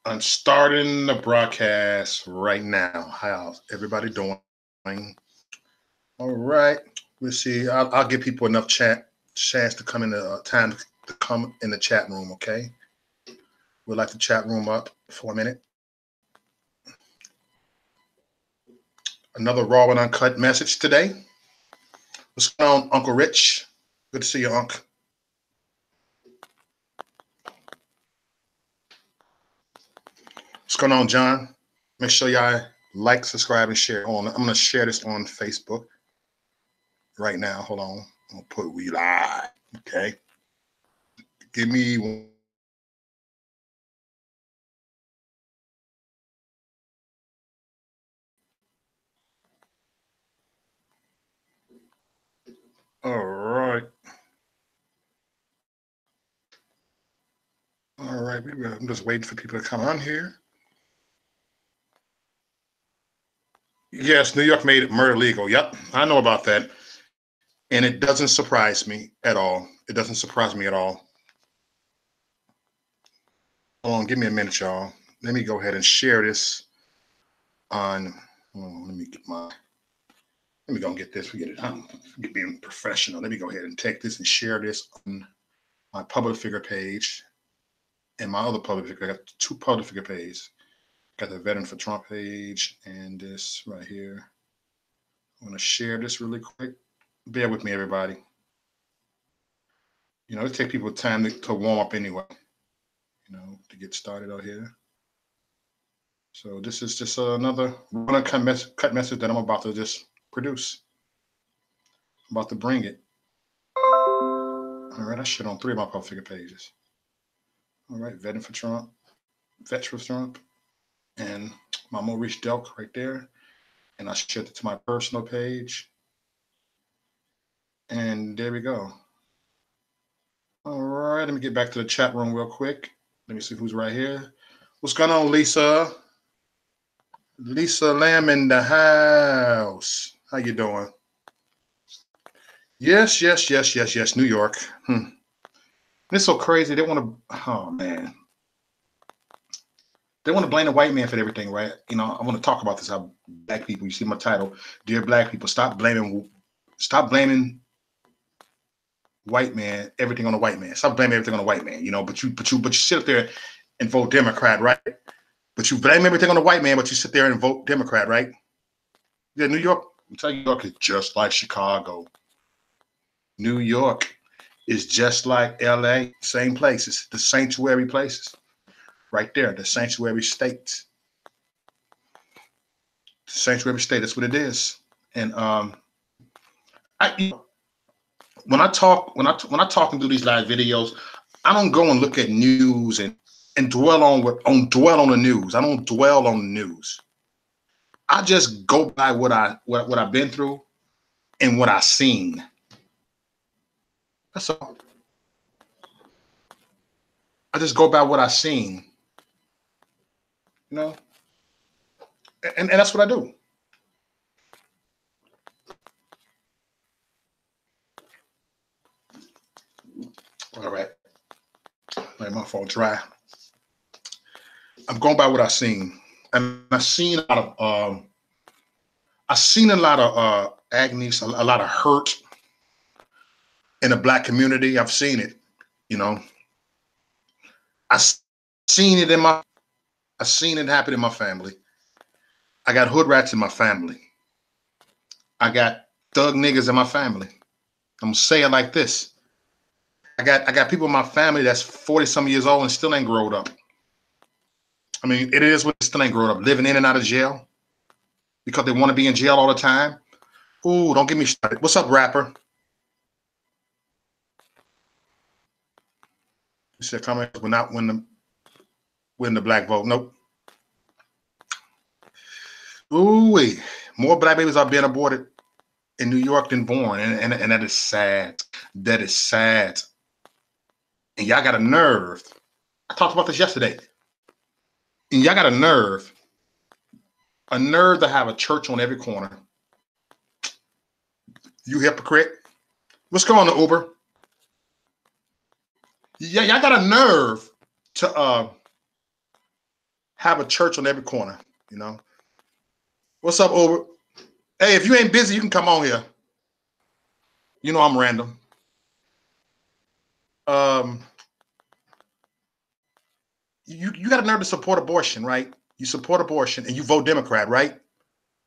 I'm starting the broadcast right now. How's everybody doing? All right. We'll see. I'll give people enough chance to come in the time to come in the chat room. Okay. We'll like the chat room up for a minute. Another raw and uncut message today. What's going on, Uncle Rich? Good to see you, Unc. What's going on, John? Make sure y'all like, subscribe, and share. I'm going to share this on Facebook right now. Hold on. I'm going to put we live. Okay. Give me one. All right. All right. I'm just waiting for people to come on here. Yes, New York made murder legal. Yep, I know about that. And it doesn't surprise me at all. It doesn't surprise me at all. Hold on, give me a minute, y'all. Let me go ahead and share this on. Let me go and get this. Forget it. I'm being professional. Let me go ahead and take this and share this on my public figure page and my other public figure. I got two public figure pages. Got the Veteran for Trump page and this right here. I'm going to share this really quick. Bear with me, everybody. You know, it takes people time to warm up anyway, you know, to get started out here. So this is just another cut message that I'm about to just produce. I'm about to bring it. All right, I shit on 3 of my public figure pages. All right, Veteran for Trump, Vets for Trump, and my Maurice Delk right there. And I shared it to my personal page. And there we go. All right, let me get back to the chat room real quick. Let me see who's right here. What's going on, Lisa? Lisa Lamb in the house. How you doing? Yes, New York. It's so crazy. They want to, oh man. They want to blame the white man for everything, right? You know, I want to talk about this. How black people, you see my title, Dear Black People, stop blaming white man, everything on the white man. Stop blaming everything on the white man, you know, but you sit up there and vote Democrat, right? But you blame everything on the white man, but you sit there and vote Democrat, right? Yeah, New York, I'm telling you, New York is just like Chicago. New York is just like LA, same places, the sanctuary places. Right there, the sanctuary states. Sanctuary state, that's what it is. And when I talk and do these live videos, I don't go and look at news and dwell on the news. I don't dwell on the news. I just go by what I've been through and what I've seen. That's all. I just go by what I've seen. You know? And that's what I do. All right. Let my phone dry. I'm going by what I've seen. And I've seen a lot of agony, a lot of hurt in the black community. I've seen it, you know. I've seen it happen in my family. I got hood rats in my family. I got thug niggas in my family. I'm gonna say it like this. I got people in my family that's 40-some years old and still ain't grown up. I mean, it is what still ain't grown up, living in and out of jail because they want to be in jail all the time. Ooh, don't get me started. What's up, rapper? You said comments will not win the black vote. Nope. Ooh, more black babies are being aborted in New York than born, and that is sad. That is sad. And y'all got a nerve. I talked about this yesterday. And y'all got a nerve to have a church on every corner. You hypocrite. What's going on, Uber? Yeah, y'all got a nerve to have a church on every corner, you know. What's up, Over? Hey, if you ain't busy, you can come on here. You know I'm random. Um, you got a nerve to support abortion, right? You support abortion and you vote Democrat, right?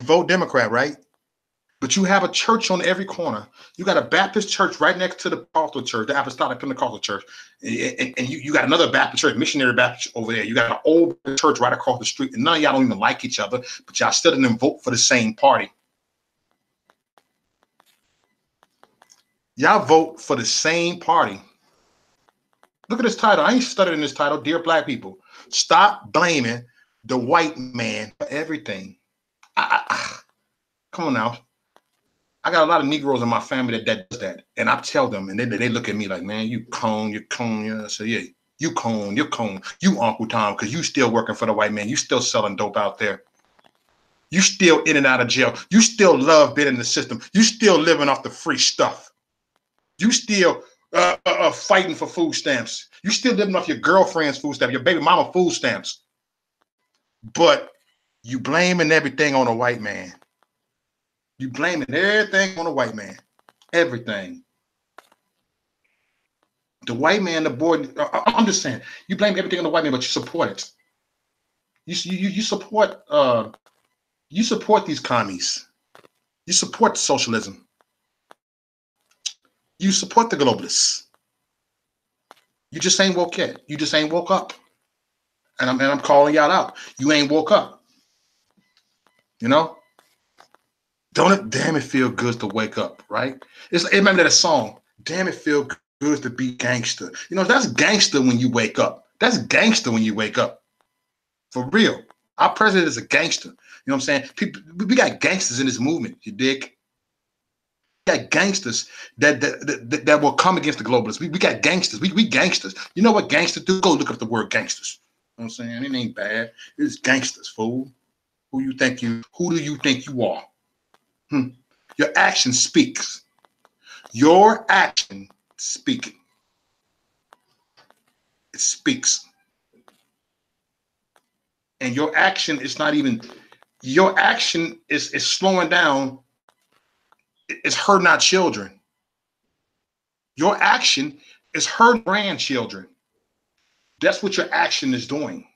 You vote Democrat, right? But you have a church on every corner. You got a Baptist church right next to the Pentecostal church, the Apostolic Pentecostal church. And you got another Baptist church, Missionary Baptist over there. You got an old church right across the street. And none of y'all don't even like each other, but y'all still didn't vote for the same party. Y'all vote for the same party. Look at this title. I ain't studying this title. Dear Black people, stop blaming the white man for everything. Come on now. I got a lot of Negroes in my family that does that. And I tell them, and they look at me like, man, you cone. Yeah. I say, yeah, you cone. You Uncle Tom, because you still working for the white man. You still selling dope out there. You still in and out of jail. You still love being in the system. You still living off the free stuff. You still fighting for food stamps. You still living off your girlfriend's food stamps, your baby mama food stamps. But you blaming everything on a white man. You blaming everything on a white man. Everything. The white man, the boy, I'm just saying, you blame everything on the white man, but you support it. You support these commies. You support socialism. You support the globalists. You just ain't woke yet. You just ain't woke up. And I'm calling y'all out. You ain't woke up. You know? Don't it? Damn, it feel good to wake up, right? Remember that song? Damn, it feel good to be gangster. You know, that's gangster when you wake up. That's gangster when you wake up. For real. Our president is a gangster. You know what I'm saying? People, we got gangsters in this movement. You dig? We got gangsters that will come against the globalists. We got gangsters. We gangsters. You know what gangsters do? Go look up the word gangsters. You know what I'm saying? It ain't bad. It's gangsters, fool. Who do you think you are? Your action speaks. Your action speaking. It speaks. And your action is not even, your action is slowing down. It's hurting our children. Your action is hurting grandchildren. That's what your action is doing.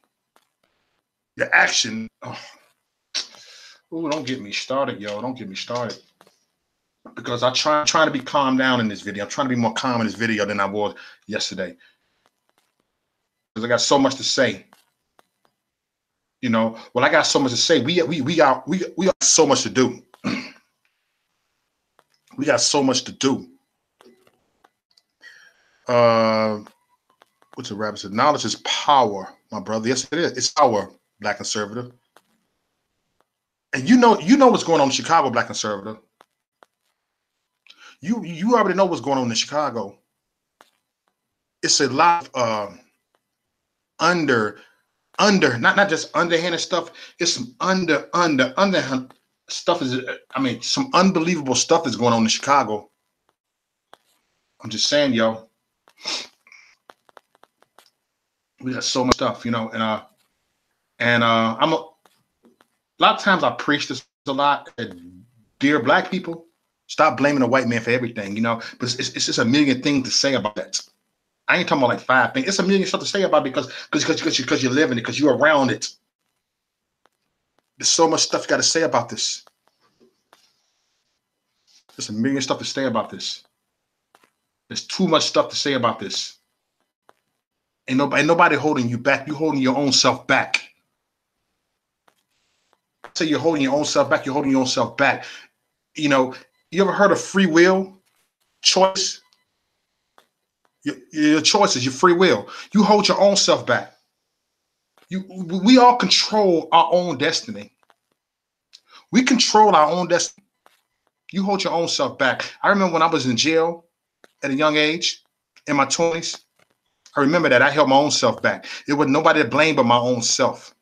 Your action, oh, don't get me started, yo. Don't get me started. Because I'm trying to be calm down in this video. I'm trying to be more calm in this video than I was yesterday. Because I got so much to say. You know, well, I got so much to say. We got so much to do. We got so much to do. What's the rabbit said? Knowledge is power, my brother. Yes, it is. It's power, Black conservative. And you know what's going on in Chicago, Black conservative. You already know what's going on in Chicago. It's a lot of not just underhanded stuff. It's some underhand stuff. Some unbelievable stuff is going on in Chicago. I'm just saying, yo. We got so much stuff, you know, and I'm a lot of times I preach this a lot. Dear Black people, stop blaming the white man for everything, you know. But it's just a million things to say about that. I ain't talking about like 5 things. It's a million stuff to say about it because you're living it, because you're around it. There's so much stuff you got to say about this. There's a million stuff to say about this. There's too much stuff to say about this. Ain't nobody holding you back. You're holding your own self back. So you're holding your own self back. You're holding your own self back. You know, you ever heard of free will? Choice? Your choices, your free will. You hold your own self back. We all control our own destiny. We control our own destiny. You hold your own self back. I remember when I was in jail at a young age, in my 20s. I remember that I held my own self back. It was nobody to blame but my own self.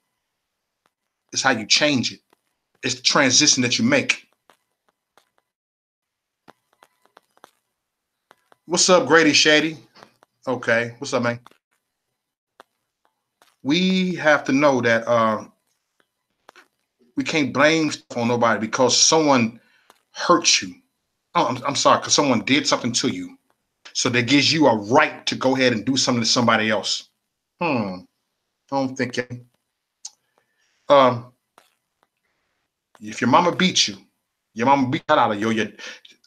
It's how you change it. It's the transition that you make. What's up, Grady Shady? Okay. What's up, man? we have to know that we can't blame stuff on nobody because someone hurt you. Oh, I'm sorry, because someone did something to you. So that gives you a right to go ahead and do something to somebody else. I don't think um if your mama beat you, your mama beat that out of you, you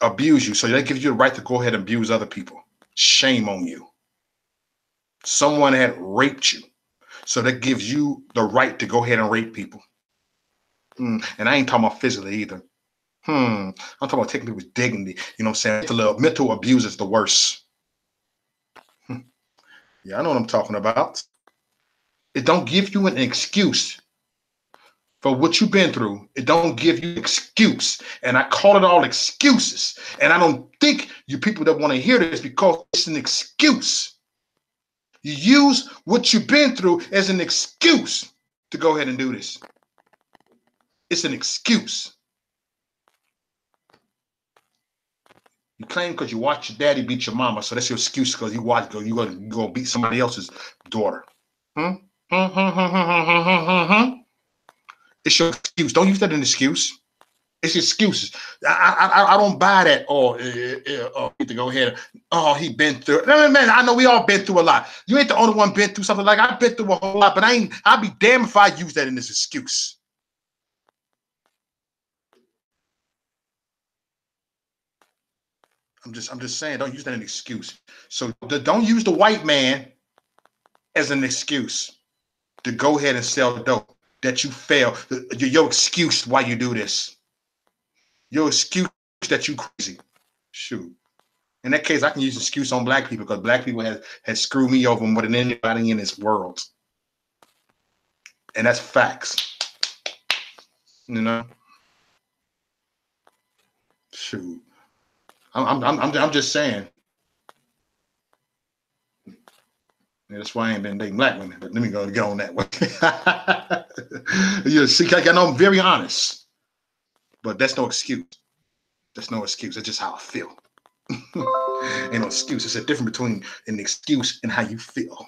abuse you. So that gives you the right to go ahead and abuse other people. Shame on you. Someone had raped you. So that gives you the right to go ahead and rape people. And I ain't talking about physically either. I'm talking about taking people's dignity. You know what I'm saying? Mental abuse is the worst. Yeah, I know what I'm talking about. It don't give you an excuse for what you've been through. It don't give you an excuse. And I call it all excuses. And I don't think you people that want to hear this because it's an excuse. You use what you've been through as an excuse to go ahead and do this. It's an excuse. You claim because you watched your daddy beat your mama, so that's your excuse because you gonna beat somebody else's daughter. It's your excuse. Don't use that as an excuse. It's excuses. I don't buy that. To go ahead. Oh, he been through. Man, I know we all been through a lot. You ain't the only one been through something like I've been through a whole lot, but I'll be damned if I use that in this excuse. I'm just saying, don't use that as an excuse. So don't use the white man as an excuse to go ahead and sell dope that you fail. Your excuse why you do this. Your excuse that you crazy. Shoot. In that case, I can use excuse on black people because black people has screwed me over more than anybody in this world. And that's facts. You know? Shoot. I'm just saying. Yeah, that's why I ain't been dating black women. But let me go get on that way. You see, I know I'm very honest. But that's no excuse. That's no excuse. That's just how I feel. Ain't no excuse. It's a difference between an excuse and how you feel.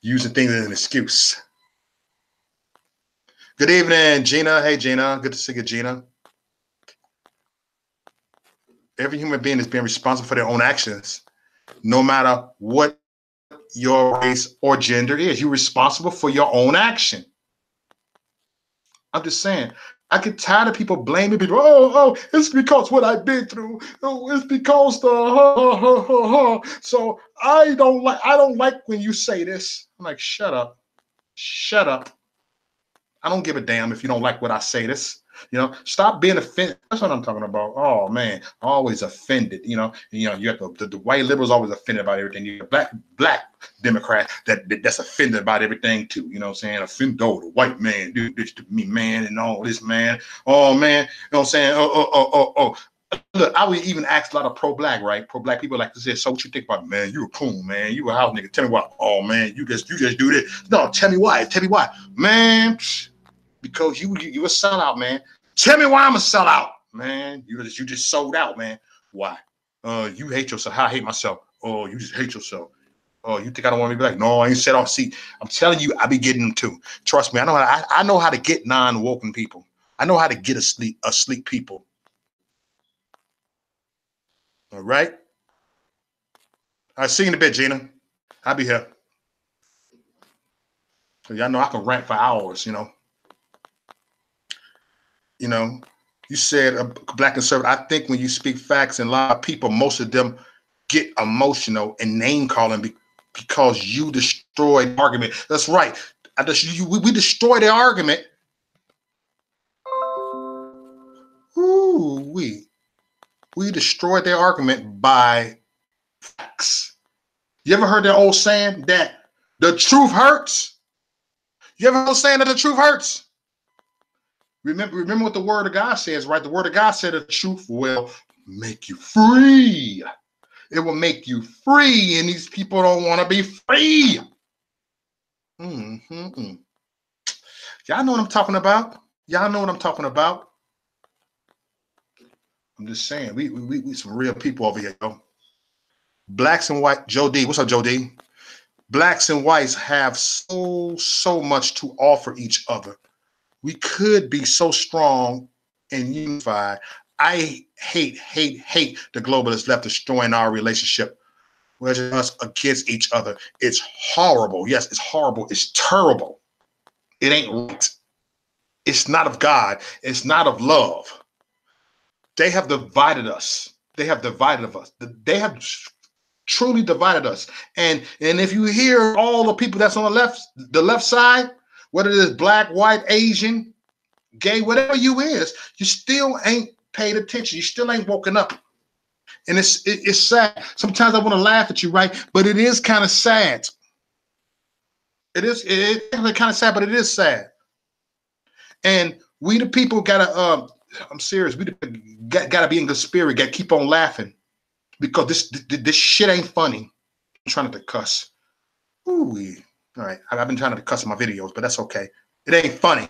Using things as an excuse. Good evening, Gina. Hey, Gina. Good to see you, Gina. Every human being is being responsible for their own actions, no matter what your race or gender is. You're responsible for your own action. I'm just saying, I get tired of people blaming people. Oh, it's because what I've been through. Oh, it's because the So I don't like when you say this. I'm like, shut up. Shut up. I don't give a damn if you don't like what I say this. Stop being offended. That's what I'm talking about. Oh man, always offended. You have the white liberals always offended about everything. You have black Democrats that's offended about everything too. You know what I'm saying? Offended, oh, the white man do this to me, man, and all this, man. Oh man, you know what I'm saying? Oh. Look, I would even ask a lot of pro-black, right? Pro-black people like to say, so what you think about, man? You a coon, man. You a house nigga. Tell me why. Oh man, you just do this. No, tell me why. Tell me why. Man, because you a sellout, man. Tell me why I'm a sellout, man. You just sold out, man. Why? You hate yourself. How I hate myself. Oh, you just hate yourself. Oh, you think I don't want to be like? No, I ain't set off. See, I'm telling you, I be getting them too. Trust me, I know how to get non-woken people. I know how to get asleep people. All right. All right, see you in a bit, Gina. I'll be here. So y'all know I can rant for hours, You said a black conservative. I think when you speak facts and a lot of people, most of them get emotional and name calling because you destroyed the argument. That's right. We destroyed the argument. Ooh, we destroyed their argument by facts. You ever heard that old saying that the truth hurts? You ever heard saying that the truth hurts? Remember what the word of God says, right? The word of God said the truth will make you free. It will make you free, and these people don't want to be free. Mm-hmm. Y'all know what I'm talking about. Y'all know what I'm talking about. I'm just saying, we some real people over here, yo. Blacks and white. Joe D. What's up, Joe D? Blacks and whites have so much to offer each other. We could be so strong and unified. I hate the globalists left destroying our relationship. We're just us against each other. It's horrible. Yes, it's horrible. It's terrible. It ain't right. It's not of God. It's not of love. They have divided us. They have divided us. They have truly divided us. And if you hear all the people that's on the left side, whether it is black, white, Asian, gay, whatever you is, you still ain't paid attention. You still ain't woken up. And it's sad. Sometimes I want to laugh at you, right? But it is kind of sad. It's kind of sad, but it is sad. And we the people gotta I'm serious, we gotta be in good spirit, gotta keep on laughing. Because this shit ain't funny. I'm trying to cuss. Ooh, all right. I've been trying to cuss in my videos, but that's okay. It ain't funny.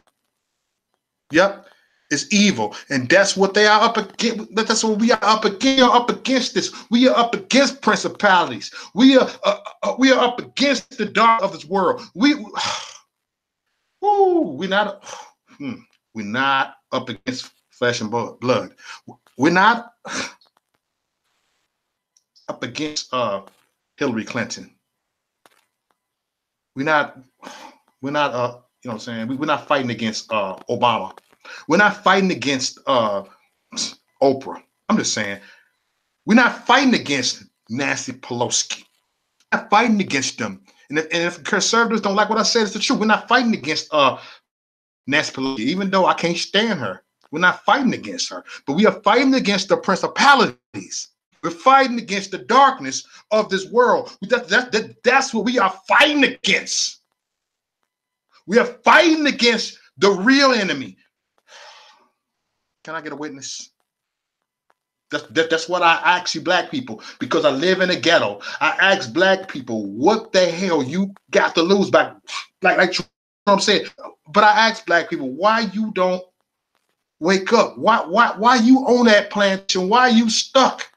Yep. It's evil. And that's what they are up against. That's what we are up against. We are up against this. We are up against principalities. We are up against the dark of this world. We're not up against flesh and blood. We're not up against Hillary Clinton. We're not you know what I'm saying? We're not fighting against Obama. We're not fighting against Oprah. I'm just saying, we're not fighting against Nancy Pelosi. We're not fighting against them. And if conservatives don't like what I said, it's the truth. We're not fighting against Nancy Pelosi, even though I can't stand her. We're not fighting against her, but we are fighting against the principalities. We're fighting against the darkness of this world. That's what we are fighting against. We are fighting against the real enemy. Can I get a witness? That's what I ask you black people, because I live in a ghetto. I ask black people, what the hell you got to lose by, like Trump said. But I ask black people, why you don't wake up? Why you on that plantation? Why you stuck?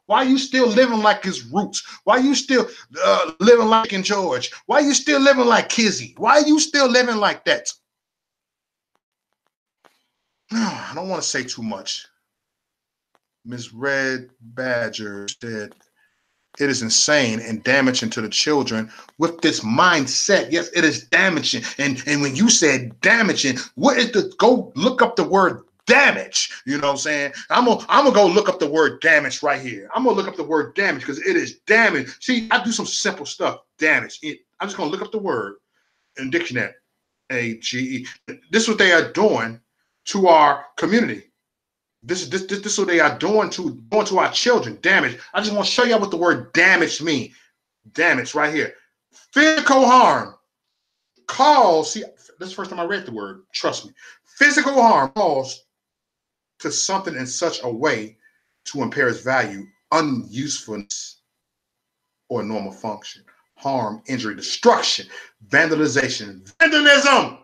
Why you still living like his roots? Why you still living like in George? Why you still living like Kizzy? Why you still living like that? I don't want to say too much. Ms. Red Badger said, it is insane and damaging to the children with this mindset. Yes, it is damaging. And when you said damaging, what is the, go look up the word damage. You know what I'm saying? I'm gonna go look up the word damage right here. I'm gonna look up the word damage because it is damage. See, I do some simple stuff. Damage. I'm just gonna look up the word in dictionary. AGE. This is what they are doing to our community. This is what they are doing to our children. Damage. I just want to show you what the word damage means. Damage right here. Physical harm. Cause. See, this is the first time I read the word. Trust me. Physical harm caused to something in such a way to impair its value, unusefulness, or normal function. Harm, injury, destruction, vandalization, vandalism.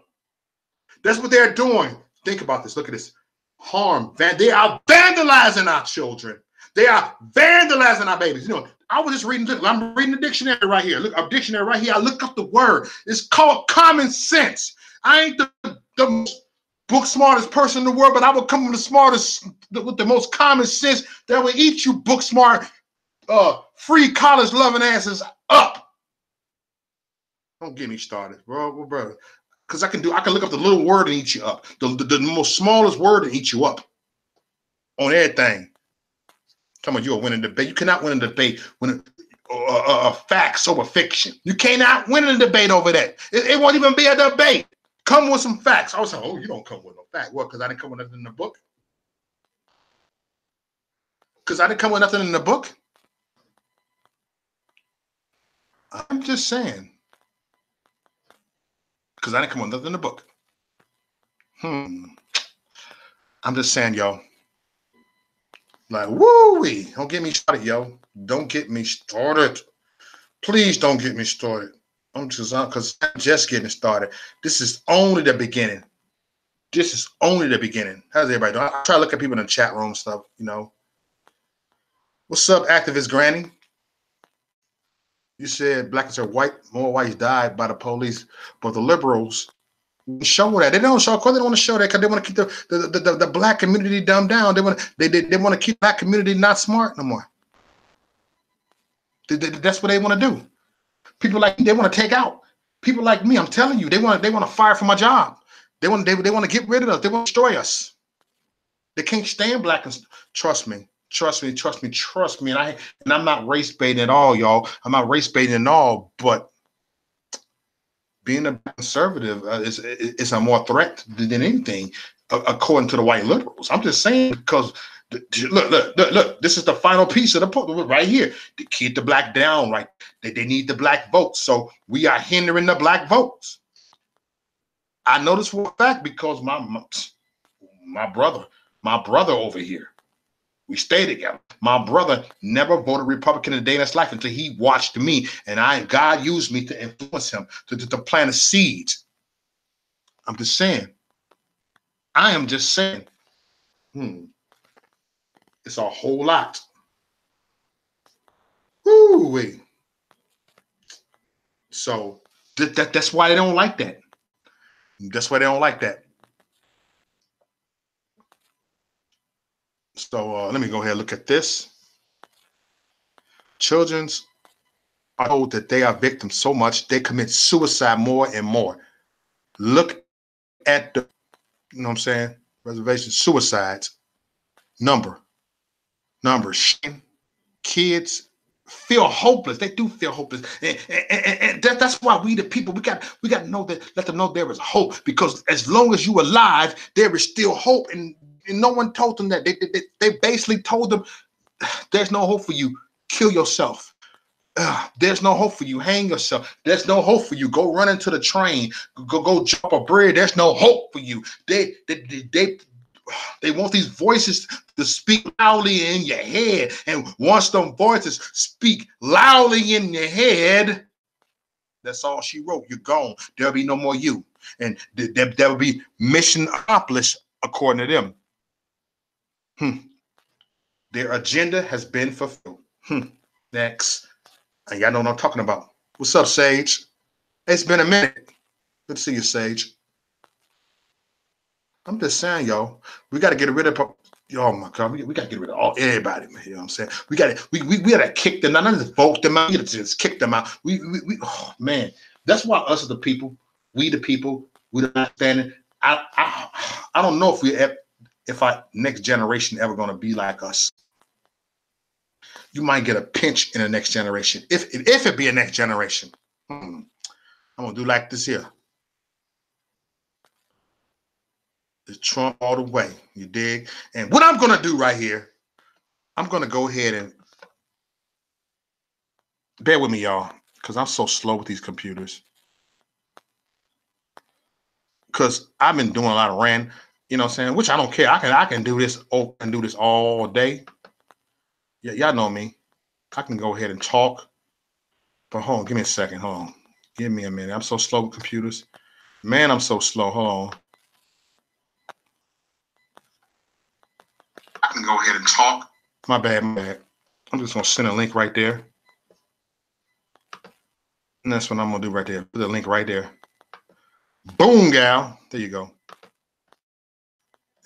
That's what they're doing. Think about this. Look at this. Harm. They are vandalizing our children. They are vandalizing our babies. You know, I was just reading. I'm reading the dictionary right here. Look, a dictionary right here. I look up the word. It's called common sense. I ain't the most book smartest person in the world, but I will come with the smartest, with the most common sense that will eat you book smart, free college loving asses up. Don't get me started, bro. Because I can look up the little word and eat you up. The most smallest word and eat you up on everything. Come on, you'll win a debate. You cannot win a debate when facts over fiction. You cannot win a debate over that. It won't even be a debate. Come with some facts. I was like, oh, you don't come with no fact. What? Because I didn't come with nothing in the book? Because I didn't come with nothing in the book? I'm just saying. Because I didn't come with nothing in the book. I'm just saying, yo. Like, woo-wee. Don't get me started, yo. Don't get me started. Please don't get me started. Because I'm just getting started. This is only the beginning. This is only the beginning. How's everybody doing? I try to look at people in the chat room stuff, you know. What's up, activist granny? You said black and white, more whites died by the police, but the liberals show that. They don't show, because they don't want to show that, because they want to keep the black community dumbed down. They want to keep black community not smart no more. That's what they want to do. People like me, they want to take out. People like me, I'm telling you, they want to fire from my job. They want to get rid of us. They want to destroy us. They can't stand black and trust me. Trust me. And I'm not race baiting at all, y'all. I'm not race baiting at all, but being a conservative is a more threat than anything, according to the white liberals. I'm just saying, because look, this is the final piece of the puzzle right here. To keep the black down, right? They need the black votes. So we are hindering the black votes. I know this for a fact, because my brother over here, we stay together. My brother never voted Republican a day in his life until he watched me, and God used me to influence him to plant the seeds. I'm just saying. I am just saying. It's a whole lot. Woo-wee. So that's why they don't like that. That's why they don't like that. So let me go ahead and look at this. Children's are told that they are victims so much they commit suicide more and more. Look at the, you know what I'm saying, Reservation Suicides numbers. Kids feel hopeless. They do feel hopeless, and that's why we the people, we got to know that, let them know there is hope, because as long as you alive, there is still hope. And no one told them that. They basically told them, there's no hope for you. Kill yourself. There's no hope for you. Hang yourself. There's no hope for you. Go run into the train. Go jump a bridge. There's no hope for you. They want these voices to speak loudly in your head. And once them voices speak loudly in your head, that's all she wrote. You're gone. There'll be no more you. And there will be mission accomplished, according to them. Their agenda has been fulfilled. Next. And y'all know what I'm talking about. What's up, Sage? It's been a minute. Good to see you, Sage. I'm just saying, y'all, we got to get rid of, oh my God, we got to get rid of everybody, man. You know what I'm saying? We got to kick them out, not just vote them out, we got to just kick them out. Oh man, that's why us as the people, we the not standing. I don't know if our next generation ever going to be like us. You might get a pinch in the next generation. If it be a next generation, I'm gonna do like this here. It's Trump all the way. You dig? And what I'm gonna do right here, I'm gonna go ahead and bear with me, y'all, because I'm so slow with these computers. Because I've been doing a lot of rant, you know what I'm saying? Which I don't care. I can do this. Oh, I can do this all day. Yeah, y'all know me. I can go ahead and talk. But hold on, give me a second. Hold on. Give me a minute. I'm so slow with computers. Man, I'm so slow. Hold on. I can go ahead and talk. My bad. I'm just going to send a link right there. And that's what I'm going to do right there. Put the link right there. Boom, gal. There you go.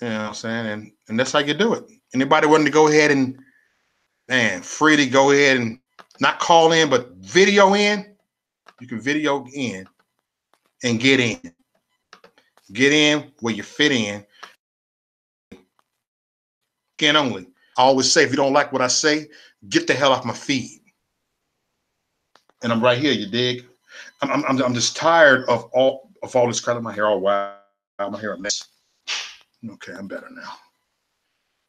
You know what I'm saying? And that's how you do it. Anybody wanting to go ahead and, man, free to go ahead and not call in, but video in. You can video in and get in. Get in where you fit in. Can only. I always say, if you don't like what I say, get the hell off my feed. And I'm right here, you dig? I'm just tired of all this crap in my hair. Oh wow, my hair a mess. Okay, I'm better now.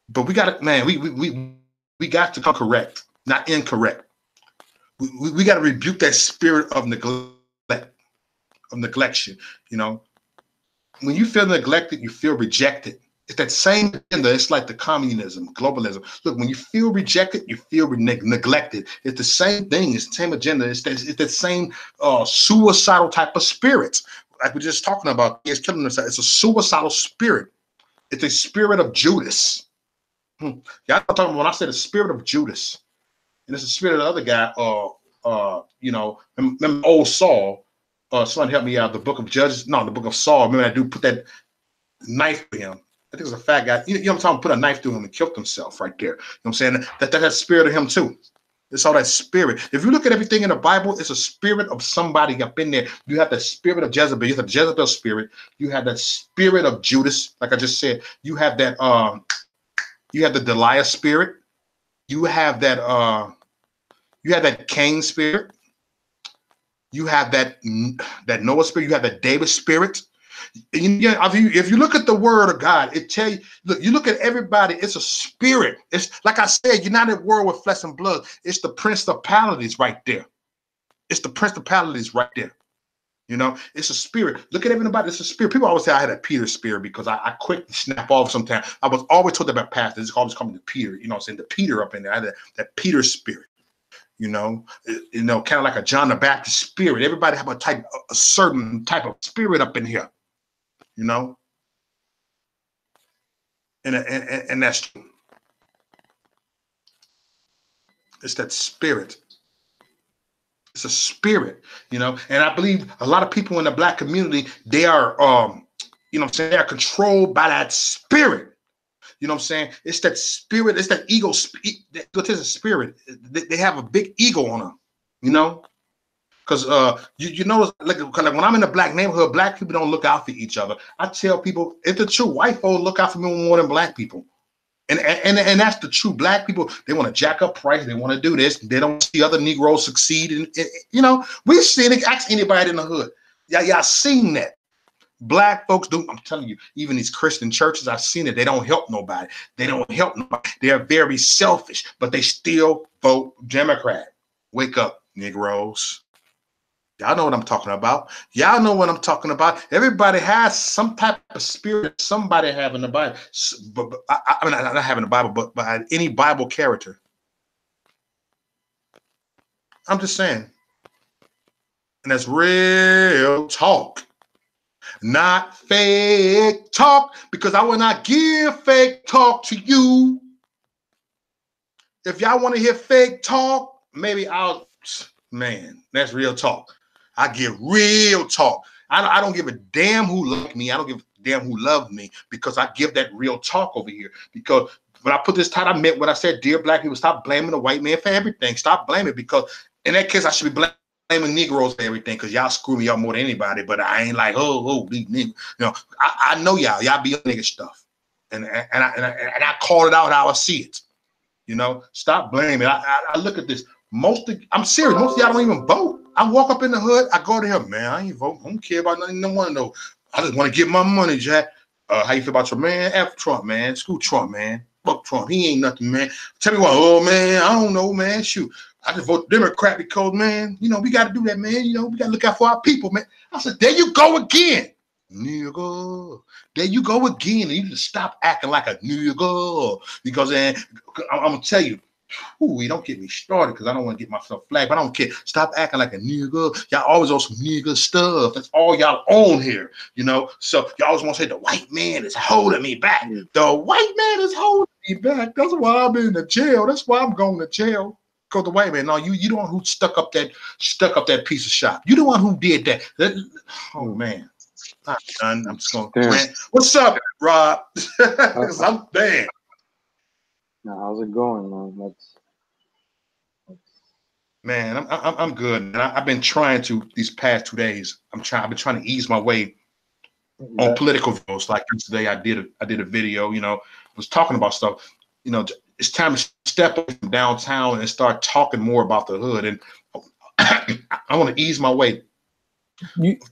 But we got to, man, we got to come correct, not incorrect. We got to rebuke that spirit of neglection. You know, when you feel neglected, you feel rejected. It's that same agenda. It's like the communism, globalism. Look, when you feel rejected, you feel neglected. It's the same thing. It's the same agenda. It's the same suicidal type of spirit. Like we're just talking about, it's killing themselves. It's a suicidal spirit. It's a spirit of Judas. Y'all talking about when I said the spirit of Judas, and it's the spirit of the other guy, you know, remember old Saul. Someone help me out. The book of Judges, no, the book of Saul. Remember that dude put that knife to him. I think it was a fat guy. You know what I'm talking? Put a knife through him and killed himself right there. You know what I'm saying? That spirit of him too. It's all that spirit. If you look at everything in the Bible, it's a spirit of somebody up in there. You have the spirit of Jezebel. You have the Jezebel spirit. You have that spirit of Judas, like I just said. You have that. You have the Delilah spirit. You have that. You have that Cain spirit. You have that Noah spirit. You have that David spirit. If you look at the word of God, it tell you, look, you look at everybody, it's a spirit. It's like I said, you're not in a world with flesh and blood. It's the principalities right there. It's the principalities right there. You know, it's a spirit. Look at everybody, it's a spirit. People always say I had a Peter spirit because I quick to snap off sometimes. I was always told about pastors, it's always coming to Peter, you know what I'm saying? The Peter up in there. I had that Peter spirit. You know, kind of like a John the Baptist spirit. Everybody have a certain type of spirit up in here. You know, and that's true. It's that spirit. It's a spirit, you know, and I believe a lot of people in the Black community, they are, you know what I'm saying, they are controlled by that spirit. You know what I'm saying? It's that spirit. It's that ego. It's a spirit. They have a big ego on them, you know? Because you know, like when I'm in a Black neighborhood, Black people don't look out for each other. I tell people, it's the truth. White folks look out for me more than Black people. And that's the truth. Black people, they want to jack up price. They want to do this. They don't see other Negroes succeed. And you know, we've seen it. Ask anybody in the hood. Y'all seen that. Black folks do. I'm telling you, even these Christian churches, I've seen it. They don't help nobody. They don't help nobody. They're very selfish, but they still vote Democrat. Wake up, Negroes. Y'all know what I'm talking about. Y'all know what I'm talking about. Everybody has some type of spirit. Somebody having the Bible, but I mean, not having the Bible, but any Bible character. I'm just saying, and that's real talk, not fake talk. Because I will not give fake talk to you. If y'all want to hear fake talk, maybe I'll. Man, that's real talk. I give real talk. I don't give a damn who like me. I don't give a damn who love me, because I give that real talk over here. Because when I put this title, I meant what I said. Dear Black people, stop blaming the white man for everything. Stop blaming, because in that case, I should be blaming Negroes for everything, because y'all screw me up more than anybody. But I ain't like, these niggas. You know, I know y'all be on nigga stuff, and I call it out how I see it. You know, stop blaming. I look at this. I'm serious. Most of y'all don't even vote. I walk up in the hood. I go to him, man. I ain't vote. I don't care about nothing. No one know. I just want to get my money, Jack. How you feel about your man? F Trump, man. Screw Trump, man. Fuck Trump. He ain't nothing, man. Tell me what? Oh, man. I don't know, man. Shoot. I just vote Democrat because, man, you know, we got to do that, man. You know, we got to look out for our people, man. I said, there you go again. Nigga. There you go again. And you just stop acting like a nigga. Because then I'm going to tell you, ooh, don't get me started, because I don't want to get myself flagged, but I don't care. Stop acting like a nigga. Y'all always on some nigga stuff. That's all y'all own here, you know? So y'all always want to say the white man is holding me back. The white man is holding me back. That's why I'm in the jail. That's why I'm going to jail. Because the white man, no, you the one who stuck up that piece of shop. You the one who did that. Oh, man. I'm just going to rant. What's up, Rob? Because I'm bad. Now, how's it going, man? Man, I'm good. And I've been trying to these past 2 days. I've been trying to ease my way on political views. Like yesterday, I did a video. You know, was talking about stuff. You know, it's time to step away from downtown and start talking more about the hood. And I want to ease my way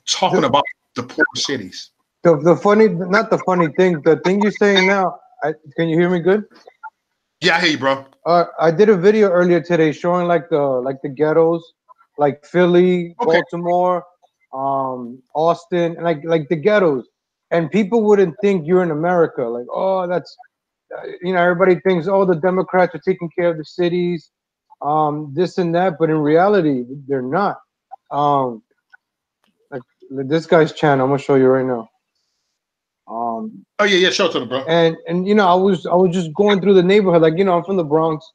talking about the poor cities. The funny, not the funny thing. The thing you're saying now. Can you hear me good? Yeah, I hear you, bro. I did a video earlier today showing like the ghettos, like Philly, okay, Baltimore, Austin, and like the ghettos. And people wouldn't think you're in America. Like, oh, that's, you know, everybody thinks, oh, the Democrats are taking care of the cities, this and that. But in reality, they're not. Like this guy's channel, I'm gonna show you right now. Oh yeah, show it to them, bro. And you know, I was just going through the neighborhood, like, you know, I'm from the Bronx,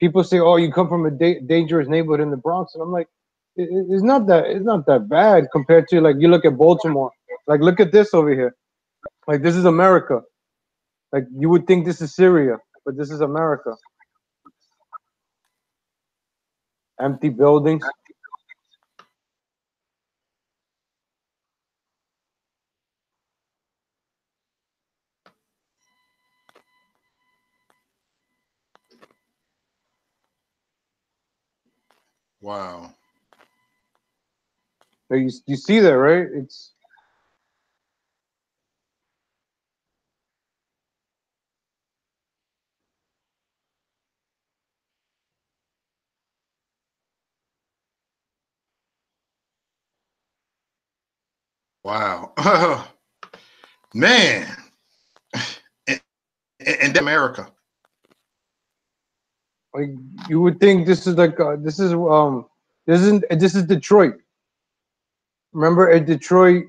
People say, "Oh, you come from a dangerous neighborhood in the Bronx," and I'm like, it's not that bad compared to like you look at Baltimore. Like look at this over here. Like this is America. Like you would think this is Syria, but this is America. Empty buildings. Wow. Like, you see that, right? It's Wow. Man. And America. like you would think this is like this is Detroit. Remember at Detroit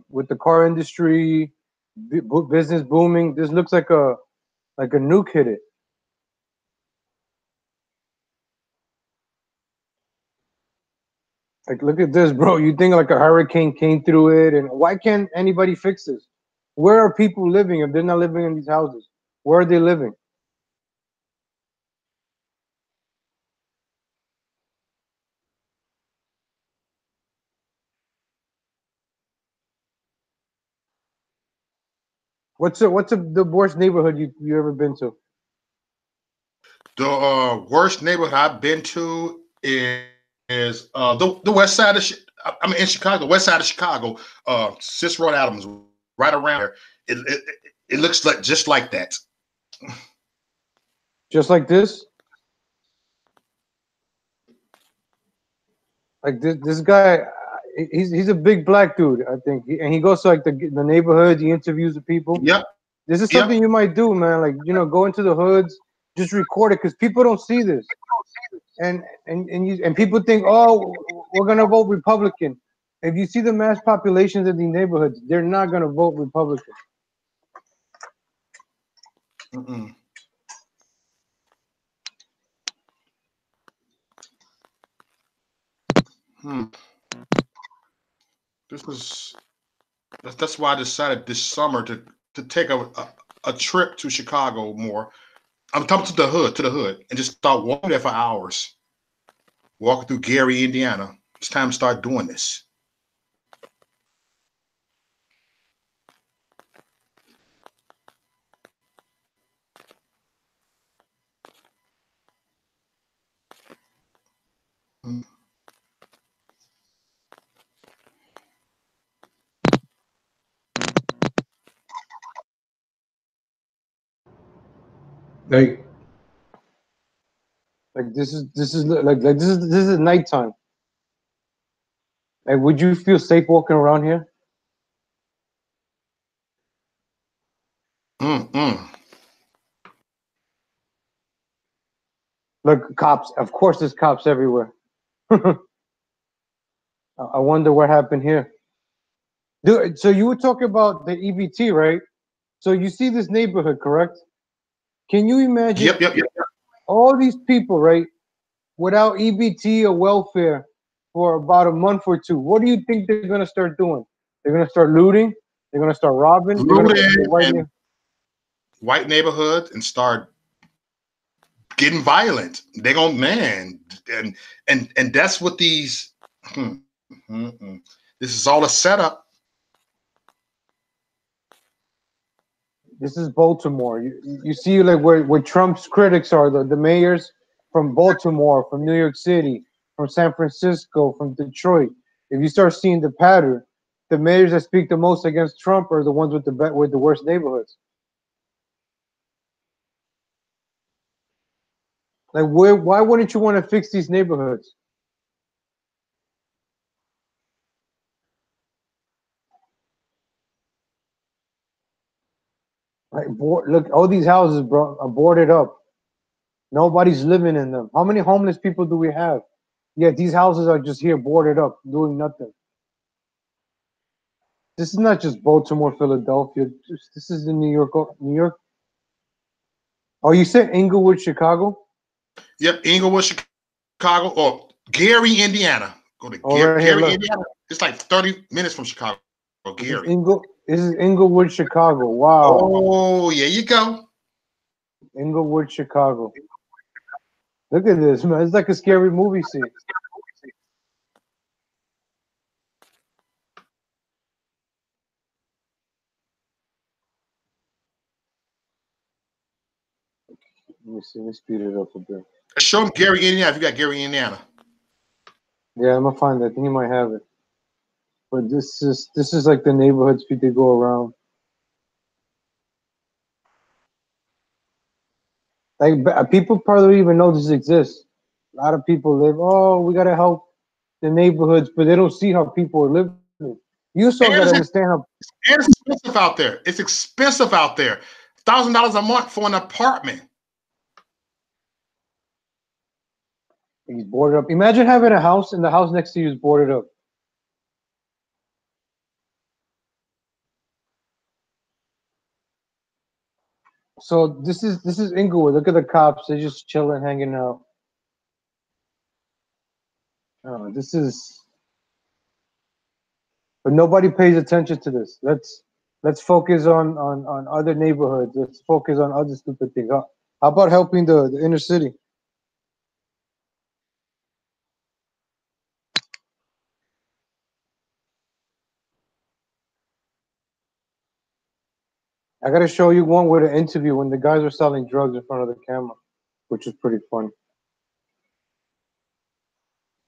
with the car industry, business booming. This looks like a nuke hit it. Like look at this, bro. You think like a hurricane came through it, and why can't anybody fix this? Where are people living if they're not living in these houses? Where are they living? The worst neighborhood you ever been to? The worst neighborhood I've been to is the west side of I mean in Chicago, the west side of Chicago, Cicero Adams, right around there. It looks like just like that. Just like this? Like this guy, he's a big black dude, I think, and he goes to like the neighborhoods. He interviews the people. Yep, This is yep. something you might do, man. Like go into the hoods, just record it because people don't see this, and people think, oh, we're gonna vote Republican. If you see the mass populations in these neighborhoods, they're not gonna vote Republican. Mm-mm. Hmm. This was that's why I decided this summer to take a trip to Chicago more. I'm talking to the hood, and just start walking there for hours, walking through Gary, Indiana. It's time to start doing this. Mm. Like, like this is nighttime. Like, would you feel safe walking around here? Mm-mm. Look, cops. Of course, there's cops everywhere. I wonder what happened here. Dude, so you were talking about the EBT, right? So you see this neighborhood, correct? Can you imagine Yep. all these people, right, without EBT or welfare for about a month or two? What do you think they're gonna start doing? They're gonna start looting. They're gonna start robbing. They're gonna Looting white and white neighborhoods and start getting violent. They gonna man, and that's what these. Hmm, this is all a setup. This is Baltimore. You see like where Trump's critics are, the mayors from Baltimore, from New York City, from San Francisco, from Detroit. If you start seeing the pattern, the mayors that speak the most against Trump are the ones with the worst neighborhoods. Like why wouldn't you want to fix these neighborhoods? Like look, all these houses, bro, are boarded up. Nobody's living in them. How many homeless people do we have? Yet these houses are just here boarded up, doing nothing. This is not just Baltimore, Philadelphia. This is in New York. New York. Oh, you said Englewood, Chicago? Yep, Englewood, Chicago, or Gary, Indiana. Go to Oh, right here, Gary, look. Indiana. It's like 30 minutes from Chicago. Gary. This is Englewood, Chicago. Wow. Oh, yeah, you go. Englewood, Chicago. Look at this, man. It's like a scary movie scene. Let me see. Let me speed it up a bit. Show them Gary, Indiana. If you got Gary, Indiana. Yeah, I'm gonna find that. I think you might have it. But this is like the neighborhoods people go around. Like people probably don't even know this exists. A lot of people live. Oh, we gotta help the neighborhoods, but they don't see how people are living. You also gotta And it's, understand how and it's expensive out there. It's expensive out there. $1,000 a month for an apartment. he's boarded up. Imagine having a house and the house next to you is boarded up. So this is Inglewood. Look at the cops. They're just chilling, hanging out. This is, but nobody pays attention to this. Let's focus on other neighborhoods. Let's focus on other stupid things. How about helping the inner city? I gotta show you one with an interview when the guys were selling drugs in front of the camera, which is pretty funny.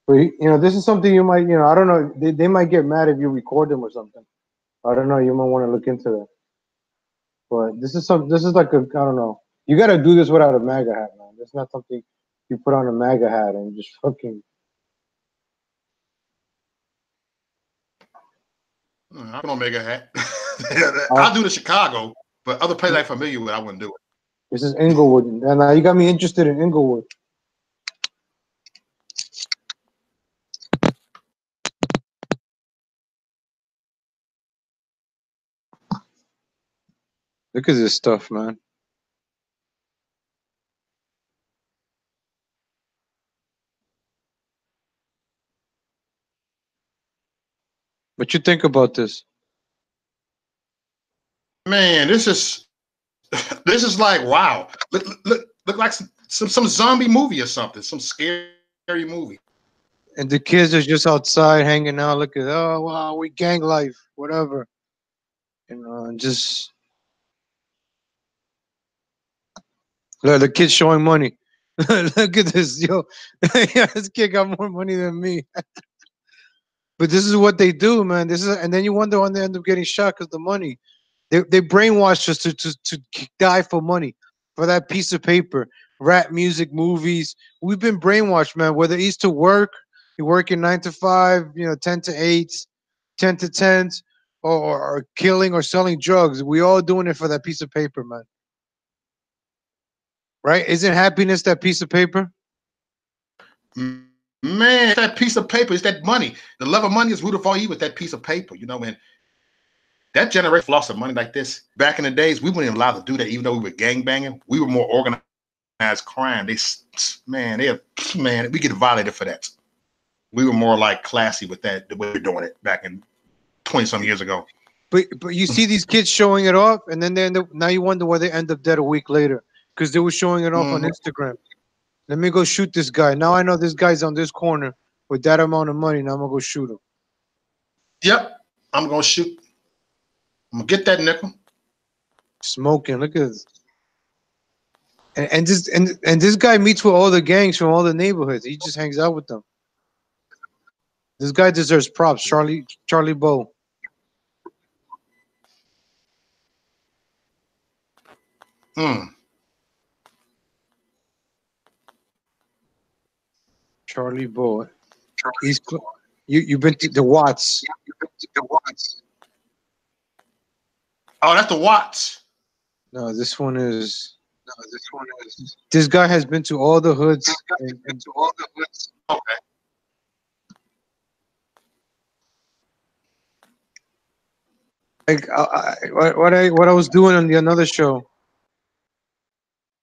But this is something you might, I don't know. They might get mad if you record them or something. I don't know. You might want to look into that. But this is some. This is like a. I don't know. You got to do this without a MAGA hat, man. It's not something you put on a MAGA hat and just fucking. I don't make a hat. Uh, I'll do the Chicago, but other places I'm familiar with, I wouldn't do it. this is Englewood, and you got me interested in Englewood. Look at this stuff, man. What you think about this? Man, this is like wow. Look like some zombie movie or something. Some scary movie. And the kids are just outside hanging out. Look at, oh wow, we gang life, whatever. And just look, the kid showing money. Look at this, yo. Yeah, this kid got more money than me. But this is what they do, man. And then you wonder when they end up getting shot because the money. They brainwash us to die for money, for that piece of paper. Rap music, movies. We've been brainwashed, man. Whether it's to work, you working 9 to 5, 10 to 8, 10 to 10s, or killing or selling drugs. We all doing it for that piece of paper, man. Right? Isn't happiness that piece of paper? Man, that piece of paper is that money. The love of money is root of all evil. That piece of paper, and that generation lost of money like this. Back in the days, we weren't allowed to do that, even though we were gang banging. We were more organized crime. We get violated for that. We were more like classy with that, the way we're doing it back in 20 some years ago. But you see these kids showing it off, and then they end up. Now you wonder why they end up dead a week later because they were showing it off on Instagram. Let me go shoot this guy. Now I know this guy's on this corner with that amount of money. Now I'm gonna go shoot him. Yep, I'm gonna shoot. I'm gonna get that nickel. Smoking. Look at this. And this guy meets with all the gangs from all the neighborhoods. He just hangs out with them. This guy deserves props. Charlie Bow. Mm. Charlie Bow. He's you've been to the Watts. Oh, that's the Watts. No, this one is. This guy has been to all the hoods. Okay. Like what I was doing on the another show.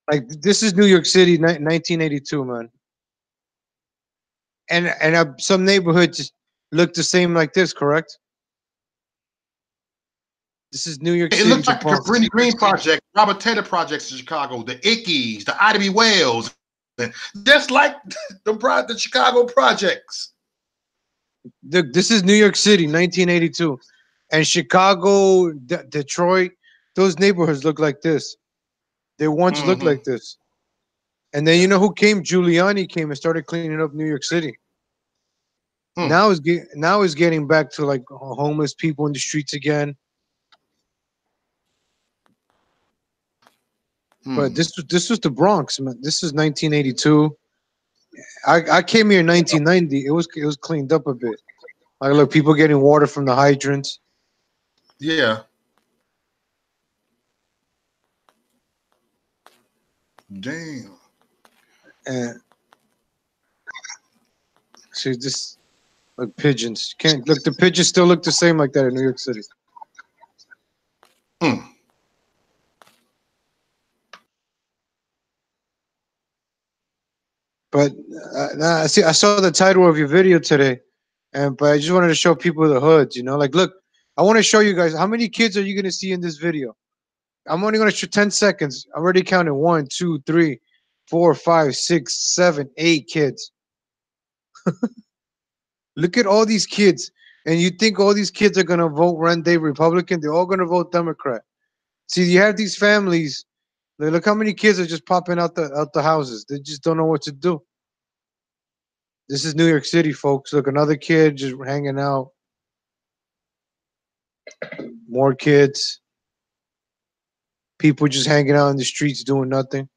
Like this is New York City, 1982, man. And some neighborhoods look the same like this, correct? This is New York It City, looks the like the Bronx. Cabrini Green Project, Robert Taylor projects in Chicago, the Ickeys, the Ida B. Wells, and just like the Chicago projects. Look, this is New York City, 1982, and Chicago, Detroit. Those neighborhoods look like this. They once looked Mm-hmm. like this. And then you know who came? Giuliani came and started cleaning up New York City. Mm, Now is getting back to like homeless people in the streets again. But mm. this was the Bronx, man. This is 1982. I came here in 1990. It was cleaned up a bit. Like look, people getting water from the hydrants. Yeah. Damn. And see this like pigeons. Can't look. The pigeons still look the same like that in New York City. Mm. But nah, see, I saw the title of your video today, and but I just wanted to show people the hoods. You know, like look, I want to show you guys how many kids are you gonna see in this video. I'm only gonna show 10 seconds. I already counted 1, 2, 3, 4, 5, 6, 7, 8 kids. Look at all these kids, and you think all these kids are gonna vote one day Republican? They're all gonna vote Democrat. See, you have these families. Look how many kids are just popping out the houses. They just don't know what to do. This is New York City, folks. Look, another kid just hanging out. More kids. People just hanging out in the streets doing nothing.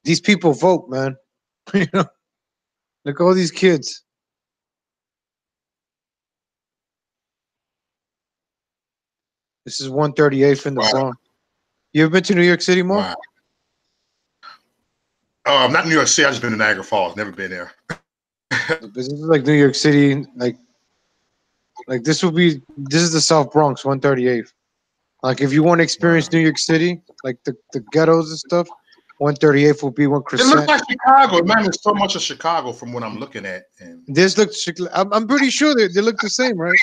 These people vote, man. You know, look at all these kids. This is 138th in the Wow. Bronx. You ever been to New York City, Mo? Wow. Not New York City. I just been to Niagara Falls. Never been there. This is like New York City. Like this will be. This is the South Bronx, 138th. Like if you want to experience Wow. New York City, like the ghettos and stuff, 138th will be one It looks Crescent. like Chicago. It reminds me so much of Chicago from what I'm looking at. And This looks. I'm pretty sure they look the same, right?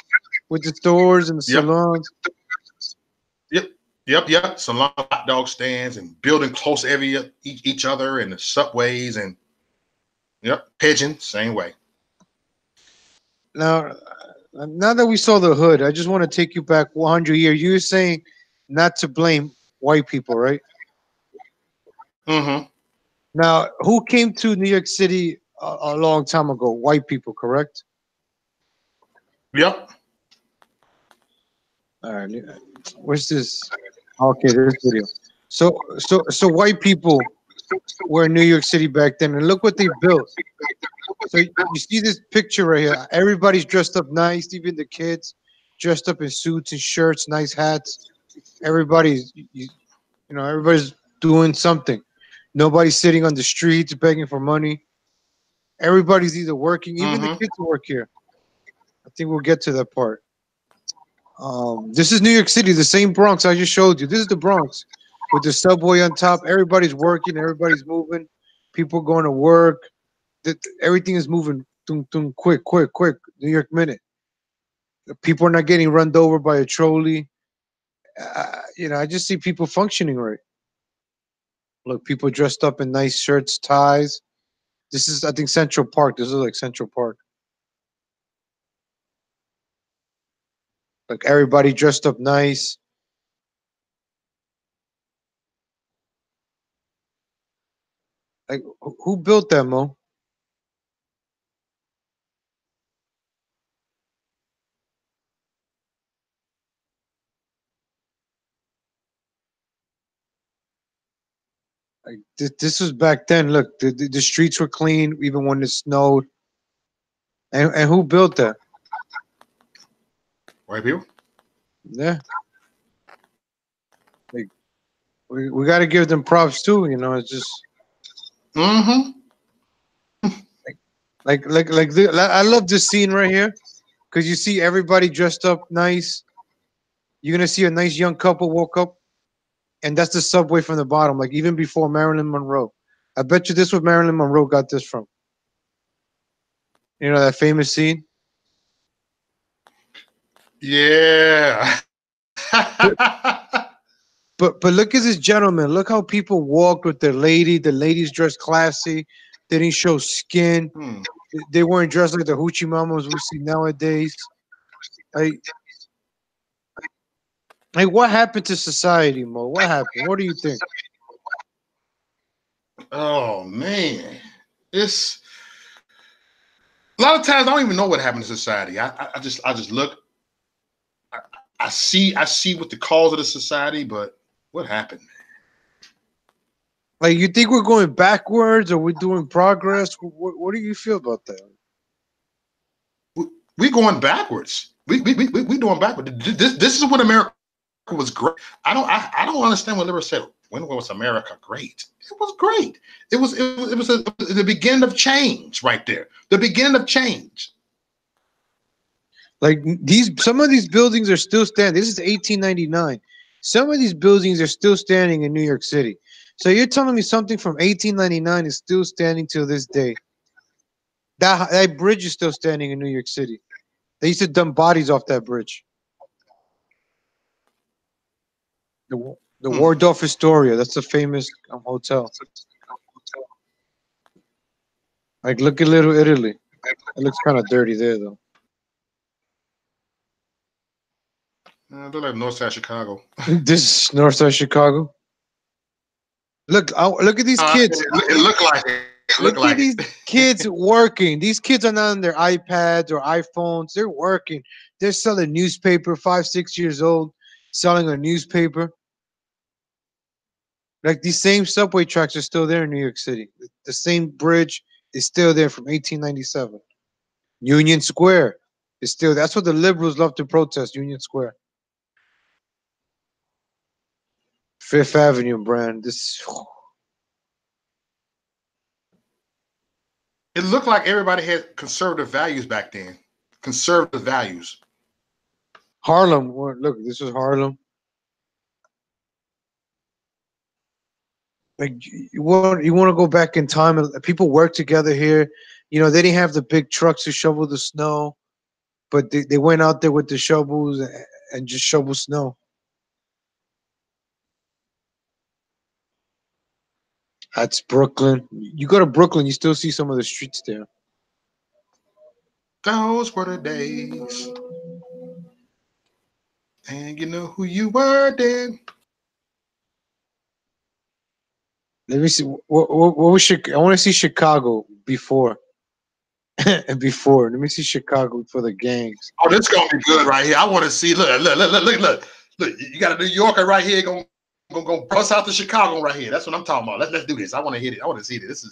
With the stores and the yep, salons. yep, yep. Some long hot dog stands and building close each other and the subways and yep, pigeon same way. Now that we saw the hood, I just want to take you back 100 years. You were saying not to blame white people, right? Mm-hmm. Now, who came to New York City a long time ago? White people, correct? Yep. All right. Where's this? Okay, this video. So white people were in New York City back then, and look what they built. So you see this picture right here. Everybody's dressed up nice, even the kids dressed up in suits and shirts, nice hats. Everybody's everybody's doing something. Nobody's sitting on the streets begging for money. Everybody's either working, even the Mm-hmm. kids work here. I think we'll get to that part. This is New York City, the same Bronx I just showed you. This is the Bronx with the subway on top. Everybody's working, everybody's moving. People going to work. Everything is moving quick, quick, quick. New York minute. People are not getting run over by a trolley. I just see people functioning right. Look, people dressed up in nice shirts, ties. This is, I think, Central Park. This is like Central Park. Like everybody dressed up nice. Like who built that, Mo? Like this was back then. Look, the streets were clean even when it snowed. And who built that? White people. Yeah, like we got to give them props too. It's just Mm-hmm. I love this scene right here because you see everybody dressed up nice. You're gonna see a nice young couple woke up. and that's the subway from the bottom, like even before Marilyn Monroe. I bet you this is where Marilyn Monroe got this from. You know that famous scene? Yeah. But but look at this gentleman. Look how people walked with their lady. The ladies dressed classy. They didn't show skin. Hmm. They weren't dressed like the hoochie mamas we see nowadays. Like, what happened to society, Mo? What happened? What do you think? Oh man, it's a lot of times I don't even know what happened to society. I just look. I, I see what the cause of the society, but what happened? Like, you think we're going backwards or we're doing progress? What do you feel about that? We going backwards. We doing backwards. This is when America was great. I don't understand what liberals said. When was America great? It was great. It was the beginning of change right there. The beginning of change. Like, some of these buildings are still standing. This is 1899. Some of these buildings are still standing in New York City. So you're telling me something from 1899 is still standing till this day? That bridge is still standing in New York City. They used to dump bodies off that bridge. The Hmm. Waldorf Astoria. That's a famous hotel. Like, look at Little Italy. It looks kind of dirty there, though. They're like Northside Chicago. This is Northside Chicago. Look at these kids. It looked like it. It looked Look at like these it. kids working. These kids are not on their iPads or iPhones. They're working. They're selling newspaper. 5, 6 years old, selling a newspaper. Like, these same subway tracks are still there in New York City. The same bridge is still there from 1897. Union Square is still. That's what the liberals love to protest. Union Square, Fifth Avenue, brand. This It looked like everybody had conservative values back then. Conservative values. Harlem. Look, this is Harlem. Like, you want to go back in time and people work together here. They didn't have the big trucks to shovel the snow, but they went out there with the shovels and just shovel snow. That's Brooklyn. You go to Brooklyn, you still see some of the streets there. Those were the days. And you know who you were then. Let me see. What was I want to see Chicago before. Before. Let me see Chicago for the gangs. Oh, this is gonna be good right here. I want to see. Look. You got a New Yorker right here gonna bust out to Chicago right here. That's what I'm talking about. Let's do this. I want to hit it. I want to see this.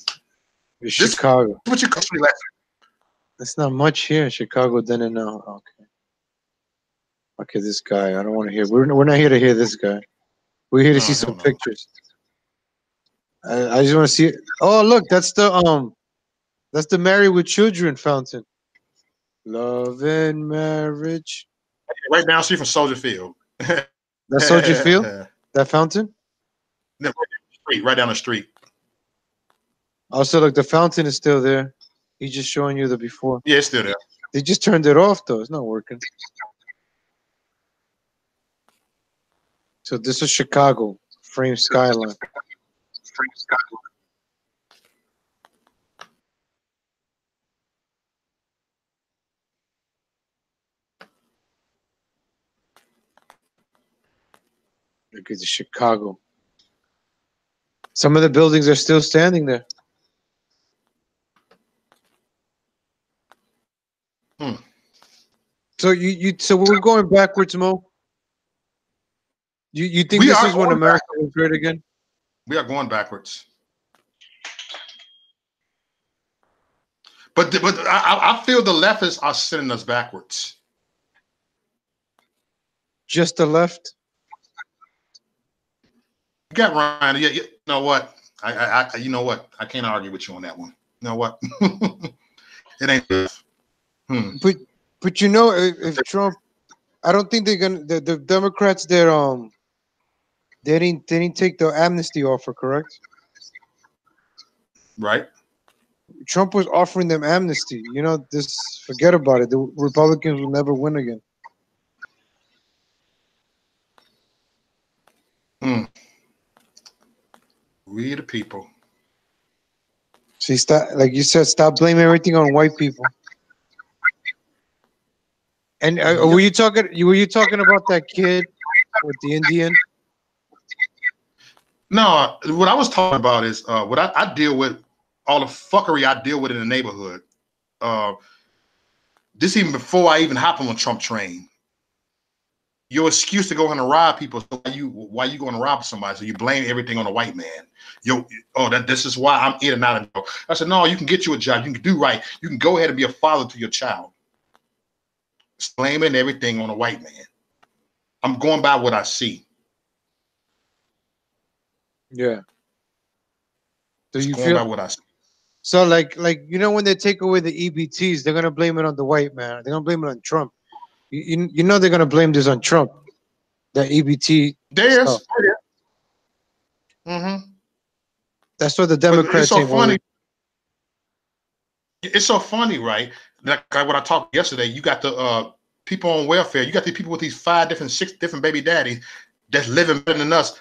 It's Chicago. What you country like? It's not much here in Chicago. Then and now. Okay, this guy. I don't want to hear. We're not here to hear this guy. We're here to see some pictures. I just want to see it. Oh, look, that's the Married with Children fountain. Love and marriage. Right down the street from Soldier Field. That's Soldier Field? That fountain? Right down the street. Also, look, the fountain is still there. He's just showing you the before. Yeah, it's still there. They just turned it off, though. It's not working. So this is Chicago. Frame skyline. Look at the Chicago. Some of the buildings are still standing there. So so we're going backwards, Mo. You think this is when America was great again? We are going backwards. But I feel the leftists are sending us backwards. Just the left? You got Ryan. You know what? You know what? I can't argue with you on that one. You know what? It ain't. But if Trump, I don't think they're gonna. The Democrats, they're They didn't take the amnesty offer, correct? Right? Trump was offering them amnesty. You know, this forget about it. The Republicans will never win again. Mm. We the people. See, stop, like you said, stop blaming everything on white people. And were Yep. you talking? Were you talking about that kid with the Indian? No, what I was talking about is what I deal with, all the fuckery I deal with in the neighborhood. Uh, this even before I even hop on a Trump train. Your excuse to go in and rob people. So why you going to rob somebody? So you blame everything on a white man. This is why I'm in and out of jail. I said, no, you can get you a job. You can do right. You can go ahead and be a father to your child. Blaming everything on a white man. I'm going by what I see. Yeah. So you Going feel by what I see. so like you know when they take away the EBTs, they're gonna blame it on the white man. They're gonna blame it on Trump. You know they're gonna blame this on Trump. That EBT stuff. There's, mm-hmm. That's what the But it's Democrats so ain't gonna. funny. It's so funny, right? Like what I talked yesterday. You got the people on welfare. You got these people with these 6 different baby daddies that's living better than us.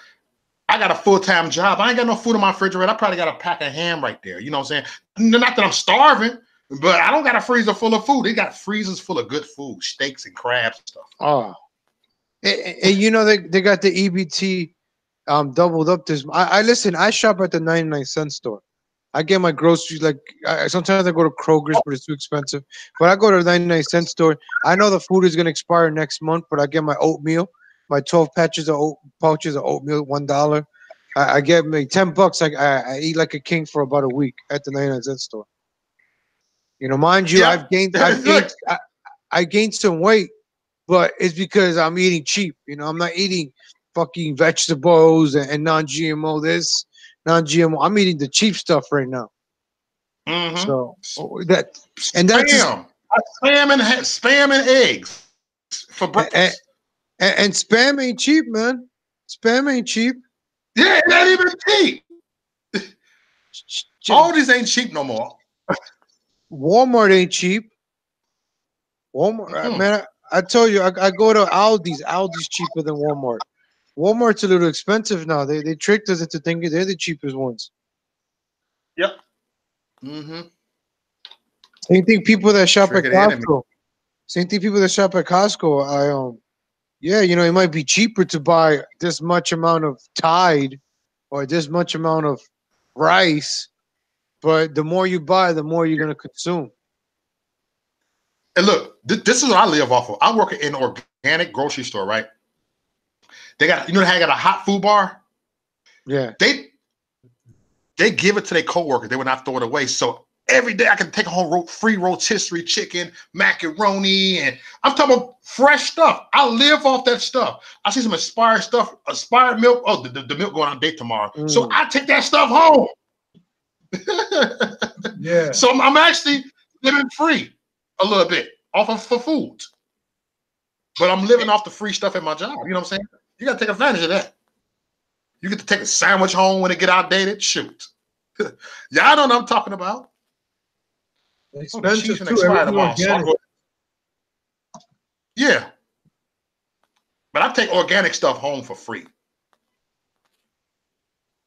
I got a full-time job. I ain't got no food in my refrigerator. I probably got a pack of ham right there. You know what I'm saying? Not that I'm starving, but I don't got a freezer full of food. They got freezers full of good food, steaks and crabs and stuff. Oh, and you know they got the EBT doubled up this. I listen. I shop at the 99-cent store. I get my groceries like sometimes I go to Kroger's, but it's too expensive. But I go to the 99-cent store. I know the food is gonna expire next month, but I get my oatmeal, my 12 pouches of oatmeal, $1. I get me $10. I eat like a king for about a week at the 99-cent store. You know, mind you, Yep. Look, I gained some weight, but it's because I'm eating cheap. You know, I'm not eating fucking vegetables and non-GMO this, non-GMO. I'm eating the cheap stuff right now. mm-hmm. So that's just, Spam. Spam and eggs for and, breakfast. and spam ain't cheap, man. Spam ain't cheap. Yeah, it ain't even cheap. All these ain't cheap no more. Walmart ain't cheap. Walmart, Mm-hmm. man. I told you, I go to Aldi's. Aldi's cheaper than Walmart. Walmart's a little expensive now. They tricked us into thinking they're the cheapest ones. Yep. Mm-hmm. Same thing. People that shop Trick at of the enemy. Costco. Same thing. People that shop at Costco. Yeah, you know, it might be cheaper to buy this much amount of Tide or this much amount of rice, but the more you buy, the more you're gonna consume. And look, this is what I live off of. I work in an organic grocery store, right? They got, how they got a hot food bar? Yeah. They give it to their coworkers. They would not throw it away. So every day I can take home free rotisserie chicken, macaroni, and I'm talking about fresh stuff. I live off that stuff. I see some expired stuff, expired milk. Oh, the milk going on date tomorrow. So I take that stuff home. Yeah. So I'm actually living free a little bit off of for food. But I'm living off the free stuff at my job. You know what I'm saying? You got to take advantage of that. You get to take a sandwich home when it get outdated. Shoot. Y'all know what I'm talking about. Expensive too. Everything organic. Yeah. But I take organic stuff home for free.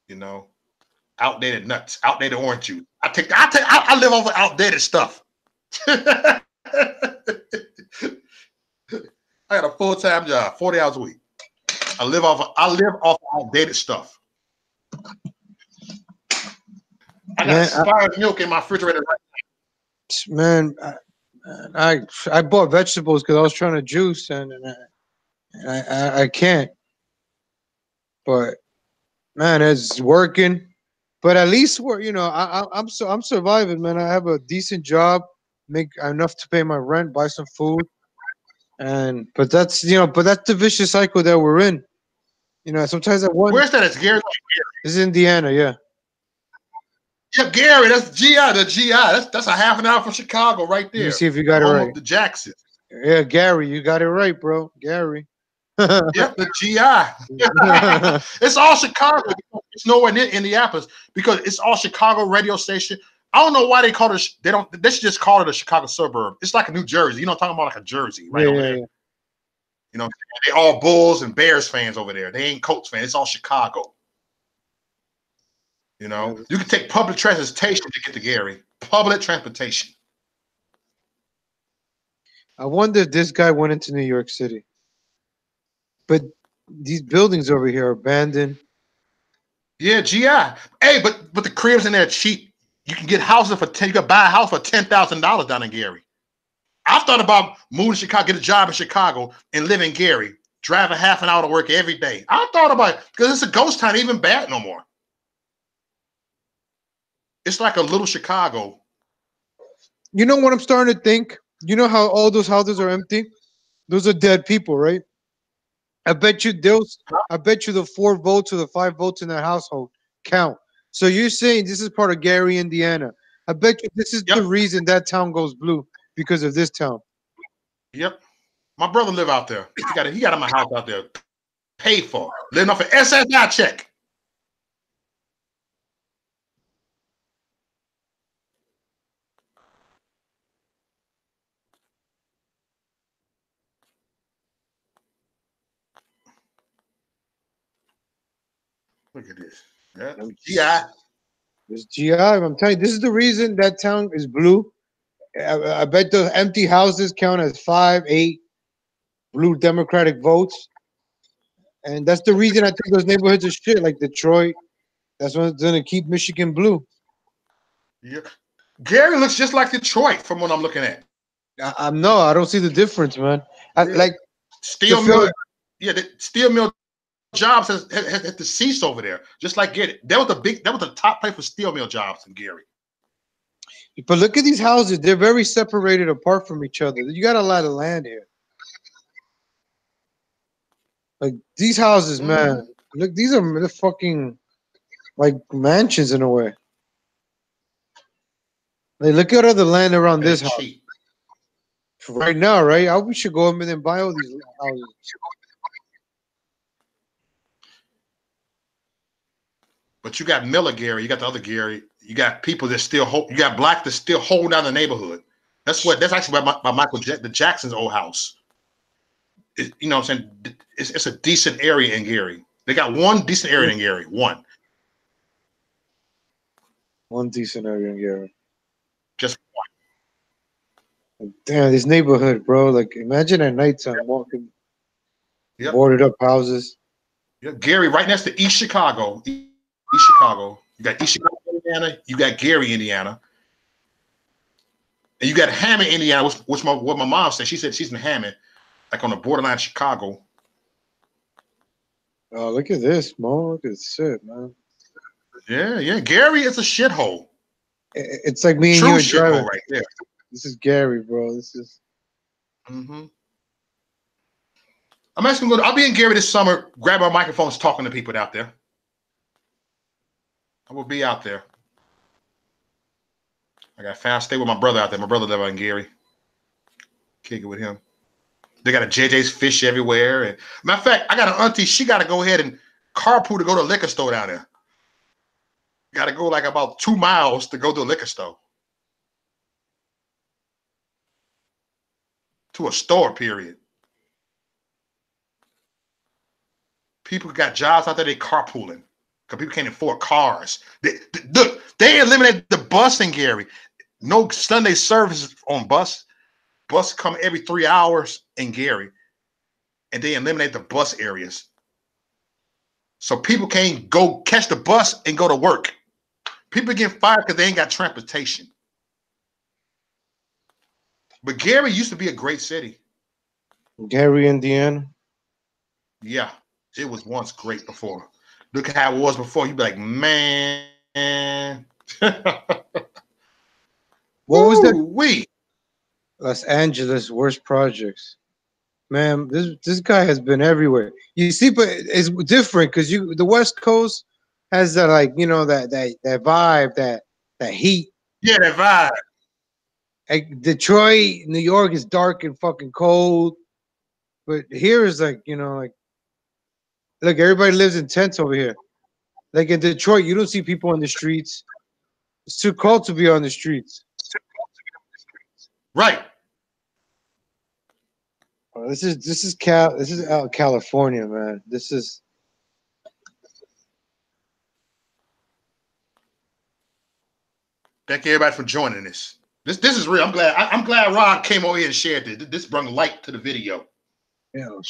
You know, outdated nuts, outdated orange juice. I live off of outdated stuff. I got a full-time job, 40 hours a week. I live off of outdated stuff. I got expired milk in my refrigerator right now. Man, I bought vegetables because I was trying to juice and I can't. But man, it's working. But at least I'm surviving, man. I have a decent job, make enough to pay my rent, buy some food, but that's the vicious cycle that we're in. You know, sometimes I wonder. Where's that? It's Gary. This is Indiana, yeah. Yeah, Gary. That's GI. The GI. That's a half an hour from Chicago, right there. Let me see if you got it right. The Jackson. Yeah, Gary, you got it right, bro. Gary. Yep, the GI. It's all Chicago. It's nowhere near Indianapolis because it's all Chicago radio station. I don't know why they call it. They don't. They should just call it a Chicago suburb. It's like a New Jersey. You know, what I'm talking about like a Jersey right over there. Yeah. You know, they all Bulls and Bears fans over there. They ain't Colts fans. It's all Chicago. You know, you can take public transportation to get to Gary. Public transportation. I wonder if this guy went into New York City. But these buildings over here are abandoned. Yeah, GI. Hey, but the cribs in there are cheap. You can get houses for 10. You can buy a house for $10,000 down in Gary. I've thought about moving to Chicago, get a job in Chicago, and live in Gary. Driving half an hour to work every day. I thought about it because it's a ghost town, even bad no more. It's like a little Chicago. You know what I'm starting to think? You know how all those houses are empty? Those are dead people, right? I bet you the 4 votes or the 5 votes in that household count. So you're saying this is part of Gary, Indiana. I bet you this is the reason that town goes blue because of this town. Yep. My brother live out there. He got my house out there. Paid for. Living off an SSI check. Look at this. Yeah. GI. This GI. I'm telling you, this is the reason that town is blue. I bet the empty houses count as 5, 8 blue Democratic votes. And that's the reason I think those neighborhoods are shit, like Detroit. That's what's gonna keep Michigan blue. Yeah. Gary looks just like Detroit from what I'm looking at. I don't see the difference, man. Like steel mill. Yeah, the steel mill jobs has deceased over there. Just like Gary. That was the top place for steel mill jobs in Gary. But look at these houses. They're very separated apart from each other. You got a lot of land here. Like these houses, man. Look, these are the fucking like mansions in a way. Like, look at all the land around this house. Right now, right? We should go in and buy all these houses. But you got Miller Gary, you got the other Gary, you got people that still hold, you got black that still hold down the neighborhood. That's actually by Michael Jackson's old house. You know what I'm saying? It's a decent area in Gary. They got one decent area in Gary. One decent area in Gary. Just one. Damn, this neighborhood, bro. Like, imagine at nighttime walking boarded up houses. Yeah, Gary, right next to East Chicago. East Chicago. You got East Chicago, Indiana. You got Gary, Indiana. And you got Hammond, Indiana, what my mom said. She said she's in Hammond, like on the borderline of Chicago. Oh, look at this, Mo. Look at this shit, man. Yeah. Gary is a shithole. It's like me and you driving right there. This is Gary, bro. This is. I'm actually going. I'll be in Gary this summer. Grab our microphones, talking to people out there. I will be out there. I got stay with my brother out there. My brother live out in Gary. Kick it with him. They got a JJ's Fish everywhere. And matter of fact, I got an auntie. She got to go ahead and carpool to go to a liquor store down there. Got to go like about 2 miles to go to a liquor store. To a store, period. People got jobs out there, they carpooling. Because people can't afford cars. They eliminated the bus in Gary. No Sunday services on bus. Bus come every 3 hours in Gary. And they eliminate the bus areas. So people can't go catch the bus and go to work. People get fired because they ain't got transportation. But Gary used to be a great city. Gary, Indiana? Yeah, it was once great before. Look at how it was before. You'd be like, man. What was that? Los Angeles worst projects. Man, this guy has been everywhere. You see, but it's different because the West Coast has that, like, you know, that vibe, that heat. Yeah, that vibe. Like Detroit, New York is dark and fucking cold. But here is like, you know, like look, everybody lives in tents over here. Like in Detroit, you don't see people on the streets. It's too cold to be on the streets. Right. Oh, this is California, man. This is Thank everybody for joining us. This is real. I'm glad Rod came over here and shared this. This brought light to the video. you know,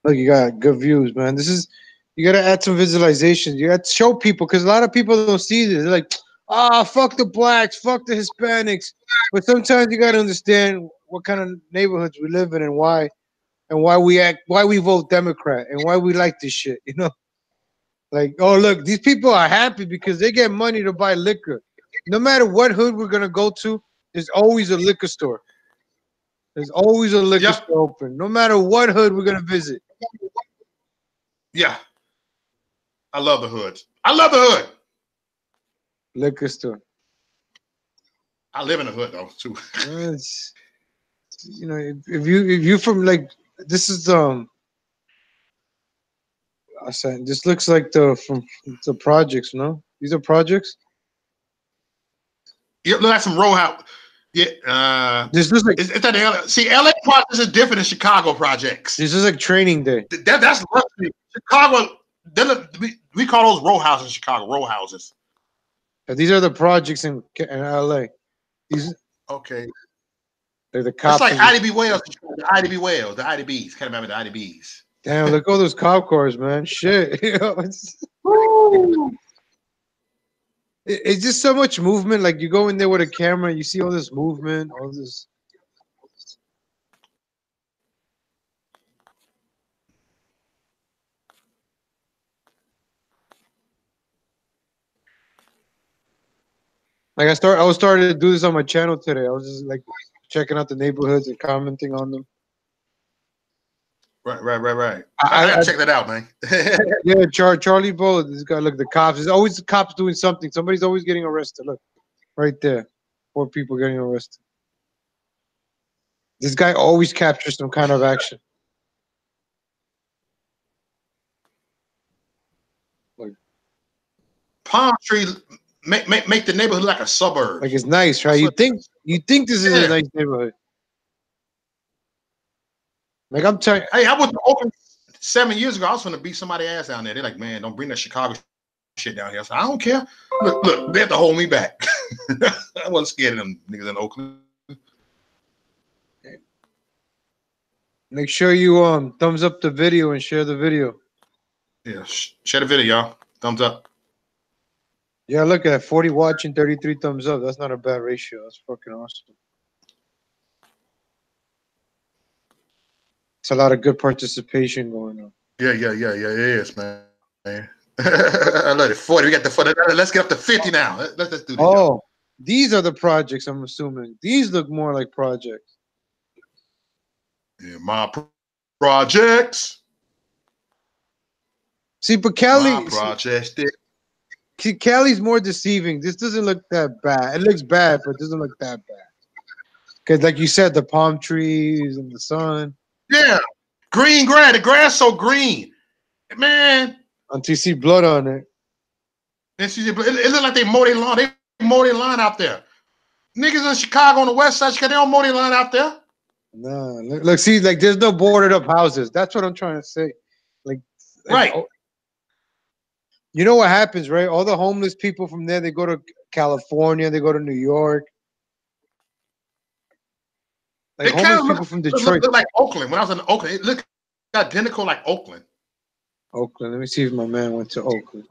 look, you got good views, man. This is you gotta add some visualization. You got to show people because a lot of people don't see this. They're like, fuck the blacks, fuck the Hispanics. But sometimes you gotta understand what kind of neighborhoods we live in and why we vote Democrat and why we like this shit, you know? Like, oh look, these people are happy because they get money to buy liquor. No matter what hood we're gonna go to, there's always a liquor store. There's always a liquor store open, no matter what hood we're gonna visit. Yeah. I love the hood. I love the hood. Liquor store. I live in the hood though, too. You know, if you from like this is I said this looks like from the projects, no? These are projects? You look like some row house. Yeah, this looks like it's that LA. See, LA projects are different than Chicago projects. This is like training day. That's Chicago. We call those row houses in Chicago. Row houses. These are the projects in LA. These okay. They're the cops. It's like IDB Wales. The IDB Wales. The IDBs. Can't remember the IDBs. Damn! Look at all those cop cars, man. Shit. You know, it's just so much movement. Like you go in there with a camera, you see all this movement, all this. Like I was starting to do this on my channel today. I was just like checking out the neighborhoods and commenting on them. Right. I gotta check that out, man. Yeah, Charlie Bo, this guy. Look, the cops. There's always the cops doing something. Somebody's always getting arrested. Look, right there, 4 people getting arrested. This guy always captures some kind of action. Like palm tree make the neighborhood like a suburb. Like it's nice, right? You think this is a nice neighborhood. Like I'm telling you, hey, I went to Oakland 7 years ago. I was going to beat somebody's ass down there. They're like, man, don't bring that Chicago shit down here. I said, I don't care. Look, they have to hold me back. I wasn't scared of them niggas in Oakland. Make sure you thumbs up the video and share the video. Yeah, share the video, y'all. Thumbs up. Yeah, look at that. 40 watching, 33 thumbs up. That's not a bad ratio. That's fucking awesome. It's a lot of good participation going on. Yeah. It is, man. I love it. 40. We got the 40. Let's get up to 50 now. Let's do this. Oh, y'all. These are the projects, I'm assuming. These look more like projects. Yeah, my projects. See, but Cali. My projects. See, Cali's more deceiving. This doesn't look that bad. It looks bad, but it doesn't look that bad. Because, like you said, the palm trees and the sun. Yeah, green grass. The grass so green, man. Until you see blood on it. It looks like they mow their lawn. They mow their lawn out there. Niggas in Chicago on the west side, they don't mow their lawn out there. No, look, see, like there's no boarded up houses. That's what I'm trying to say. Like right. You know what happens, right? All the homeless people from there, they go to California, they go to New York. Like it homeless people from Detroit. Look like Oakland. When I was in Oakland, it looked identical like Oakland. Oakland. Let me see if my man went to Oakland.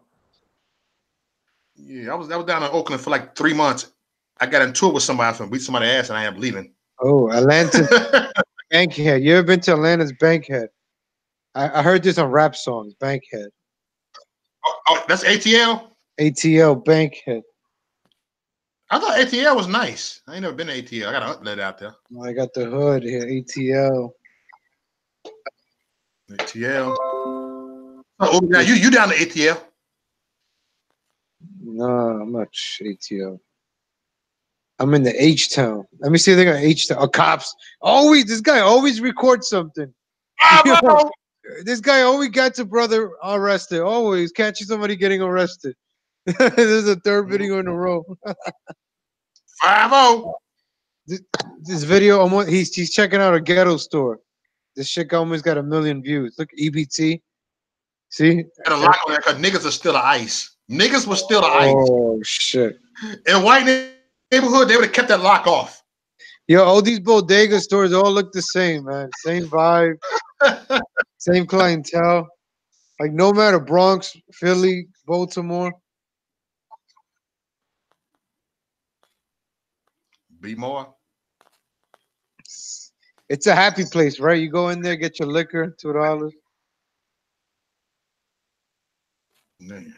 Yeah, I was down in Oakland for like 3 months. I got into it with somebody. I was going to beat somebody's ass, and I am leaving. Oh, Atlanta. Bankhead. You ever been to Atlanta's Bankhead? I heard this on rap songs. Bankhead. Oh, that's ATL? ATL Bankhead. I thought ATL was nice. I ain't never been to ATL. I got an outlet out there. Oh, I got the hood here. ATL. ATL. Oh, now you down to ATL? No, I'm not ATL. I'm in the H-Town. Let me see if they got H-Town. Oh, cops. Always, this guy always records something. Yo, Bravo. this guy always gets a brother arrested. Always catching somebody getting arrested. This is the third video in a row. 5-0. This video, almost he's checking out a ghetto store. This shit almost got 1 million views. Look, EBT. See? And a lock on there because niggas are still the ice. Niggas was still the ice. Oh shit. In a white neighborhood, they would have kept that lock off. Yo, all these bodega stores all look the same, man. Same vibe, same clientele. Like no matter Bronx, Philly, Baltimore. Be more. It's a happy place, right? You go in there, get your liquor, $2. Man.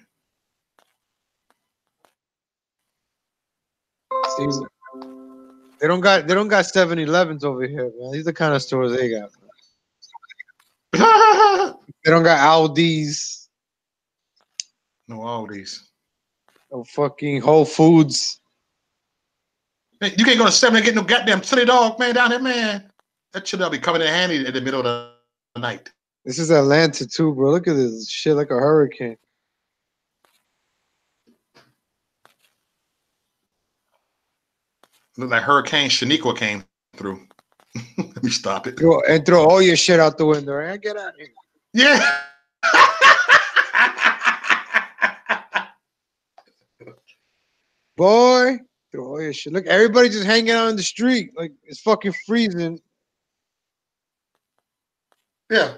See, they don't got 7-Elevens over here, man. These are the kind of stores they got. They don't got Aldi's. No, all these. No fucking Whole Foods. You can't go to 7 and get no goddamn chili dog, man, down here, man. That shit'll be coming in handy in the middle of the night. This is Atlanta too, bro. Look at this shit like a hurricane. Look like Hurricane Shaniqua came through. Let me stop it. Throw all your shit out the window. Right? Get out of here. Yeah. Boy, throw all your shit. Look, everybody just hanging out in the street. Like it's fucking freezing. Yeah.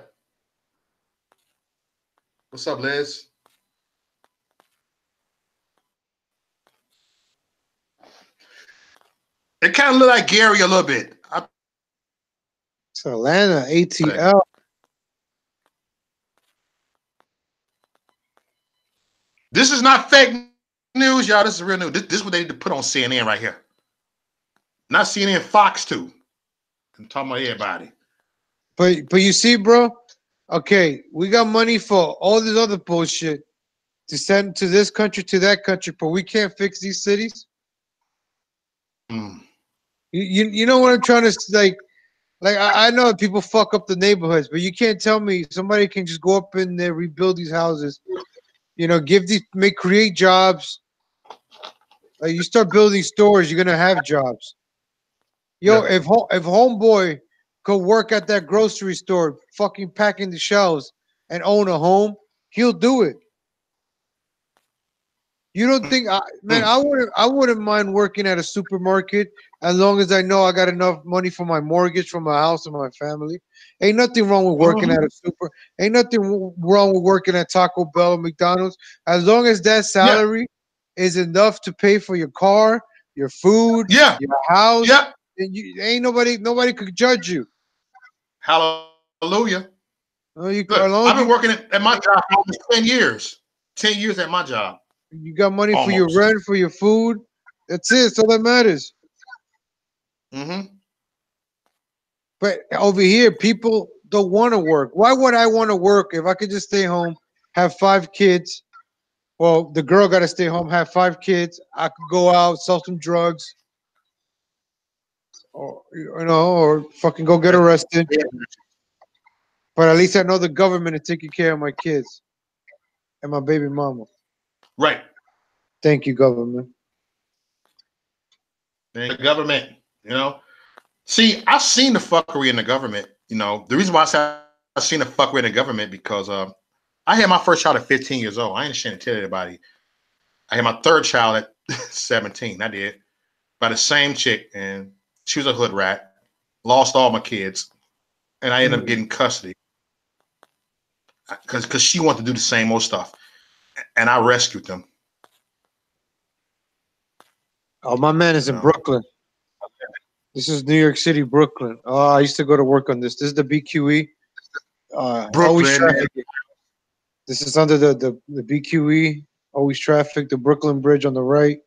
What's up, Liz? It kind of look like Gary a little bit. It's Atlanta, ATL. This is not fake news, y'all. This is real news. This is what they need to put on CNN right here. Not CNN, Fox too. I'm talking about everybody. But you see, bro, okay, we got money for all this other bullshit to send to this country, to that country, but we can't fix these cities. You know what I'm trying to like I know people fuck up the neighborhoods, but you can't tell me somebody can just go up in there, rebuild these houses, you know, create jobs. Like you start building stores, you're gonna have jobs. Yo, Yeah. if homeboy could work at that grocery store, fucking packing the shelves and own a home, he'll do it. You don't think, man? I wouldn't mind working at a supermarket as long as I know I got enough money for my mortgage, for my house, and my family. Ain't nothing wrong with working at a super. Ain't nothing wrong with working at Taco Bell or McDonald's as long as that salary is enough to pay for your car, your food, your house. Yep. And ain't nobody could judge you. Hallelujah. Oh, you, Look, I've been working at my job for almost 10 years. 10 years at my job. You got money for your rent, for your food. That's it. That's all that matters. But over here, people don't want to work. Why would I want to work if I could just stay home, have 5 kids? Well, the girl got to stay home, have 5 kids. I could go out, sell some drugs, or or fucking go get arrested. But at least I know the government is taking care of my kids and my baby mama. Right. Thank you, government. The government, you know. See, I've seen the fuckery in the government. You know, the reason why I say I've seen the fuckery in the government because I had my first child at 15 years old. I ain't ashamed to tell anybody. I had my third child at 17. I did. By the same chick, and she was a hood rat. Lost all my kids, and I ended up getting custody because she wanted to do the same old stuff, and I rescued them. Oh, my man is in Brooklyn. This is New York City, Brooklyn. Oh, I used to go to work on this. This is the BQE. Always traffic. This is under the BQE. Always traffic. The Brooklyn Bridge on the right.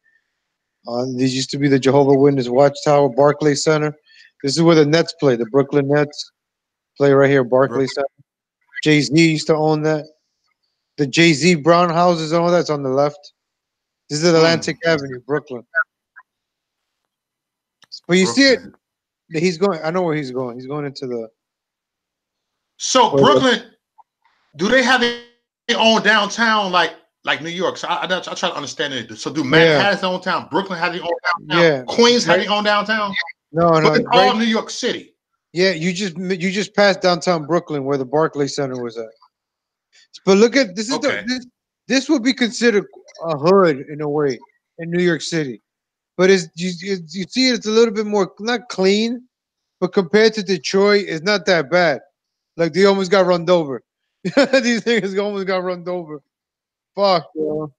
These used to be the Jehovah's Witness Watchtower, Barclays Center. This is where the Nets play. The Brooklyn Nets play right here, Barclays Center. Jay-Z used to own that. The Jay-Z Brown houses and all that's on the left. This is Atlantic Avenue, Brooklyn. But you see it. He's going. I know where he's going. He's going into the. So Brooklyn, do they have their own downtown like New York? So I try to understand it. So do Manhattan has their own town? Brooklyn has their own downtown? Yeah. Queens has their own downtown? No, but it's all New York City. Yeah, you just passed downtown Brooklyn where the Barclays Center was at. But look at this is this would be considered a hood in a way in New York City. But you see it's a little bit more not clean, but compared to Detroit, it's not that bad. Like they almost got run over. These things almost got run over. Fuck, bro.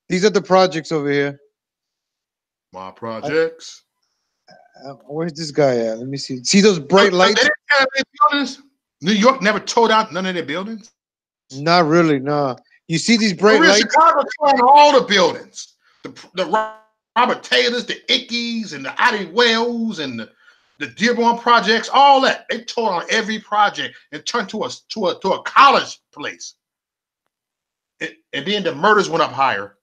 These are the projects over here. My projects. Where's this guy at? Let me see. See those bright lights? New York never tore down none of their buildings. Not really, nah. You see these bright lights? Chicago tore down all the buildings. The Robert Taylors, the Ickeys, and the Addie Wells, and the Dearborn projects, all that. They tore down every project and turned to a college place. And then the murders went up higher.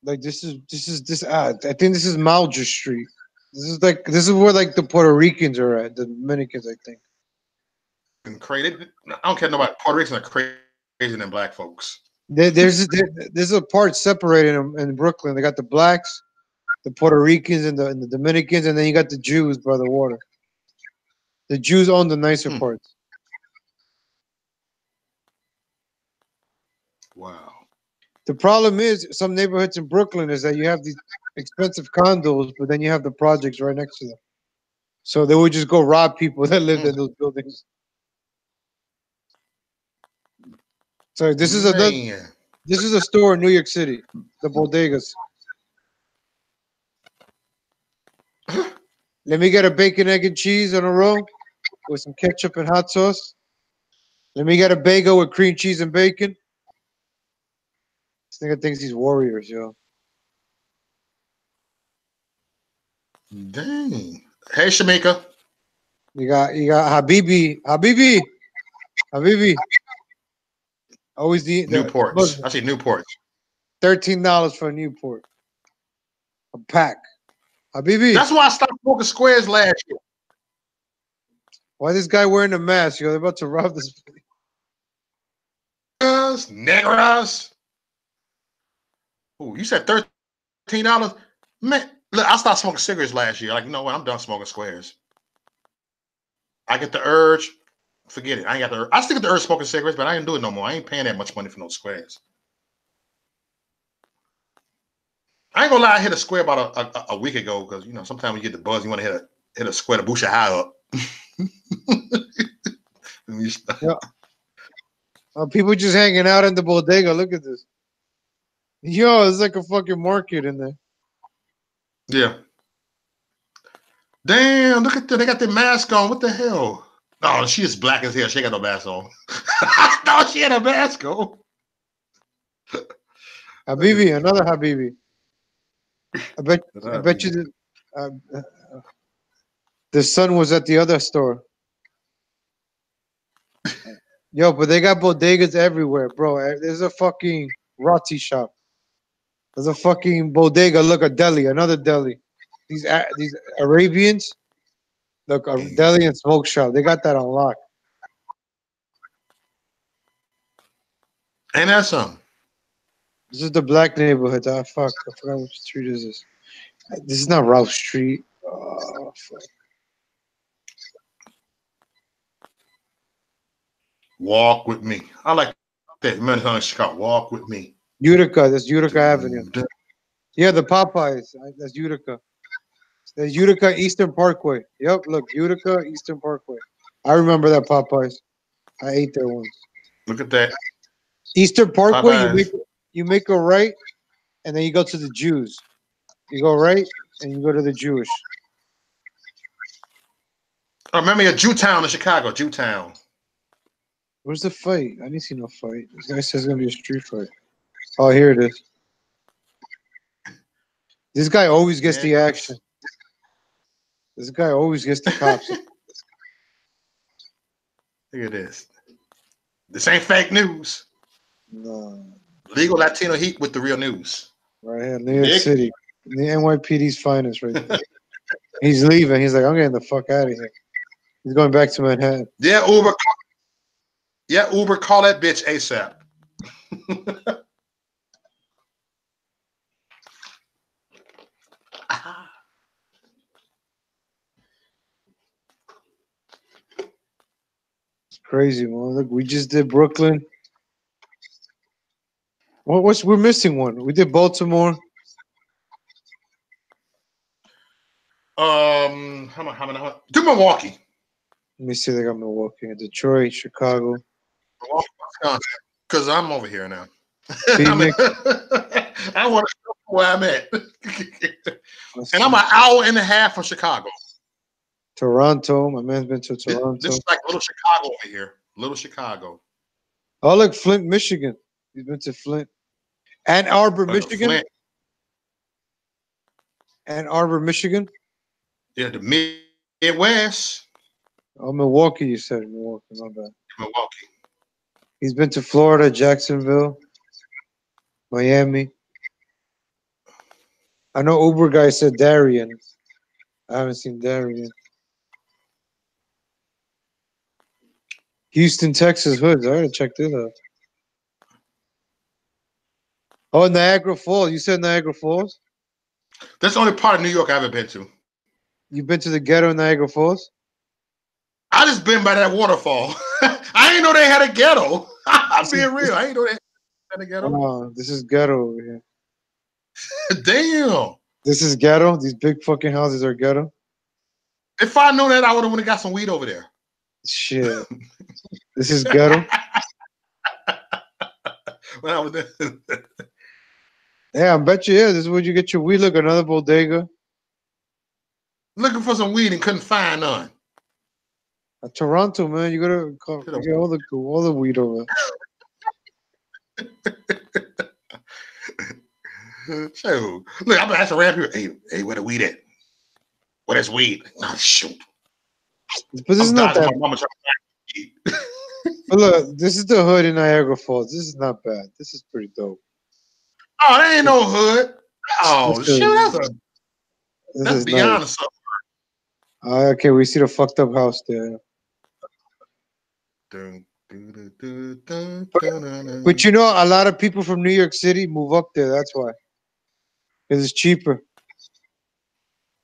Like this is I think this is Malja Street. This is where like the Puerto Ricans are at, the Dominicans, I think. And crazy. I don't care about Puerto Ricans are crazier than black folks. There's a part separating them in Brooklyn. They got the blacks, the Puerto Ricans, and the Dominicans, and then you got the Jews by the water. The Jews own the nicer parts. Wow. The problem is some neighborhoods in Brooklyn is that you have these expensive condos, but then you have the projects right next to them. So they would just go rob people that lived in those buildings. So this is a store in New York City, the bodegas. Let me get a bacon, egg, and cheese on a roll with some ketchup and hot sauce. Let me get a bagel with cream cheese and bacon. This nigga thinks he's warriors, yo. Dang. Hey, Shamika. You got Habibi. Always the Newports. I see Newports. $13 for a Newport. A pack. Habibi. That's why I stopped smoking squares last year. Why this guy wearing a mask? Yo, they're about to rob this place. Negras. Oh, you said $13? Man, look, I stopped smoking cigarettes last year. Like, you know what? I'm done smoking squares. I get the urge. Forget it. I ain't got the urge. I still get the urge smoking cigarettes, but I ain't do it no more. I ain't paying that much money for no squares. I ain't gonna lie. I hit a square about a week ago because, you know, sometimes when you get the buzz, you want to hit a square to boost your high up. People just hanging out in the bodega. Look at this. Yo, it's like a fucking market in there. Yeah. Damn, look at that. They got their mask on. What the hell? Oh, she is black as hell. She ain't got no mask on. I thought she had a mask on. Habibi, another Habibi. I bet you the son was at the other store. Yo, but they got bodegas everywhere, bro. There's a fucking roti shop. There's a fucking bodega. Look, a deli, another deli. These Arabians, look, a deli and smoke shop. They got that on lock. Ain't that something? This is the black neighborhood. Ah, fuck. I forgot which street is this. This is not Ralph Street. Oh, fuck. Walk with me. I like that. Man, Chicago. Walk with me. Utica. That's Utica Avenue. Yeah, the Popeyes. That's Utica. There's Utica Eastern Parkway. Yep, look, Utica Eastern Parkway. I remember that Popeyes. I ate there once. Look at that. Eastern Parkway, you make a right, and then you go to the Jews. You go right, and you go to the Jewish. Oh, remember a Jewtown in Chicago. Jewtown. Where's the fight? I didn't see no fight. This guy says it's going to be a street fight. Oh, here it is. This guy always gets the action. This guy always gets the cops. Look at this. This ain't fake news. No. Legal Latino heat with the real news. Right here, New York City. The NYPD's finest right there. He's leaving. He's like, I'm getting the fuck out of here. He's going back to Manhattan. Yeah, Uber. Yeah, Uber. Call that bitch ASAP. It's crazy, man. Look, we just did Brooklyn. We're missing one. We did Baltimore. To Milwaukee. Let me see. They got Milwaukee, Detroit, Chicago, Because I'm over here now. Phoenix. I want to know where I'm at. And I'm an hour and a half from Chicago. Toronto. My man's been to Toronto. This is like little Chicago over here. Little Chicago. Oh, look, Flint, Michigan. He's been to Flint. Ann Arbor, Michigan. Flint. Ann Arbor, Michigan. Yeah, the Midwest. Oh, Milwaukee, you said. Milwaukee, my bad. Milwaukee. He's been to Florida, Jacksonville, Miami. I know Uber guy said Darien. I haven't seen Darien. Houston, Texas hoods. I gotta check this out. Oh, Niagara Falls. You said Niagara Falls? That's the only part of New York I haven't been to. You've been to the ghetto in Niagara Falls? I just been by that waterfall. I ain't know they had a ghetto. I'm being real. I ain't know they had a ghetto. Oh, this is ghetto over here. Damn. This is ghetto? These big fucking houses are ghetto? If I know that, I would have got some weed over there. Shit. This is ghetto? When I was there. Yeah, I bet you is. This is where you get your weed. Look, another bodega. Looking for some weed and couldn't find none. Toronto, man. You gotta get all the weed over. So, look, I'm gonna ask around here. Hey, where the weed at? Where that's weed? Oh, shoot. But this is not that. But look, this is the hood in Niagara Falls. This is not bad. This is pretty dope. Oh, that ain't no hood. Oh, shit, that's beyond nice. something. Okay, we see the fucked up house there. But you know, a lot of people from New York City move up there. That's why. Because it's cheaper.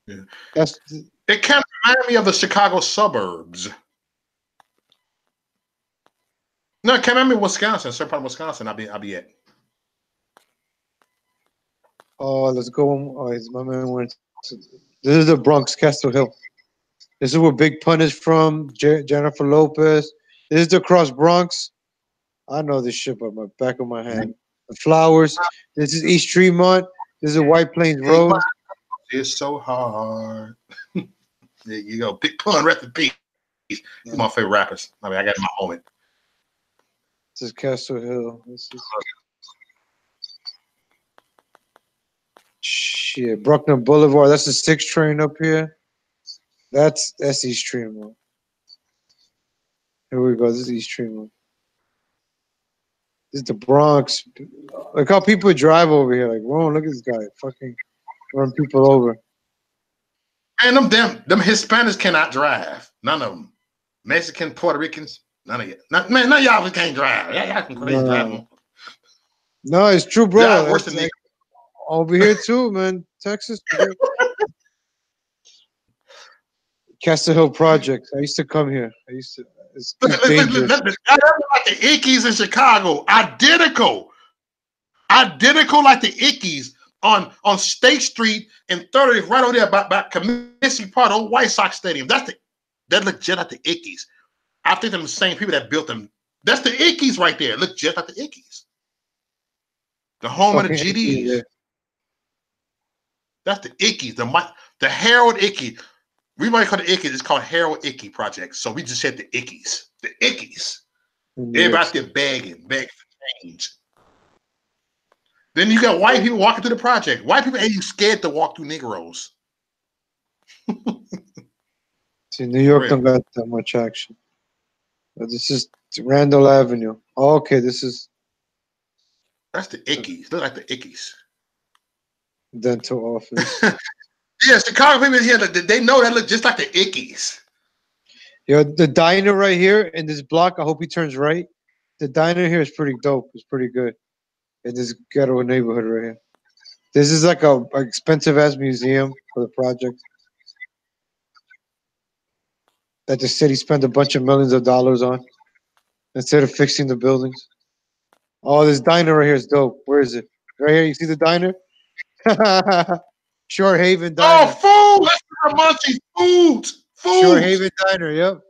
Yeah. It kind of reminds me of the Chicago suburbs. No, it can remind me of Wisconsin, certain part of Wisconsin. I'll be at. Oh, let's go. Oh, my man went. This is the Bronx, Castle Hill. This is where Big Pun is from. Jennifer Lopez. This is the Cross Bronx. I know this shit by my back of my hand. The Flowers. This is East Tremont. This is White Plains Road. It's so hard. There you go. Big Pun, rest in peace. He's my favorite rappers. I mean, I got my moment. This is Castle Hill. This is shit. Bruckner Boulevard. That's the 6 train up here. That's East Tremont. Here we go. This is East Tremont. This is the Bronx. Look how people drive over here. Like, whoa, look at this guy. Fucking run people over. And them Hispanics cannot drive. None of them. Mexican, Puerto Ricans, none of you. None of y'all can't drive. Y'all can crazy drive. No, it's true, bro. Y'all worse than me. Over here too, man. Texas. Castle Hill Project. I used to come here. It's dangerous. Look, like the Ickies in Chicago. Identical like the Ickies on State Street and 30th, right over there by Comiskey Park, old White Sox Stadium. That look just like the Ickies. I think they're the same people that built them. That's the Ickies right there. Look just like the Ickies. The home of the GDs. Yeah. That's the Ickies. The Harold Icky. We might call it Ickies. It's called Harold Icky Project. So we just said the Ickies. The Ickies. Everybody's there begging for change. Then you got white people walking through the project. White people ain't you scared to walk through Negroes. See, New York don't got that much action. But this is Randall Avenue. Oh, okay, that's the Ickies. Look like the Ickies. Dental office. Yeah, Chicago people here, they know that look just like the Ickies. Yo, the diner right here in this block, I hope he turns right. The diner here is pretty dope. It's pretty good in this ghetto neighborhood right here. This is like a expensive ass museum for the project that the city spent a bunch of millions of dollars on instead of fixing the buildings. Oh, this diner right here is dope. Where is it? Right here. You see the diner? Short Haven Oh, Diner. food! Let's get munchies. Food! Short Food! Haven Diner. Yep.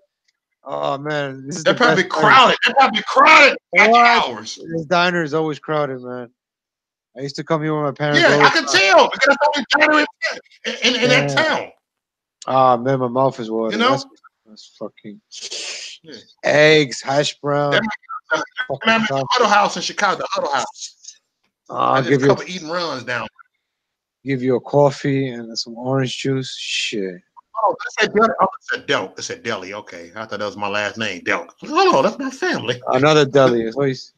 Oh man, this is the They're best probably diner. crowded. They're probably crowded after What? hours. This diner is always crowded, man. I used to come here with my parents Yeah, all I the can time. tell because that's the only diner in that Damn. town. Ah man, my mouth is You watering. know? That's fucking Yeah. eggs, hash That brown, man, fucking the coffee. Huddle House in Chicago, the Huddle House. I I'll did a give you couple eating runs down. a coffee and some orange juice. Shit. Oh, I said deli. Oh, I said Delk. I said deli. Okay, I thought that was my last name, Delk. Oh, that's my family. Another deli. It's always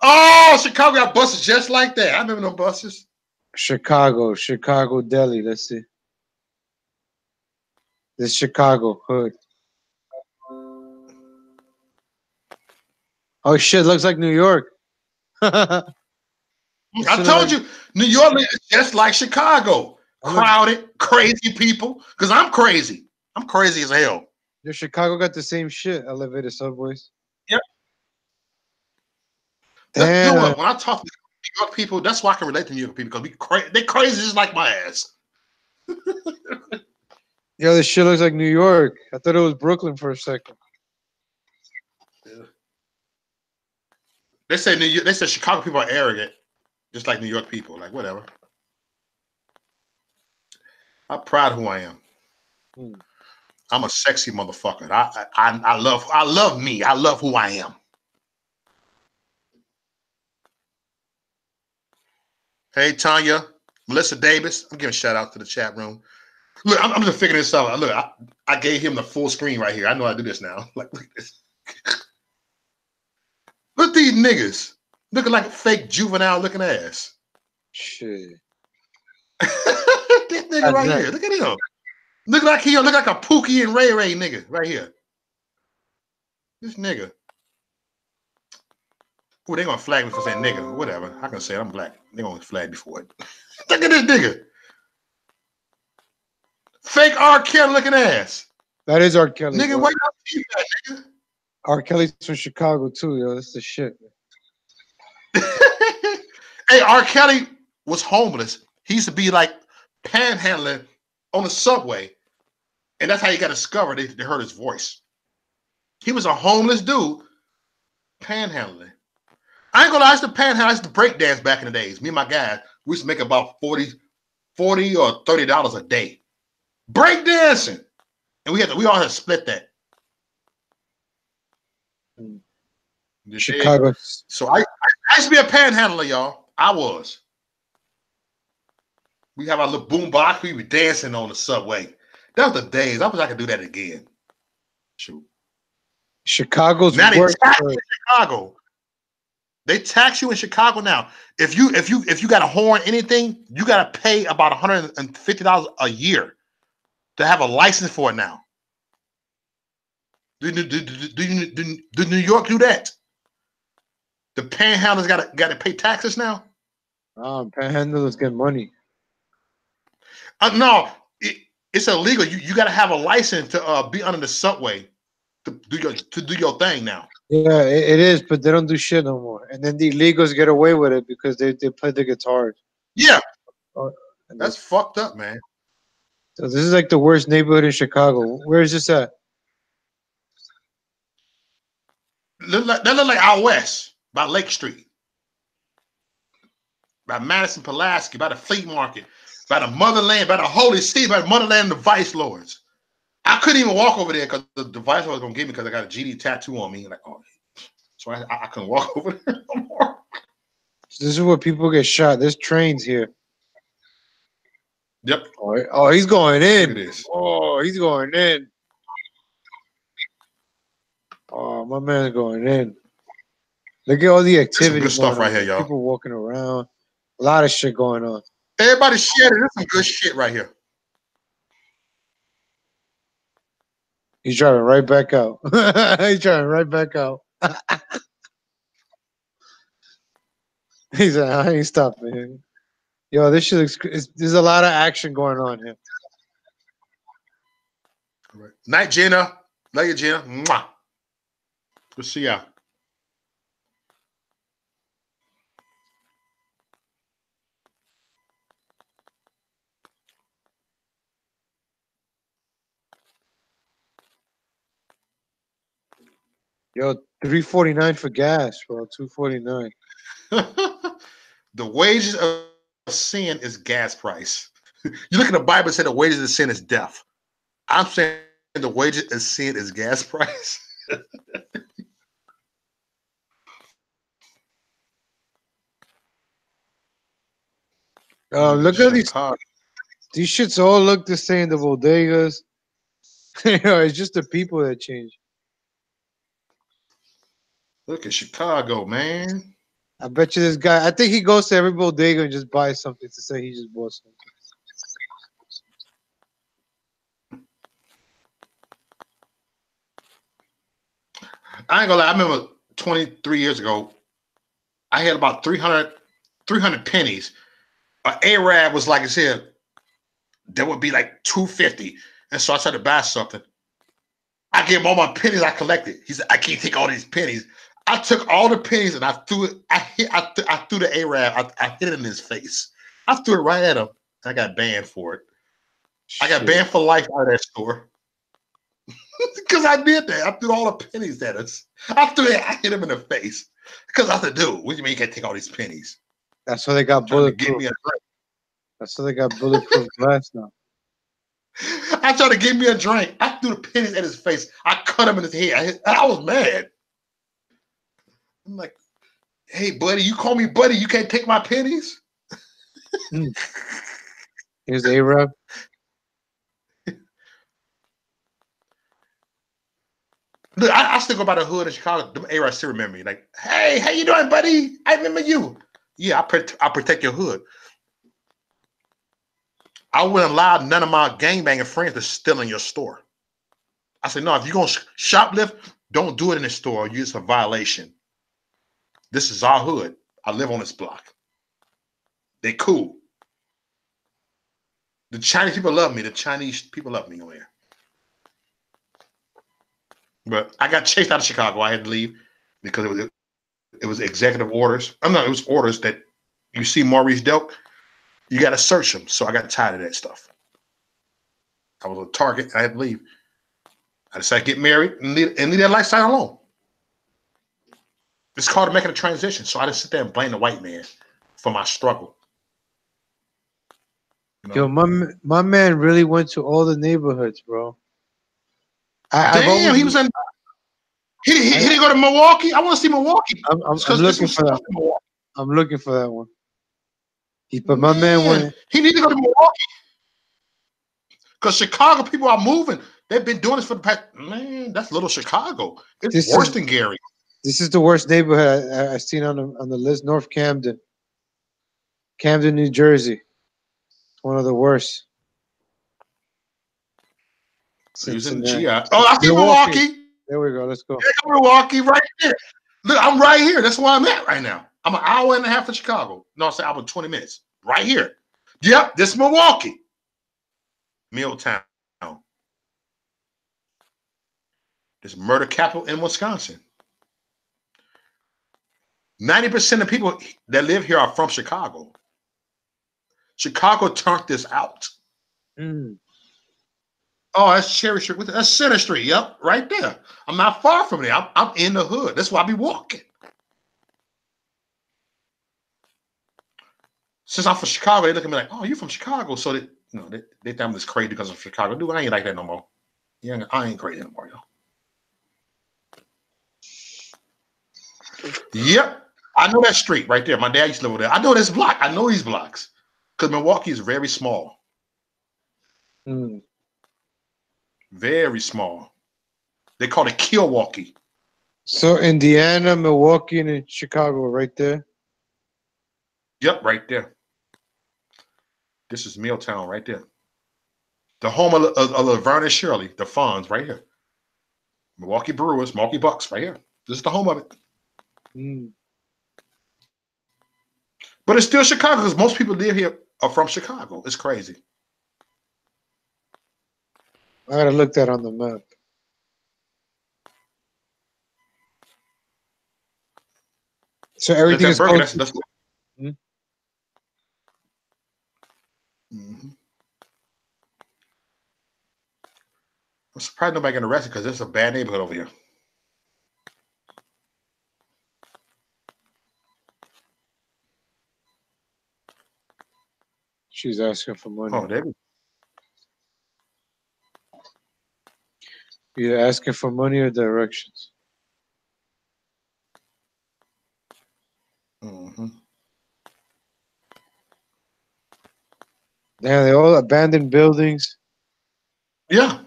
Oh, Chicago got buses just like that. I remember them buses. Chicago deli. Let's see. This Chicago hood. Oh shit, looks like New York. I told you, New York is just like Chicago. Crowded, crazy people. Because I'm crazy. I'm crazy as hell. Your Chicago got the same shit. Elevated subways. Yep. Damn. You know what? When I talk to New York people, that's why I can relate to New York people because they crazy just like my ass. Yo, this shit looks like New York. I thought it was Brooklyn for a second. Yeah. They say Chicago people are arrogant, just like New York people. Like whatever. I'm proud of who I am. I'm a sexy motherfucker. I love me. I love who I am. Hey Tanya, Melissa Davis. I'm giving a shout out to the chat room. Look, I'm just figuring this out. Look, I gave him the full screen right here. I know how to do this now. Like, look at this. Look at these niggas looking like a fake juvenile looking ass. Shit. This nigga right here. Look at him. Look like a Pookie and Ray Ray nigga right here. This nigga. Ooh, they gonna flag me for saying nigga. Whatever. I can say it. I'm black. They gonna flag me for it. Look at this nigga. Fake R. Kelly looking ass. That is R. Kelly. Nigga, wait up, nigga. R. Kelly's from Chicago too, yo. That's the shit. Hey, R. Kelly was homeless. He used to be like panhandling on the subway, and that's how he got discovered. They heard his voice. He was a homeless dude panhandling. I ain't gonna lie, I used to panhandle. I used to break dance back in the days. Me and my guys, we used to make about $40 or $30 a day. Break dancing. And we all had to split that. Chicago. So I used to be a panhandler, y'all. I was. We have our little boom box. We were dancing on the subway. That was the days. I wish I could do that again. Shoot. Chicago's now they tax you in Chicago. They tax you in Chicago now. If you got a horn, anything, you got to pay about $150 a year to have a license for it now. Do New York do that? The panhandlers got to pay taxes now. Panhandlers get money. No, it's illegal. You got to have a license to be under the subway to do your thing now. Yeah, it is, but they don't do shit no more. And then the illegals get away with it because they play the guitars. Yeah, that's fucked up, man. So this is like the worst neighborhood in Chicago. Where is this at? That look like out west by Lake Street, by Madison Pulaski, by the flea market, by the motherland, by the holy city, by the motherland of the vice lords. I couldn't even walk over there because the vice lord was gonna get me because I got a GD tattoo on me. Like, oh, so I couldn't walk over there no more. So this is where people get shot. There's trains here. Yep. Oh, he's going in. Look at this. Oh, he's going in. Oh, my man's going in. Look at all the activity. Some good stuff right here, y'all. People walking around. A lot of shit going on. Everybody share it. There's some good shit right here. He's driving right back out. He's driving right back out. He's like, I ain't stopping. Yo, this shit there's a lot of action going on here. Right. Night, Gina. Love you, Gina. Mwah. Good see ya. Yo, $3.49 for gas, bro. $2.49. The wages of sin is gas price. You look at the Bible and say the wages of sin is death. I'm saying the wages of sin is gas price. Look at these shits all look the same. The bodegas. It's just the people that change. Look at Chicago, man. I bet you this guy. I think he goes to every bodega and just buys something to say he just bought something. I ain't gonna lie. I remember 23 years ago, I had about 300 pennies. An Arab was like I said, there would be like 250. And so I tried to buy something. I gave him all my pennies I collected. He said, I can't take all these pennies. I took all the pennies and I threw it. I threw the Arab. I hit it in his face. I threw it right at him. I got banned for it. I got banned for life out of that store. Because I did that. I threw all the pennies at us. I hit him in the face. Because I said, dude, what do you mean you can't take all these pennies? That's why they got bulletproof. That's why they got bulletproof glass now. I tried to give me a drink. I threw the pennies at his face. I cut him in his head. I was mad. I'm like, hey, buddy, you call me buddy. You can't take my pennies? Here's the Arab. Look, I still go by the hood in Chicago. The Arabs still remember me. Like, hey, how you doing, buddy? I remember you. Yeah, I protect your hood. I wouldn't allow none of my gangbanging friends to steal in your store. I said, no, if you're going to shoplift, don't do it in the store. It's a violation. This is our hood. I live on this block. They cool. The Chinese people love me. The Chinese people love me over here. But I got chased out of Chicago. I had to leave because it was executive orders. It was orders that you see Maurice Delk, you got to search him. So I got tired of that stuff. I was a target. I had to leave. I decided to get married and leave that lifestyle alone. It's called making a transition. So I didn't sit there and blame the white man for my struggle. You know? Yo, my man really went to all the neighborhoods, bro. Damn, he was in. He didn't go to Milwaukee. I want to see Milwaukee. I'm looking for that. I'm looking for that one. But my man went. He need to go to Milwaukee because Chicago people are moving. They've been doing this for the past. Man, that's little Chicago. It's worse than Gary. This is the worst neighborhood I've seen on the list. North Camden, New Jersey. It's one of the worst. Using GI. Oh, I see Milwaukee. There we go. Let's go. Milwaukee right there. Look, I'm right here. That's where I'm at right now. I'm an hour and a half from Chicago. No, I say I'm 20 minutes. Right here. Yep, this is Milwaukee. Milltown. This murder capital in Wisconsin. 90% of people that live here are from Chicago. Chicago turned this out. Oh, that's Cherry Street. That's Center Street. Yep, right there. I'm not far from there. I'm in the hood. That's why I be walking. Since I'm from Chicago, they look at me like, "Oh, you from Chicago?" So they think I'm just crazy because I'm from Chicago. Dude, I ain't like that no more. Yeah, I ain't crazy anymore, yo. Yep, I know that street right there. My dad used to live over there. I know this block. I know these blocks because Milwaukee is very small. Very small. They call it Milwaukee. So Indiana, Milwaukee, and Chicago right there. Yep, right there. This is Milltown right there. The home of Laverne and Shirley, the Fonz right here. Milwaukee Brewers, Milwaukee Bucks right here. This is the home of it. Mm. But it's still Chicago because most people live here are from Chicago. It's crazy. I gotta look that on the map. So everything is Burger, close. that's Hmm? Mm-hmm. I'm surprised nobody getting arrested because it's a bad neighborhood over here. She's asking for money. Oh, David. Either asking for money or directions. Mm-hmm. Yeah, they're all abandoned buildings. Yeah.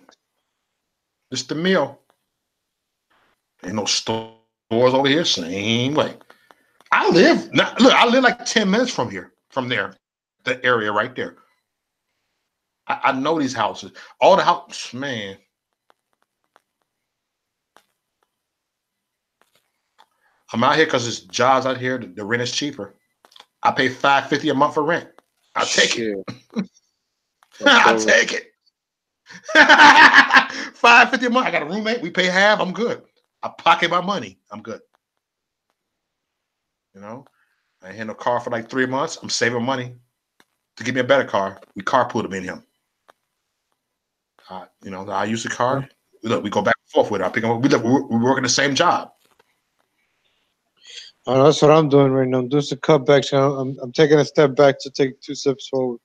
It's the mill. Ain't no stores over here. Same way. I live like 10 minutes from here, from there, the area right there. I know these houses. All the houses, man. I'm out here because there's jobs out here. The rent is cheaper. I pay $5.50 a month for rent. I'll take it. I'll take it. $5.50 a month. I got a roommate. We pay half. I'm good. I pocket my money. I'm good. You know, I ain't had no car for like 3 months. I'm saving money to get me a better car. We carpool them in him. You know, I use the car. Look, we go back and forth with it. I pick him up. We work in the same job. Oh, that's what I'm doing right now. I'm doing some cutbacks. I'm taking a step back to take 2 steps forward.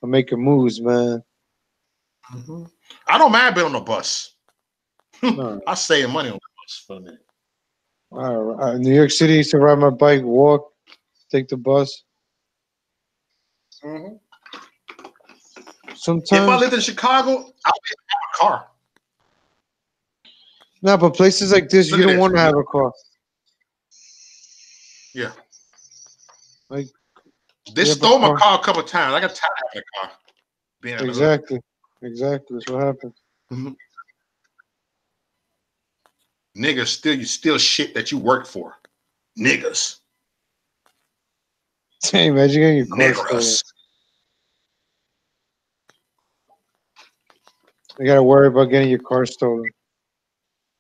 I'm making moves, man. Mm-hmm. I don't mind being on the bus. No. I save money on the bus for a minute. New York City, I used to ride my bike, walk, take the bus. Mm-hmm. Sometimes. If I lived in Chicago, I would have a car. No, but places like this, you don't want to have a car. Yeah. Like they stole my car a couple of times. I got tired of having a car. Being in exactly. That's what happened. Mm-hmm. Niggas you steal shit that you work for. Niggas. Hey, imagine getting your car stolen. You gotta worry about getting your car stolen.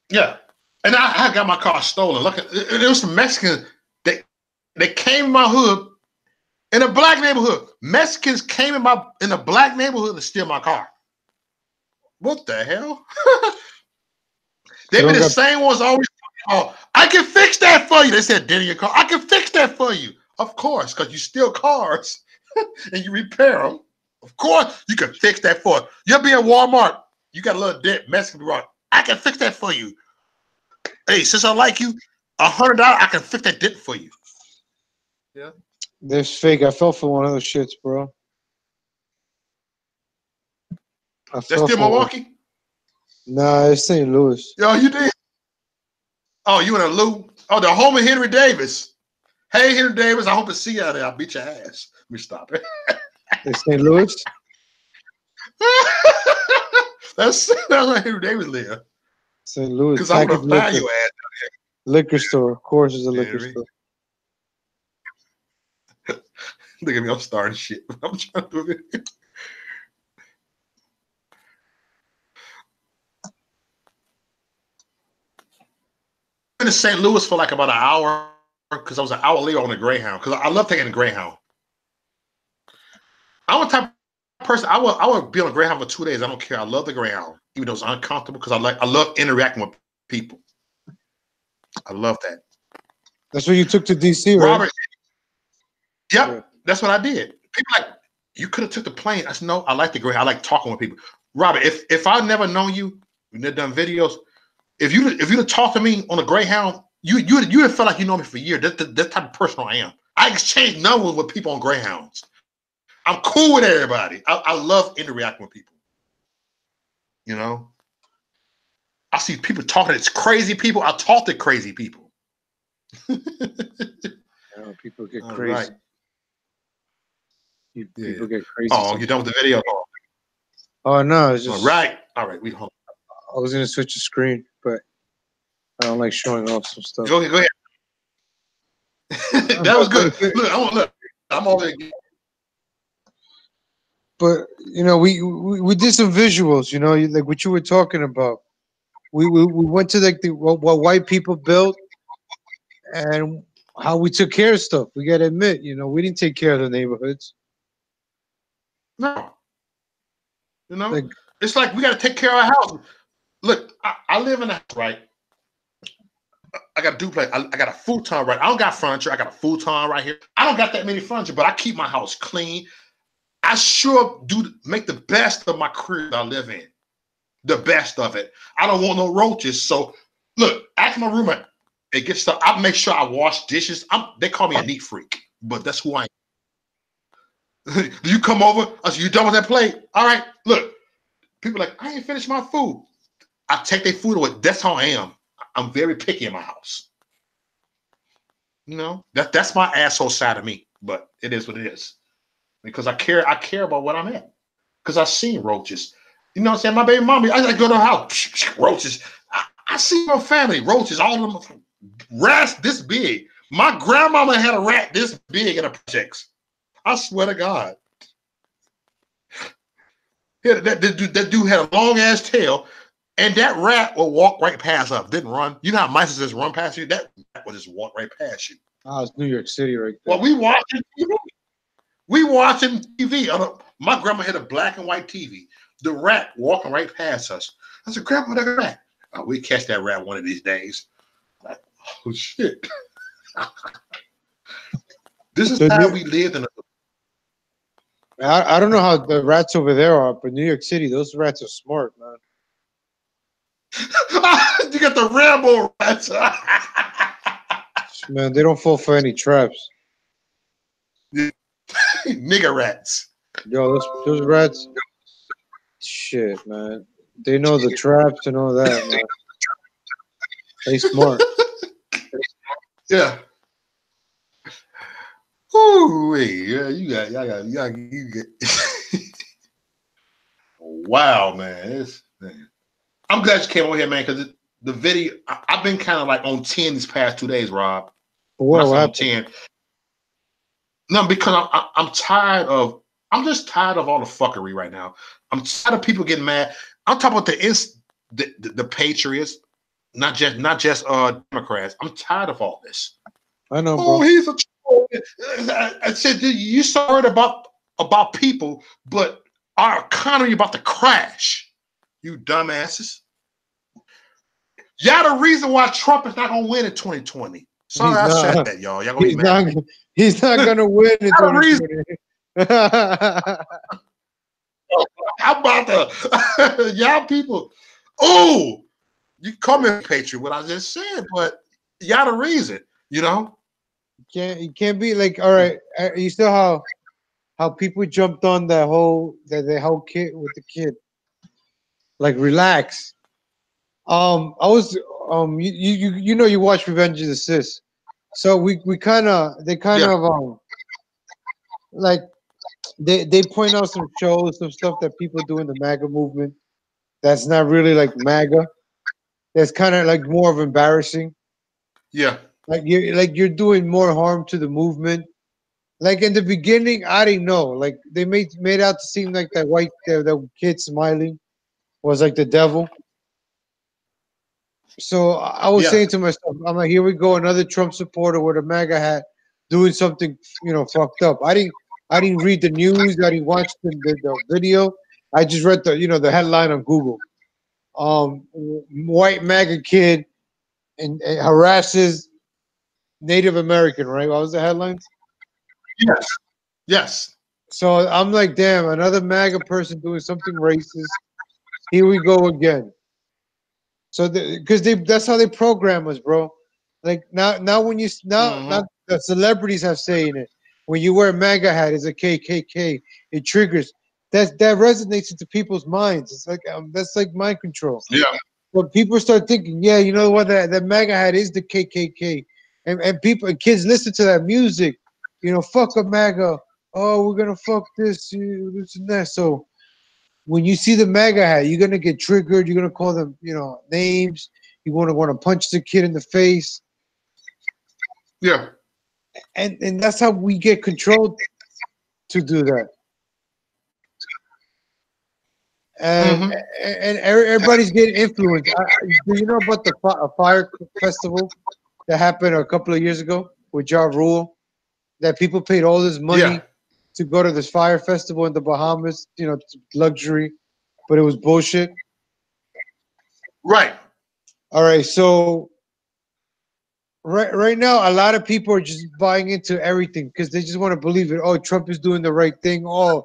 Yeah. And I got my car stolen. Look, there was some Mexicans that came in my hood in a black neighborhood. Mexicans came in a black neighborhood to steal my car. What the hell? They be the same ones always talking about, I can fix that for you. They said, "Did your car? I can fix that for you." Of course, because you steal cars and you repair them. Of course, you can fix that for you. You'll be at Walmart. You got a little dent, Mexican wrong. I can fix that for you. Hey, since I like you, $100, I can fix that dent for you. Yeah. This fake. I fell for one of those shits, bro. That's still Milwaukee? Nah, it's St. Louis. Yo, you did? Oh, you in a Lou? Oh, the home of Henry Davis. Hey, Henry Davis, I hope to see you out there. I'll beat your ass. Let me stop it. It's St. Louis? That's where Henry Davis live. St. Louis. Because I'm going to find your ass out here. Liquor store. Of course, it's a liquor store. Look at me, I'm starting shit. I'm trying to do it. I've been in St. Louis for like about an hour because I was an hour later on the Greyhound because I love taking the Greyhound. I'm a type of person, I would be on a Greyhound for 2 days. I don't care. I love the Greyhound, even though it's uncomfortable because I love interacting with people. I love that. That's what you took to DC, right? Robert, yep, that's what I did. People like, you could have took the plane. I said, no, I like the Greyhound. I like talking with people. Robert, if I've never known you, we've never done videos, if you'd have talked to me on a Greyhound, you'd have felt like you know me for years. That's the type of person I am. I exchange numbers with people on Greyhounds. I'm cool with everybody. I love interacting with people. You know? I see people talking to crazy people. I talk to crazy people. People get crazy. Right. Yeah. People get crazy. Oh, you done with the video? Oh no, it's All just right. All right. We hold. I was gonna switch the screen, but I don't like showing off some stuff. Go ahead. Go ahead. That was good. Look. Look. I'm over there. But you know, we did some visuals. You know, like what you were talking about. We went to like what white people built and how we took care of stuff. We gotta admit, you know, we didn't take care of the neighborhoods. No. You know, Like, it's like we got to take care of our house. Look, I live in a house, right? I got a duplex. I got a futon, right? I don't got furniture. I got a futon right here. I don't got that many furniture, but I keep my house clean. I sure do make the best of my crib I live in. The best of it. I don't want no roaches. So, look, ask my roommate. It gets stuff. I make sure I wash dishes. They call me a neat freak, but that's who I am. Do you come over? I said, you done with that plate? All right. Look, people are like, I ain't finished my food. I take their food away. That's how I am. I'm very picky in my house. You know, that's my asshole side of me, but it is what it is. Because I care about what I'm at. Because I've seen roaches. You know what I'm saying? My baby mommy, I go to her house, roaches. I see my family, roaches, all of them, rats this big. My grandmama had a rat this big in her projects. I swear to God. Yeah, that dude had a long ass tail, and that rat will walk right past us. Didn't run. You know how mice just run past you? That rat will just walk right past you. oh, it's New York City right there. Well, we watching TV. We watching TV. My grandma had a black and white TV. The rat walking right past us. I said, Grandma, that rat. Oh, we catch that rat one of these days. Like, oh shit. This is how we lived in. I don't know how the rats over there are, but New York City, those rats are smart, man. You got the Rambo rats. Man, they don't fall for any traps. Nigger rats. Yo, those rats, shit, man. They know the traps and all that, man. They smart. Yeah. Ooh, yeah, you get. Wow, man. I'm glad you came over here, man, because the video, I've been kind of like on 10 these past 2 days, Rob. What on 10. No, because I'm just tired of all the fuckery right now. I'm tired of people getting mad. I'm talking about the Patriots, not just Democrats. I'm tired of all this. I know, bro. Oh, he's a troll. I said, you so worried about people, but our economy about to crash. You dumbasses. Y'all the reason why Trump is not gonna win in 2020. Sorry, I said that, y'all. Y'all gonna be mad. He's not gonna win in 2020. How about the y'all people? Oh, you call me a patriot, what I just said, but y'all the reason, you know. You can't be like, all right. You saw how people jumped on the whole kid with the kid. Like, relax. I was you know, you watch Revenge of the Sis, so they kind of like they point out some shows, some stuff that people do in the MAGA movement that's not really like MAGA. That's kind of like more of embarrassing. Yeah. Like you're doing more harm to the movement. Like in the beginning, I didn't know. Like they made out to seem like that kid smiling was like the devil. So I was saying to myself, I'm like, here we go, another Trump supporter with a MAGA hat doing something, you know, fucked up. I didn't read the news. I didn't watch the video. I just read the headline on Google. White MAGA kid and harasses Native American. Right? What was the headline? Yes. Yes. So I'm like, damn, another MAGA person doing something racist. Here we go again. So because that's how they program us, bro. Like now when now the celebrities have saying it. When you wear a MAGA hat, it's a KKK. It triggers. That resonates into people's minds. It's like that's like mind control. Yeah. But people start thinking, yeah, you know what? That MAGA hat is the KKK, and kids listen to that music. You know, fuck a MAGA. oh, we're gonna fuck this, this and that. So when you see the MAGA hat, you're gonna get triggered. You're gonna call them, names. You want to punch the kid in the face, Yeah. and that's how we get controlled to do that. And Mm-hmm. and everybody's getting influenced. Do you know about the fire festival that happened a couple of years ago with Ja Rule? That people paid all this Yeah. money to go to this fire festival in the Bahamas, luxury, but it was bullshit. Right. All right, so right now, a lot of people are just buying into everything because they just want to believe it. Oh, Trump is doing the right thing. Oh,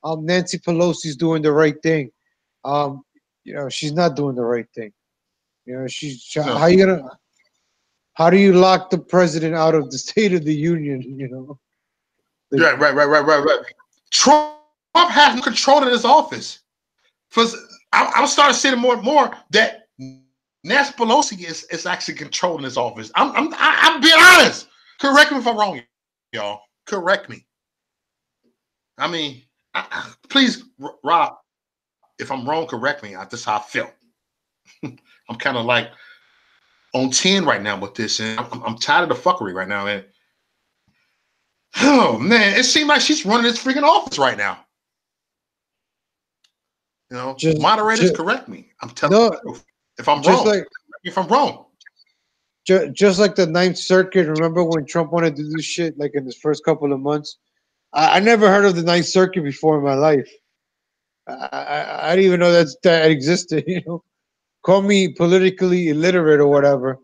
Nancy Pelosi's doing the right thing. Um, she's not doing the right thing. No. how do you lock the president out of the State of the Union? Like, Yeah. Right. Trump has no control in his office. Because I'm starting to see more and more that Nancy Pelosi is actually controlling his office. I'm being honest. Correct me if I'm wrong, y'all. Correct me. I mean, please, Rob, if I'm wrong, correct me. That's how I feel. I'm kind of like on 10 right now with this, and I'm tired of the fuckery right now, man. Oh man, it seems like she's running this freaking office right now. just, Moderators, just correct me. I'm telling no, the truth. If I'm just wrong, like correct me if I'm wrong. just like the Ninth Circuit. Remember when Trump wanted to do shit like in his first couple of months? I never heard of the Ninth Circuit before in my life. I didn't even know that existed. Call me politically illiterate or whatever,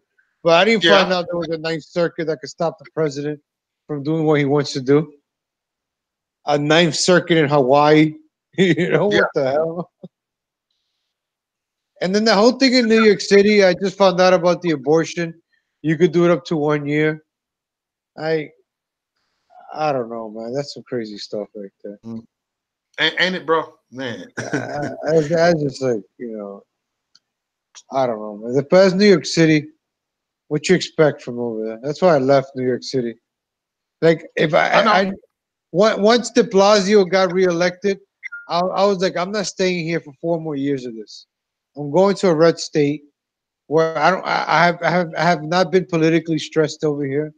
but I didn't find Yeah, out there was a Ninth Circuit that could stop the president from doing what he wants to do. A Ninth Circuit in Hawaii. yeah. What the hell? And then the whole thing in New York City, I just found out about the abortion. You could do it up to 1 year. I I don't know, man. That's some crazy stuff right there. Mm. Ain't it, bro? Man. I just like, I don't know, man. The past New York City, what you expect from over there? That's why I left New York City. Like, if I know. once De Blasio got reelected, I was like, I'm not staying here for 4 more years of this. I'm going to a red state where I have not been politically stressed over here.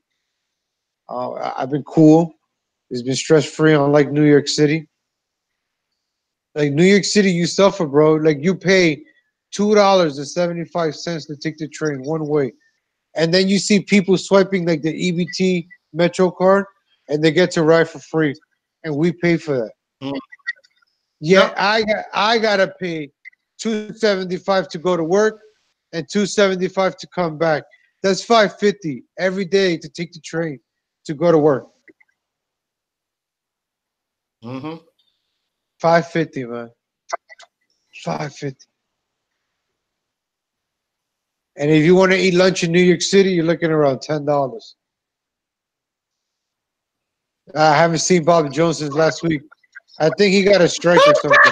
I've been cool. It's been stress free, unlike New York City. Like New York City, you suffer, bro. Like you pay $2.75 to take the train one way, and then you see people swiping like the EBT Metro card, and they get to ride for free, and we pay for that. Mm. Yet Yep. I gotta pay $2.75 to go to work and $2.75 to come back. That's $5.50 every day to take the train to go to work. Mm-hmm. $5.50, man. $5.50. And if you want to eat lunch in New York City, you're looking around $10. I haven't seen Bobby Jones since last week. I think he got a strike or something.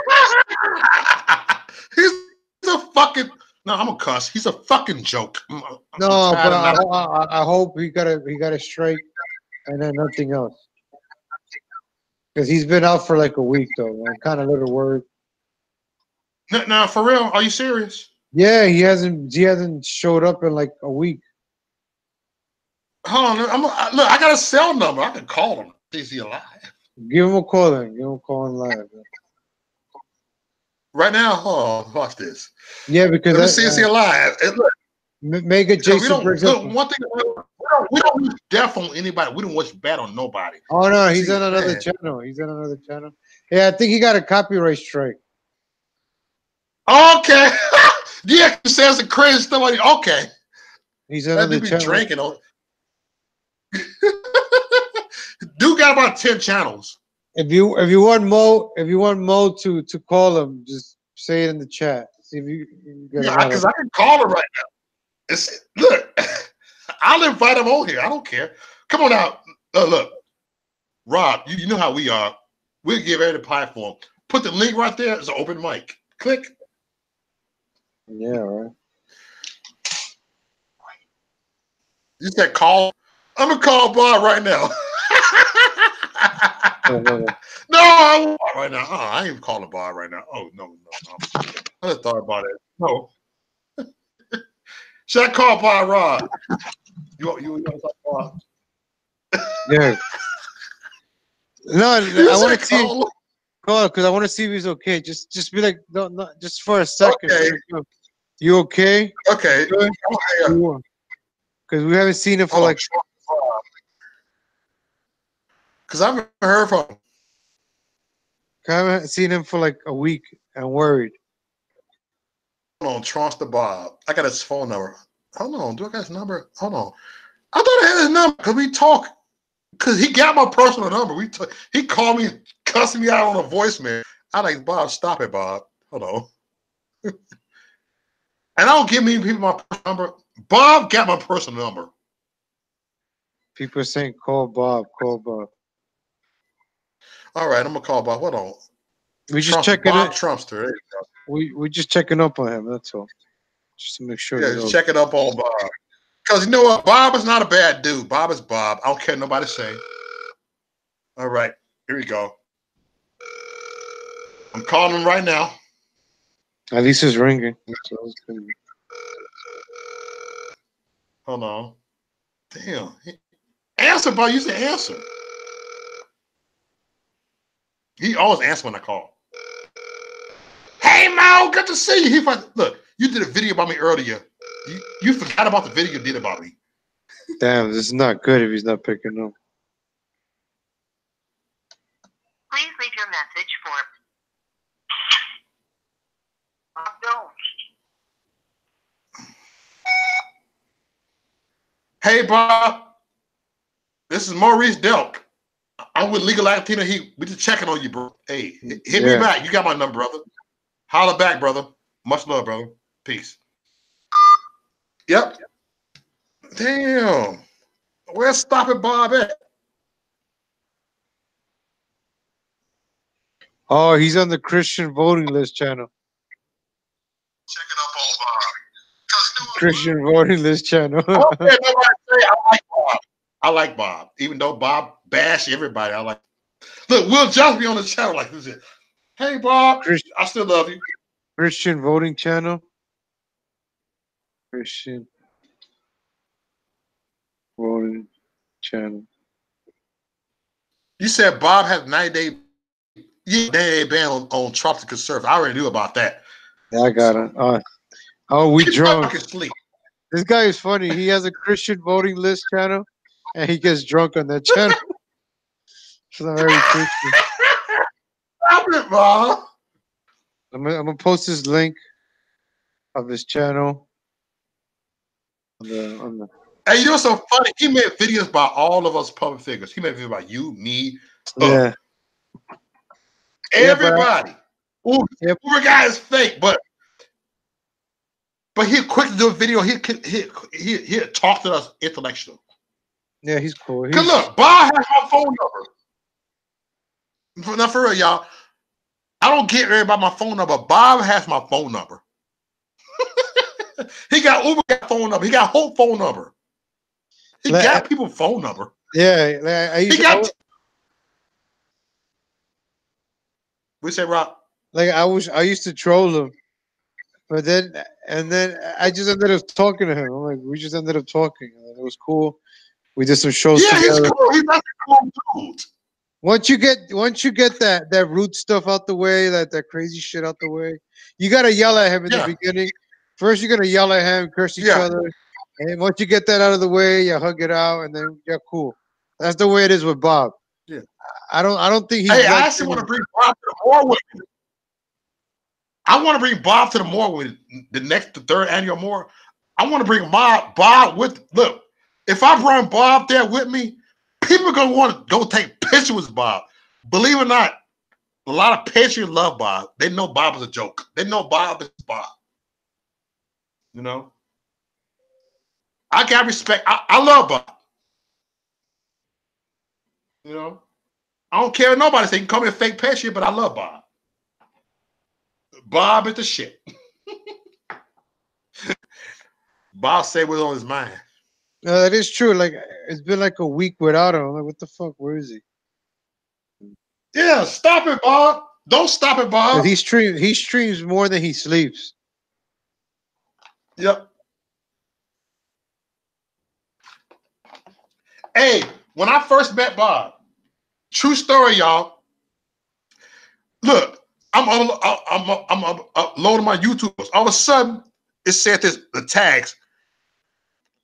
He's a fucking. No, I'm a cuss. He's a fucking joke. I'm No, tired but of not. I hope he got a strike and then nothing else. Because he's been out for like a week though. I'm kind of a little worried. Now, for real, are you serious? Yeah, he hasn't showed up in like a week. Hold on. Look, I got a cell number. I can call him. Is he alive? Give him a call then. Give him a call in live. Man. Right now? Hold on. Watch this. Yeah, because Let me see if he alive. And look, Mega because we Jason don't brings up. look. One thing we don't wish death on anybody. We don't wish bad on nobody. Oh no, he's See, on another man. channel. He's on another channel. Yeah, I think he got a copyright strike. Okay. Yeah, he says the crazy stuff. Okay. He's on That another dude be channel. drinking on. Dude got about 10 channels. If you want Mo to call him, just say it in the chat. See if you get him Yeah, on it. because I can call him right now. Look, I'll invite him on here. I don't care. Come on out. Look, Rob, you know how we are. We'll give every platform. Put the link right there. It's an open mic. Click. Yeah, right. You said call. I'm gonna call Bob right now. No, I won't right now. I ain't even calling Bob right now. Oh no. I just thought about it. No. Should I call Bob Rod? You want to talk Bob? Yeah. No, You I want said to see. call him? Call because I want to see if he's okay. Just be like, no, just for a second. Okay. You okay? Okay. Good. Because we haven't seen him for like. Because I haven't heard from him. I haven't seen him for like a week. I'm worried. Hold on, trust the Bob. I got his phone number. Hold on, do I got his number? Hold on. I thought I had his number because we talk. Because he got my personal number. He called me, cussing me out on a voicemail. I like, Bob, stop it, Bob. Hold on. And I don't give many people my personal number. Bob got my personal number. People are saying, call Bob. Call Bob. All right, I'm going to call Bob. Hold on. We just checking Bob it. Trumpster. We just checking up on him. That's all. Just to make sure. Yeah, just checking up on Bob. Because you know what? Bob is not a bad dude. Bob is Bob. I don't care what nobody say. All right, here we go. I'm calling him right now. At least it's ringing. Hold on. Damn. Answer, Bob. You said answer. He always answers when I call. Hey, Mo, good to see you. Look, you did a video about me earlier. You forgot about the video you did about me. Damn, this is not good if he's not picking up. Please leave your message for Don't. Hey, Bob. This is Maurice Delk. I'm with Legal Latino. We just checking on you, bro. Hey, hit me back. You got my number, brother. Holler back, brother. Much love, brother. Peace. Yep. Damn. Where's Stopping Bob at? Oh, he's on the Christian voting list channel. Checking up on Bob. Christian voting list channel. Okay, nobody say I like Bob. I like Bob. Even though Bob bash everybody, I like. Look, we'll just be on the channel like this. Hey, Bob. I still love you. Christian voting channel. Christian voting channel. You said Bob has 90-day ban on Trump to conserve. I already knew about that. Yeah, I got it. Oh, we drunk. Sleep. This guy is funny. He has a Christian voting list channel, and he gets drunk on that channel. So I'm very Christian. Stop it, Bob. I'm gonna post this link of his channel on the. Hey, you know what's so funny? He made videos about all of us public figures. He made videos about you, me, yeah, everybody. Uber guy is fake, but he'll quick to do a video. He'll talk to us intellectual. Yeah, he's cool. Cause look, Bob has my phone number. Now for real, y'all. I don't get everybody my phone number. Bob has my phone number. He got Uber got phone number. He got Hope phone number. He got people's phone number. Yeah, We say, Rob. Like I used to troll him, but then I just ended up talking to him. I'm like, we just ended up talking. It was cool. We did some shows together. He's cool. He's not a cool dude. Once you get that root stuff out the way, that crazy shit out the way, you gotta yell at him in the beginning. First, you're gonna yell at him, curse each other, and once you get that out of the way, you hug it out, and then you're cool. That's the way it is with Bob. Yeah, I don't think he's. Hey, I actually want to bring Bob to the More with me. I want to bring Bob to the More with the third annual More. I want to bring Bob with. Look, if I bring Bob there with me, people are gonna want to go take pictures with Bob. Believe it or not, a lot of patriots love Bob. They know Bob is a joke. They know Bob is Bob. You know, I got respect. I love Bob. You know, I don't care what nobody say. You can call me a fake patriot, but I love Bob. Bob is the shit. Bob said what's on his mind. That is true. Like it's been like a week without him. I'm like, what the fuck? Where is he? Yeah, stop it, Bob. Don't stop it, Bob. He streams more than he sleeps. Yep. Hey, when I first met Bob, true story, y'all. Look, I'm uploading my YouTube. All of a sudden, it said the tags.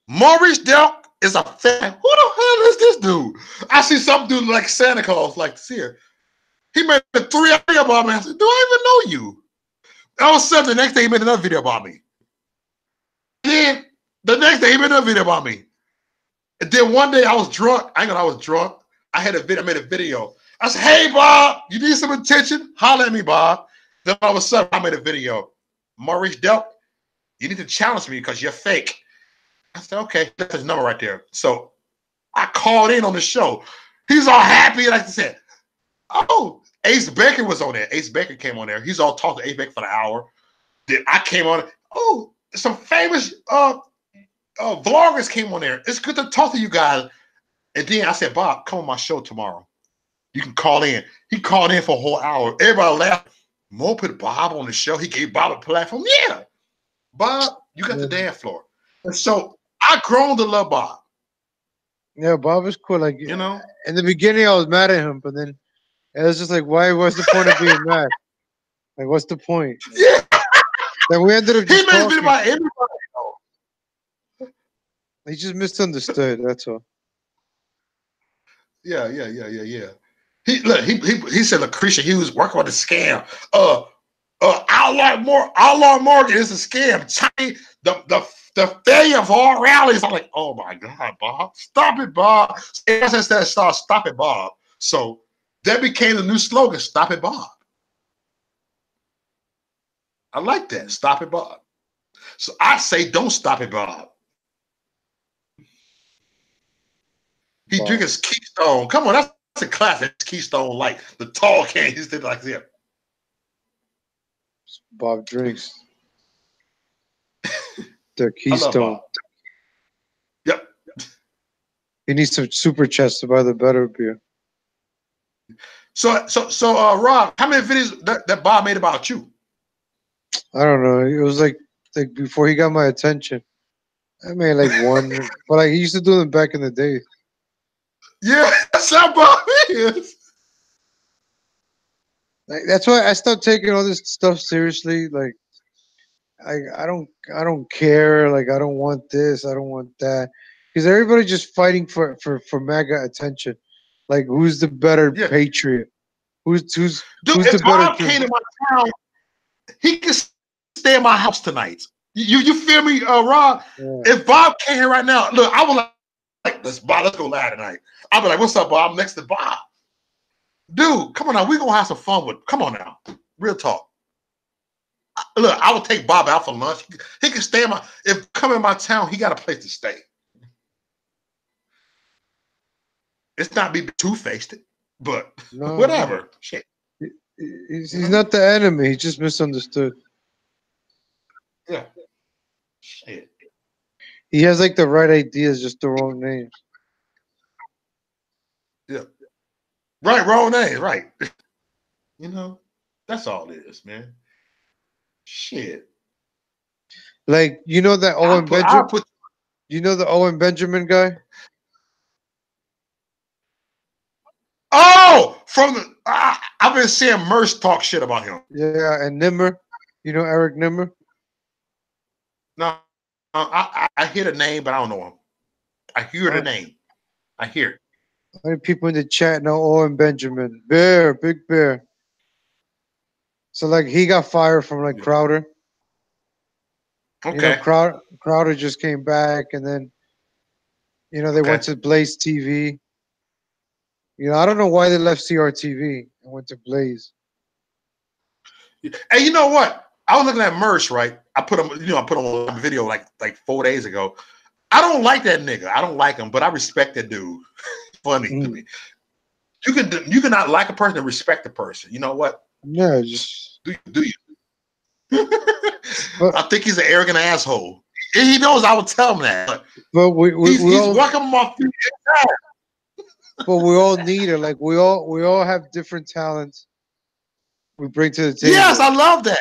Maurice Delk is a fan. Who the hell is this dude? I see some dude like Santa Claus, like this here. He made a 3 video about me. I said, do I even know you? All of a sudden, the next day he made another video about me. Then the next day he made another video about me. And then one day I was drunk. I was drunk. I made a video. I said, hey, Bob, you need some attention? Holler at me, Bob. Then all of a sudden I made a video. Maurice Delk, you need to challenge me because you're fake. I said, okay, that's his number right there. So I called in on the show. He's all happy, like I said. Oh, Ace Baker was on there. Ace Baker came on there. He's all talking to Ace Baker for an hour. Then I came on. Oh, some famous vloggers came on there. It's good to talk to you guys. And then I said, Bob, come on my show tomorrow. You can call in. He called in for a whole hour. Everybody laughed. Mo put Bob on the show. He gave Bob a platform. Yeah. Bob, you got the dance floor. And so I grown to love Bob. Yeah, Bob is cool. Like, you know, in the beginning I was mad at him, but then it was just like, what's the point of being mad? Like, what's the point? Yeah. Then we ended up just he made a video about everybody. He just misunderstood. That's all. Yeah. He said Lucretia Hughes working on the scam. Outlaw Morgan is a scam. Chinese, the failure of all rallies. I'm like, oh my God, Bob. Stop it, Bob. Stop it, Bob. So that became the new slogan, stop it, Bob. I like that. Stop it, Bob. So I say don't stop it, Bob. He drinking Keystone. Come on, that's a classic Keystone Light. The tall can. He's like that. Bob drinks the Keystone. Yep. He needs some super chest to buy the better beer. So, Rob, how many videos that Bob made about you? I don't know. It was like before he got my attention. I made like one, but like he used to do them back in the day. Yeah, that's how Bob is. Like, that's why I stopped taking all this stuff seriously. Like, I don't care. Like, I don't want this. I don't want that. Because everybody just fighting for MAGA attention. Like, who's the better patriot? Who's Dude, the if Bob came to my town, he could stay at my house tonight. You feel me, Rob? Yeah. If Bob came here right now, look, I was like, let's go live tonight. I'll be like, what's up, Bob? I'm next to Bob. Dude, come on now. We're going to have some fun with. Come on now. Real talk. Look, I would take Bob out for lunch. He can stay in my. If come in my town, he got a place to stay. It's not be two-faced, but whatever. No. Shit. He's not the enemy. He just misunderstood. Yeah. Shit. He has like the right ideas, just the wrong names. Yeah. Right, wrong names, right. You know, that's all it is, man. Shit. Like, you know that Owen Benjamin? You know the Owen Benjamin guy? Oh, from the I've been seeing Merce talk shit about him. Yeah, and Nimmer. You know Eric Nimmer? No, I hear the name, but I don't know him. I hear the name. I hear it. How many people in the chat know Owen Benjamin? Bear, Big Bear. So like he got fired from like Crowder. Okay. You know, Crowder just came back, and then they went to Blaze TV. I don't know why they left CRTV and went to Blaze. Hey, you know what? I was looking at Merce, right? I put him on a video like 4 days ago. I don't like that nigga. I don't like him, but I respect that dude. Funny to me. You can not like a person and respect the person. You know what? Yeah, just do you? I think he's an arrogant asshole. He knows I would tell him that. But he's welcome off the inside. but we all need it. Like we all have different talents we bring to the Yes, table. I love that.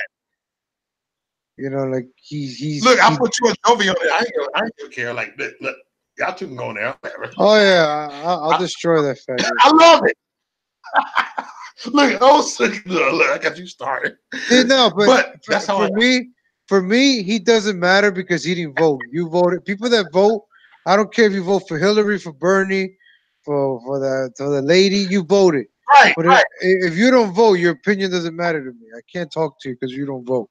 You know, like he's Look, I he. put you a Jovi on there. I ain't gonna care. Like, look, y'all two can go on there. Oh yeah, I'll I, destroy that faggot. I love it. Look, look, I got you started. See, no, but But that's how I. for me, he doesn't matter because he didn't vote. You voted. People that vote, I don't care if you vote for Hillary, for Bernie, for the lady, you voted. Right, But right. if you don't vote, your opinion doesn't matter to me. I can't talk to you because you don't vote.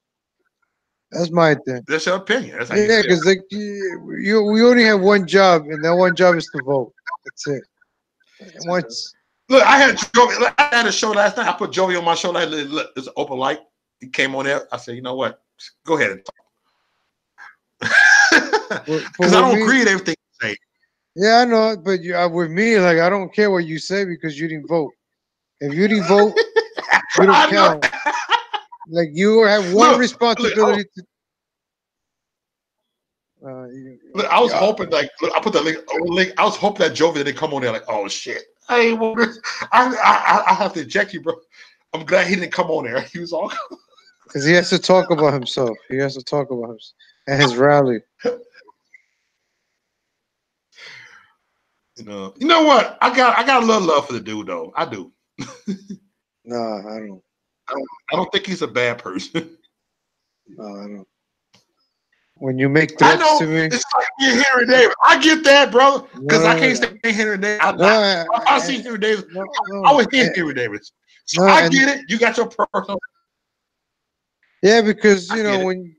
That's my thing. That's your opinion. That's how you Yeah, feel. because like we only have one job, and that one job is to vote. That's it. And once, Look, I had Joey. Look, I had a show last night. I put Joey on my show. Like, look, it's an open light. He came on there. I said, you know what? Go ahead and talk. Because I don't agree with everything you say. yeah, I know, but with me, like I don't care what you say because you didn't vote. If you didn't vote, you don't I know. count. Like you have one Look, responsibility to. look, I was Yeah, hoping, like, look, I put the link. I was hoping that Jovi didn't come on there, like, oh shit, I ain't want this. I have to eject you, bro. I'm glad he didn't come on there. He was all. because he has to talk about himself. He has to talk about himself at his rally. You know what? I got a little love for the dude, though. I do. No, I don't. I don't think he's a bad person. No, I don't. When you make I threats know to me, it's like being Henry Davis. I get that, brother, because I can't no, say Henry Davis. no, If I see Henry Davis, no, I no, would hit Henry Davis. So no, I and get it. You got your personal. yeah, because I you know get it. when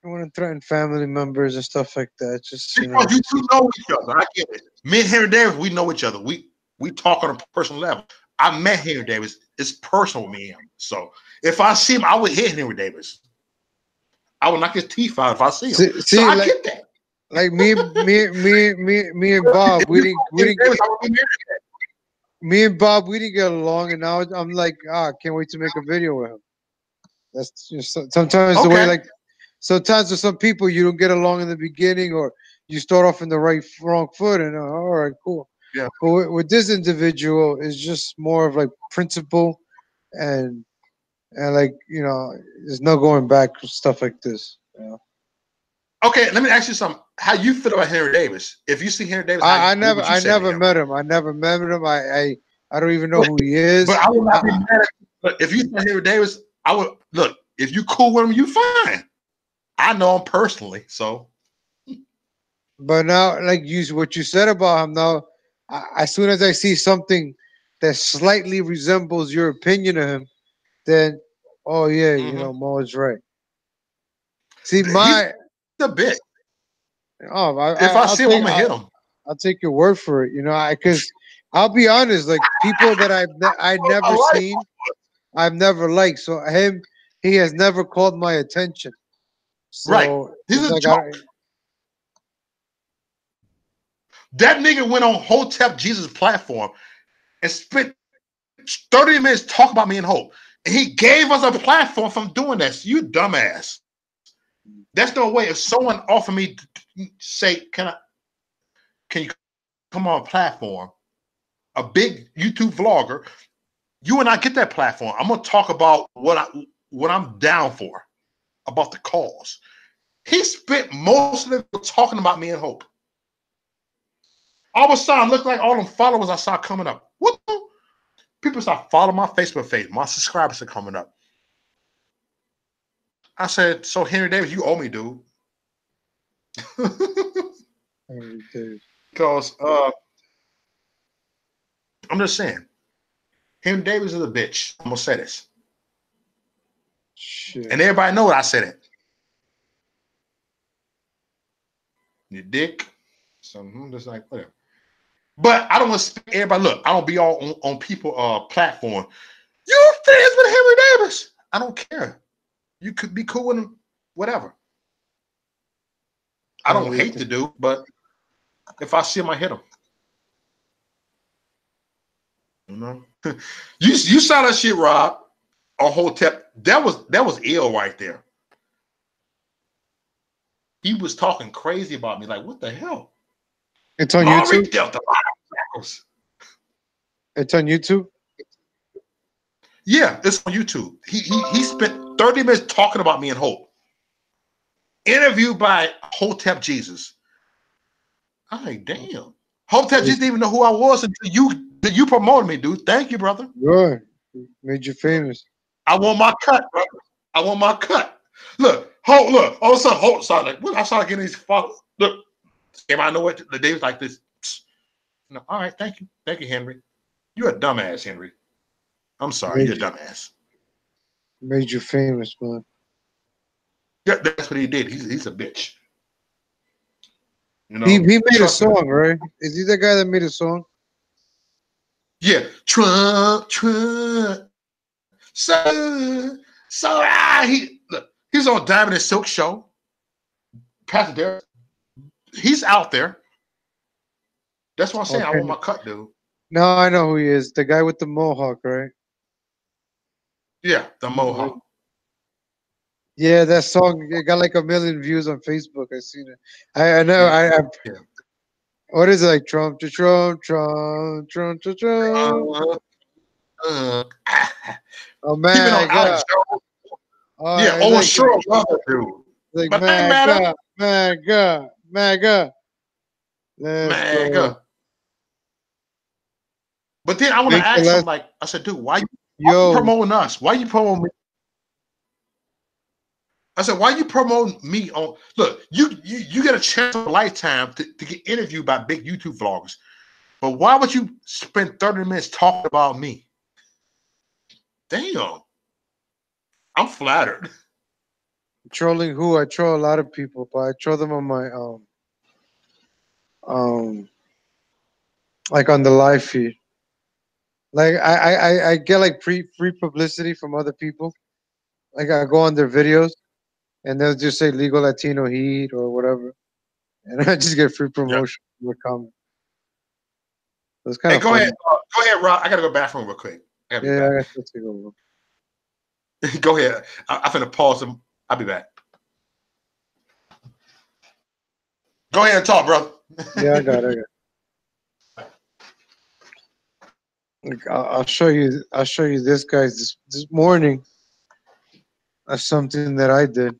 you want to threaten family members and stuff like that, just Because you two know each other. I get it. Me and Henry Davis, we know each other. We talk on a personal level. I met Henry Davis. It's personal with me and him. So if I see him, I would hit Henry Davis. I would knock his teeth out if I see him. So see, I get that. like me and Bob, If you call Henry Davis, I would be married. me and Bob, we didn't get along, and now I'm like, can't wait to make a video with him. That's sometimes the way, Okay. like, sometimes with some people you don't get along in the beginning, or you start off in the wrong foot, and all right, cool. Yeah. But with this individual, it's just more of like principle, and like there's no going back with stuff like this. Okay, let me ask you something. How you feel about Henry Davis? If you see Henry Davis, what would you I say to never him? met him. I never met him. I don't even know who he But is. I would not be mad at you. But if you see Henry Davis, I would look. If you cool with him, you fine. I know him personally, so But now, like what you said about him, now, as soon as I see something that slightly resembles your opinion of him, then, oh yeah, Mo is right. See, he's a bitch. If I I'll see him, I'm take gonna hit him. I'll take your word for it. Because I'll be honest, like people that I I never like seen, I've never liked. So he has never called my attention. right. So He's it's a like joke. That nigga went on Hotep Jesus' platform and spent 30 minutes talking about me and Hope. And he gave us a platform from doing this. You dumbass. That's no way. If someone offered me to say, can you come on a platform, a big YouTube vlogger, you and I get that platform. I'm gonna talk about what I'm down for, about the cause. He spent most of it talking about me and Hope. All of a sudden, look like all them followers I saw coming up. What the? People start following my Facebook page. My subscribers are coming up. I said, so Henry Davis, you owe me, dude. Because I'm just saying, Henry Davis is a bitch. I'm gonna say this. shit. And everybody know what I said it. You dick. Something just like whatever. But I don't expect everybody. Look, I don't be all on people platform. You friends with Henry Davis. I don't care. You could be cool with him, whatever. I don't hate the dude, but if I see him, I hit him. You know? you saw that shit, Rob, on Hotep. That was ill right there. He was talking crazy about me. Like, what the hell? It's on Already YouTube. dealt a lot of tackles. It's on YouTube. Yeah, it's on YouTube. He spent 30 minutes talking about me and Hope. Interviewed by Hotep Jesus. I'm like, damn. Hotep Jesus didn't even know who I was until you promoted me, dude. Thank you, brother. Good. Made you famous. I want my cut, brother. I want my cut. Look, look. All of a sudden, Hope started like, what? I started getting these followers. Look, came out of nowhere. The day was like this. No, all right, thank you. Thank you, Henry. You're a dumbass, Henry. I'm sorry, you're a dumbass. Made you famous, man. Yeah, that's what he did. He's a bitch. You know, He made a song, me. right? Is he the guy that made a song? Yeah, Trump. He's on Diamond and Silk show. Pastor Derek, he's out there. That's what I'm saying. Okay. I want my cut, dude. No, I know who he is. The guy with the mohawk, right? Yeah, the mohawk. Yeah, that song it got like 1 million views on Facebook. I seen it. I know. Yeah. What is it like? Trump to Trump, Trump, Trump to Trump. Oh Keeping my on God! Oh, yeah, oh like sure, dude. Like but MAGA, MAGA, MAGA. Let's go. But then I want to ask him, like, I said, dude, why you promoting us? Why you promoting me? I said, why you promoting me on? Look, you get a chance of a lifetime to get interviewed by big YouTube vloggers, but why would you spend 30 minutes talking about me? Damn, I'm flattered. Trolling who? I troll a lot of people, but I troll them on my like on the live feed. Like I get like free publicity from other people. Like I go on their videos and they'll just say legal Latino heat or whatever, and I just get free promotion from the comment. It's kind of go funny. ahead, Rob. I gotta go bathroom real quick. I gotta take over. Go ahead. I'm finna pause him. I'll be back. Go ahead and talk, brother. Yeah, I got it. Like, I'll show you. I'll show you this, guys. This morning, that's something that I did.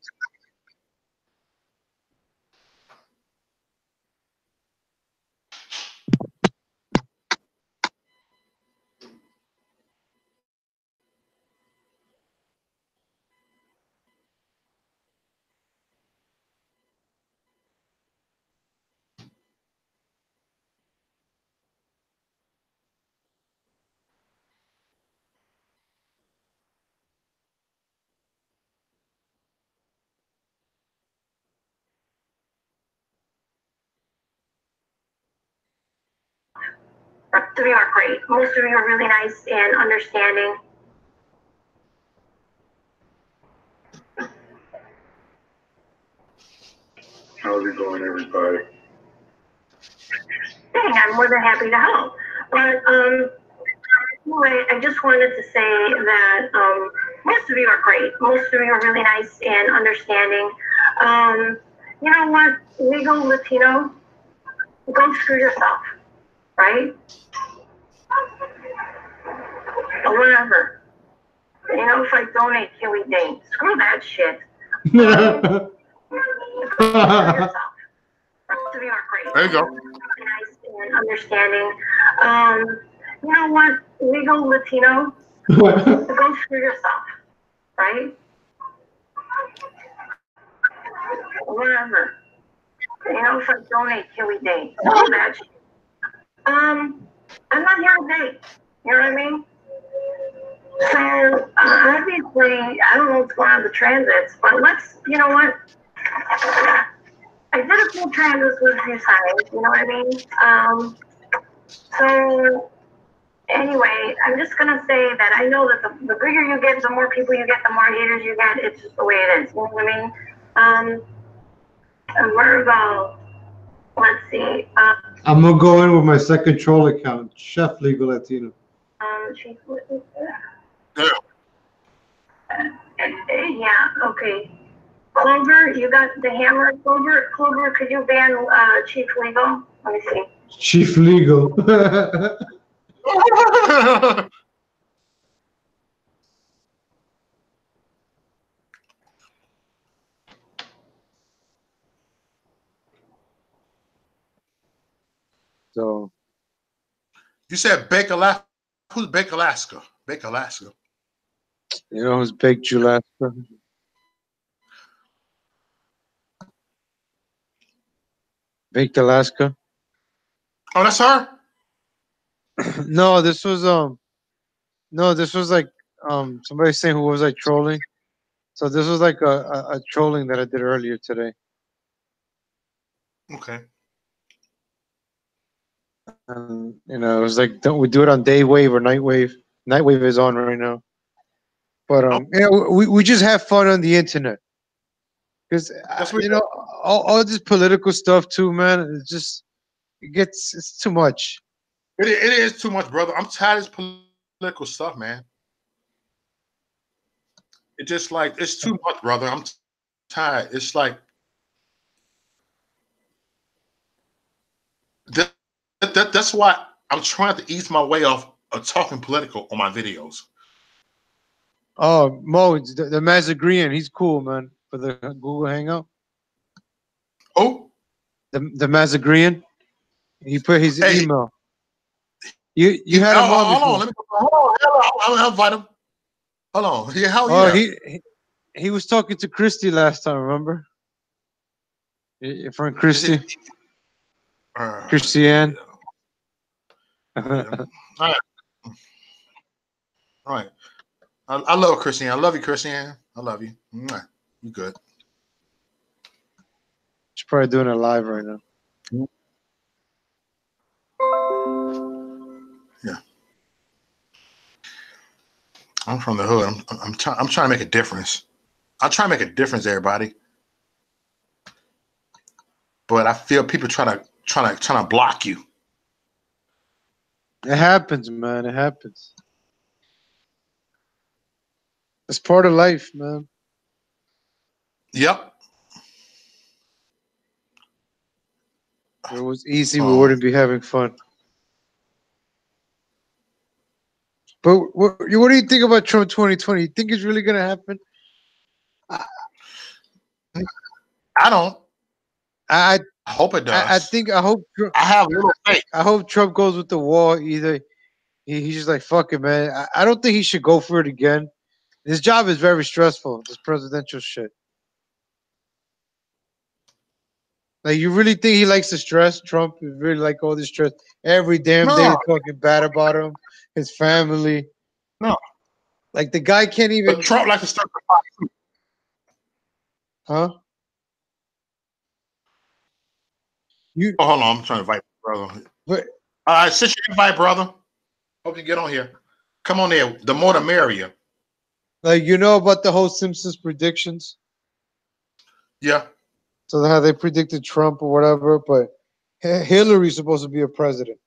Most of you are great. Most of you are really nice and understanding. How's it going, everybody? Hey, I'm more than happy to help. But anyway, I just wanted to say that most of you are great. Most of you are really nice and understanding. You know what? Legal Latino, go screw yourself, right? Or whatever. You know, if I donate, can we date? Screw that shit. Screw yourself. Most of you are great. There you go. Nice and understanding. You know what? Legal Latino, go screw yourself, right? Or whatever. You know, if I donate, can we date? Screw that shit. I'm not here to date. You know what I mean? So obviously, I don't know what's going on with the transits, but you know what? I did a few transits with a few signs, you know what I mean? So anyway, I'm just gonna say that I know that the bigger you get, the more people you get, the more haters you get. It's just the way it is. You know what I mean? Virgo. Let's see. I'm gonna go in with my second troll account, Chef Legal Latino. Yeah. Okay. Clover, you got the hammer. Clover, could you ban Chief Legal? Let me see. Chief Legal. So You said Baker Alaska. Who's Baker Alaska? Baker Alaska. you know who's baked you last? Baked Alaska. Oh, that's her. No, this was like somebody saying who was like trolling. So this was like a trolling that I did earlier today. Okay. And you know, it was like, don't we do it on day wave or night wave? Night wave is on right now. But yeah, we just have fun on the internet. Because That's what you know, all this political stuff too, man. It's too much. it is too much, brother. I'm tired of this political stuff, man. It's just like it's too much, brother. I'm tired. It's like that's why I'm trying to ease my way off of talking political on my videos. Oh, Mo, the Mazagrian, he's cool, man. For the Google Hangout, Oh, the Mazagrian, he put his hey, email. You had him on hold before. on. Let me hold on. I'll invite him. Hold on. Yeah, hell Oh, yeah. he was talking to Christy last time. Remember? Your friend Christy, Christiane. Yeah. All right. All right. I love Christiane. I love you, Christiane. I love you. Mwah. You good. She's probably doing it live right now. Yeah. I'm from the hood. I'm trying to make a difference. I'm trying to make a difference, everybody. But I feel people trying to block you. It happens, man. It happens. It's part of life, man. Yep. If it was easy, we wouldn't be having fun. But what do you think about Trump 2020? You think it's really gonna happen? I don't. I hope it does. I hope I have little faith. I hope Trump goes with the wall. Either he's just like, fuck it, man. I don't think he should go for it again. His job is very stressful. This presidential shit. Like, you really think he likes the stress? Trump is really like all this stress. Every damn day No, we're talking bad about him, his family. no. Like, the guy can't even. But Trump likes to start the fight. Huh? Oh, hold on. I'm trying to invite brother. But All right, since you invite, brother. Hope you get on here. Come on there. The more the merrier. like, you know about the whole Simpsons predictions? Yeah. So how they predicted Trump or whatever, but Hillary's supposed to be a president.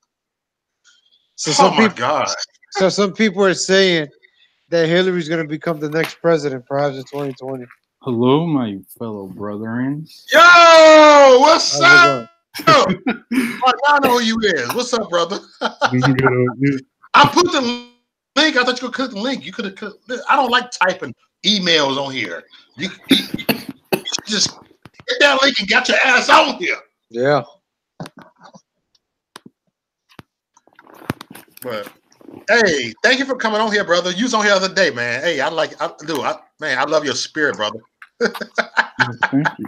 So Oh my God. So some people are saying that Hillary's going to become the next president, perhaps in 2020. Hello, my fellow brethrens. Yo, what's How's it up? going? Oh, I know who you is. What's up, brother? You- I put the link. I thought you could click the link. You could have. I don't like typing emails on here. You just hit that link and get your ass on here. Yeah. But hey, thank you for coming on here, brother. You was on here the other day, man. Hey, I love your spirit, brother. Thank you.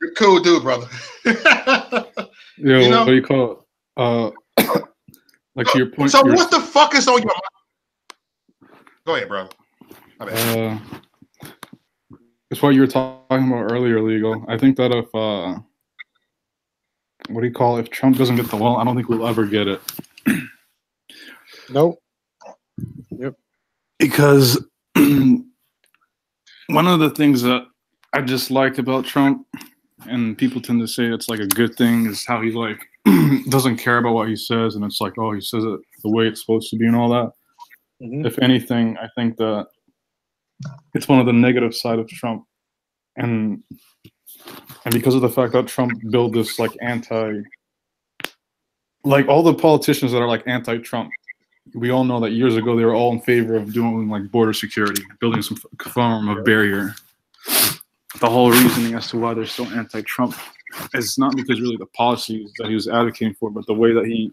You're a cool dude, brother. Yo, You know? what do you call it? Like to your point. So what the fuck is on your mind? Go ahead, brother. My bad. It's what you were talking about earlier, Legal. I think that if what do you call it? If Trump doesn't get the wall, I don't think we'll ever get it. Nope. Yep. Because one of the things that I disliked about Trump, and people tend to say it's like a good thing, is how he like doesn't care about what he says, and it's like, oh, he says it the way it's supposed to be and all that. Mm-hmm. If anything, I think that it's one of the negative side of Trump, and because of the fact that Trump built this like like all the politicians that are like anti-Trump, we all know that years ago they were all in favor of doing like border security, building some form of barrier. The whole reasoning as to why they're so anti-Trump is not because really the policies that he was advocating for, but the way that he